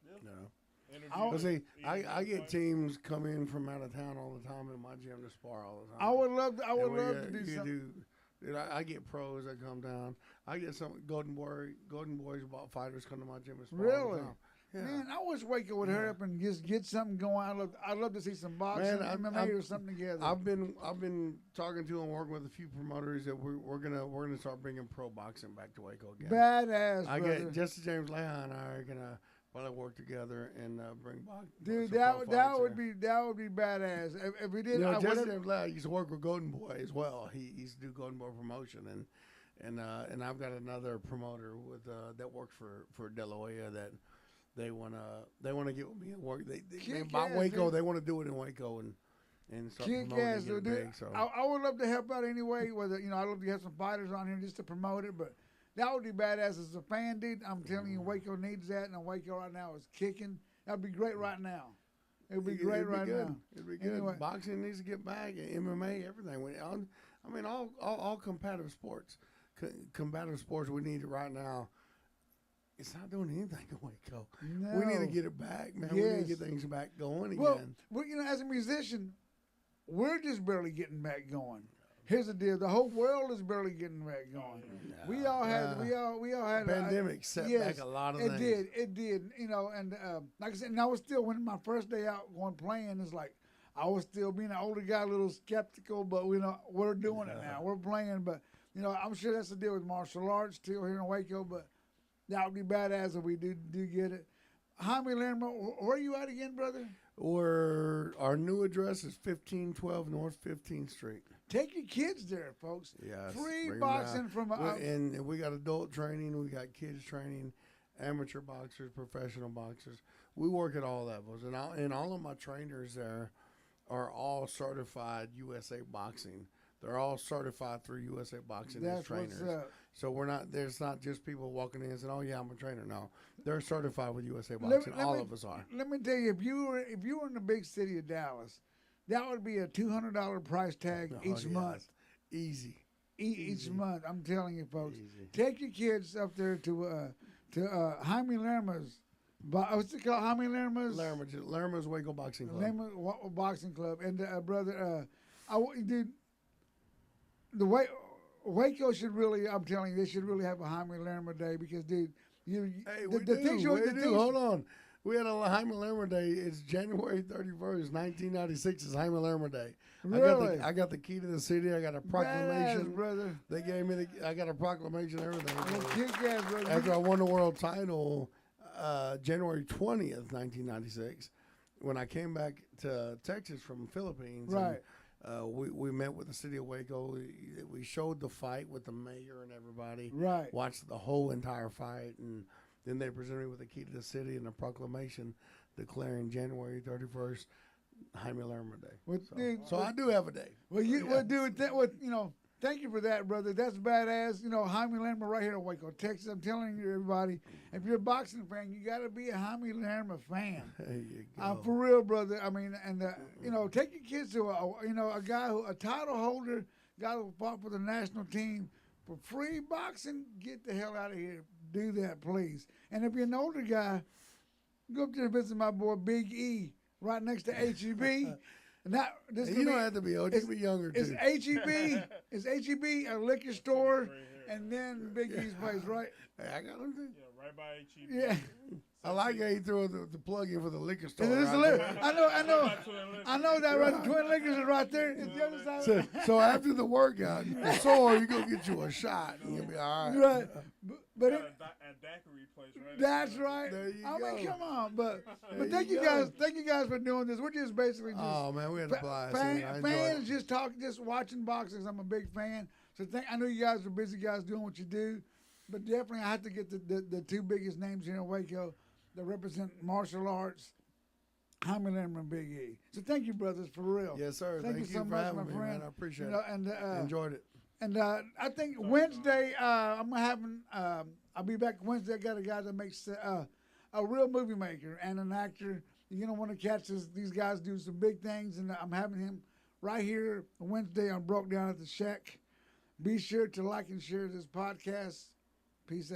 Yeah. No. I get teams come in from out of town all the time in my gym to spar all the time. I would love to do something. Dude, I get pros that come down. I get some Golden Boys about fighters come to my gym and spar all the time. Yeah. Man, I wish Waco would hurry up and just get something going. I'd love to see some boxing, MMA, or something together. I've been talking to and working with a few promoters that we're gonna start bringing pro boxing back to Waco again. Badass, I brother. get Jesse James Leon and I are gonna work together and bring boxing. Dude, that would be badass. If we did, Jesse James Leon used to work with Golden Boy as well. He used to do Golden Boy promotion and I've got another promoter with that works for De La Hoya that. They wanna get with me and work. They about Waco. Dude. They want to do it in Waco and start promoting it, dude. Big. So I would love to help out anyway. Whether I'd love to have some fighters on here just to promote it. But that would be badass as a fan, dude. I'm telling you, Waco needs that, and Waco right now is kicking. That'd be great right now. It would be great right now. It'd be good. Anyway. Boxing needs to get back. MMA, everything. I mean, all competitive sports. Combative sports we need it right now. It's not doing anything in Waco. No. We need to get it back, man. Yes. We need to get things back going again. Well, as a musician, we're just barely getting back going. Here's the deal: the whole world is barely getting back going. No. We all had pandemic set back a lot of things. It did. And like I said, and I was still when my first day out going playing, it's like I was still being an older guy, a little skeptical, but we're doing it now. We're playing, but You know, I'm sure that's the deal with martial arts still here in Waco, but that would be badass if we do get it. Jaime Lerma, where are you at again, brother? Our new address is 1512 North 15th Street. Take your kids there, folks. Yes, Free bring 'em boxing down. from And we got adult training, we got kids training, amateur boxers, professional boxers. We work at all levels, and all of my trainers there are all certified USA Boxing. They're all certified through USA Boxing as trainers. What's up. So there's not just people walking in and saying, "Oh yeah, I'm a trainer." No, they're certified with USA Boxing. All of us are. Let me tell you, if you were in the big city of Dallas, that would be a $200 price tag each month. Easy. Each month. I'm telling you, folks. Easy. Take your kids up there to Jaime Lerma's. What's it called? Jaime Lerma's. Lerma's Waco Boxing Club. Lerma's Boxing Club. And brother, dude, Waco should really. I'm telling you, they should really have a Jaime Lerma Day because, dude, Hold on. We had a Jaime Lerma Day. It's January 31st, 1996. It's Jaime Lerma Day. Really? I got the key to the city. I got a proclamation. Badass, brother. They gave me I got a proclamation, everything. Kick ass, brother. After I won the world title, January 20th, 1996, when I came back to Texas from the Philippines. Right. We met with the city of Waco. We showed the fight with the mayor and everybody. Right. Watched the whole entire fight, and then they presented me with the key to the city and a proclamation declaring January 31st Jaime Lerma Day. So I do have a day. Well, thank you for that, brother. That's badass. You know, Jaime Lerma right here in Waco, Texas. I'm telling you, everybody, if you're a boxing fan, you got to be a Jaime Lerma fan. There you go. For real, brother. I mean, and take your kids to a title holder, guy who fought for the national team for free boxing. Get the hell out of here. Do that, please. And if you're an older guy, go up there and visit my boy Big E right next to HEB. You don't have to be old. You can be younger too. Is HEB a liquor store, and then Big E's place, right? Hey, I got them too. Yeah, right by HEB. Yeah. I like how you threw the plug in for the liquor store. I know that right. The Twin Liquors is right there. It's the other side. So after the workout, you're sore, you go get you a shot, and you'll be all right. Right. But a daiquiri place, right? That's right. There you I mean, go. come on, but thank you guys for doing this. We're just basically just man, we had a blast. Fans just watching boxing. I'm a big fan. So I know you guys are busy guys doing what you do, but definitely I have to get the two biggest names here in Waco that represent martial arts, Jaime Lerma and Big E. So thank you, brothers, for real. Yes, sir. Thank you so much, having my me, friend. man. I appreciate it. And enjoyed it. And I think Wednesday, I'm having. I'll be back Wednesday. I got a guy that makes a real movie maker and an actor. You're gonna want to catch these guys do some big things, and I'm having him right here Wednesday on Broke Down at the Shack. Be sure to like and share this podcast. Peace out.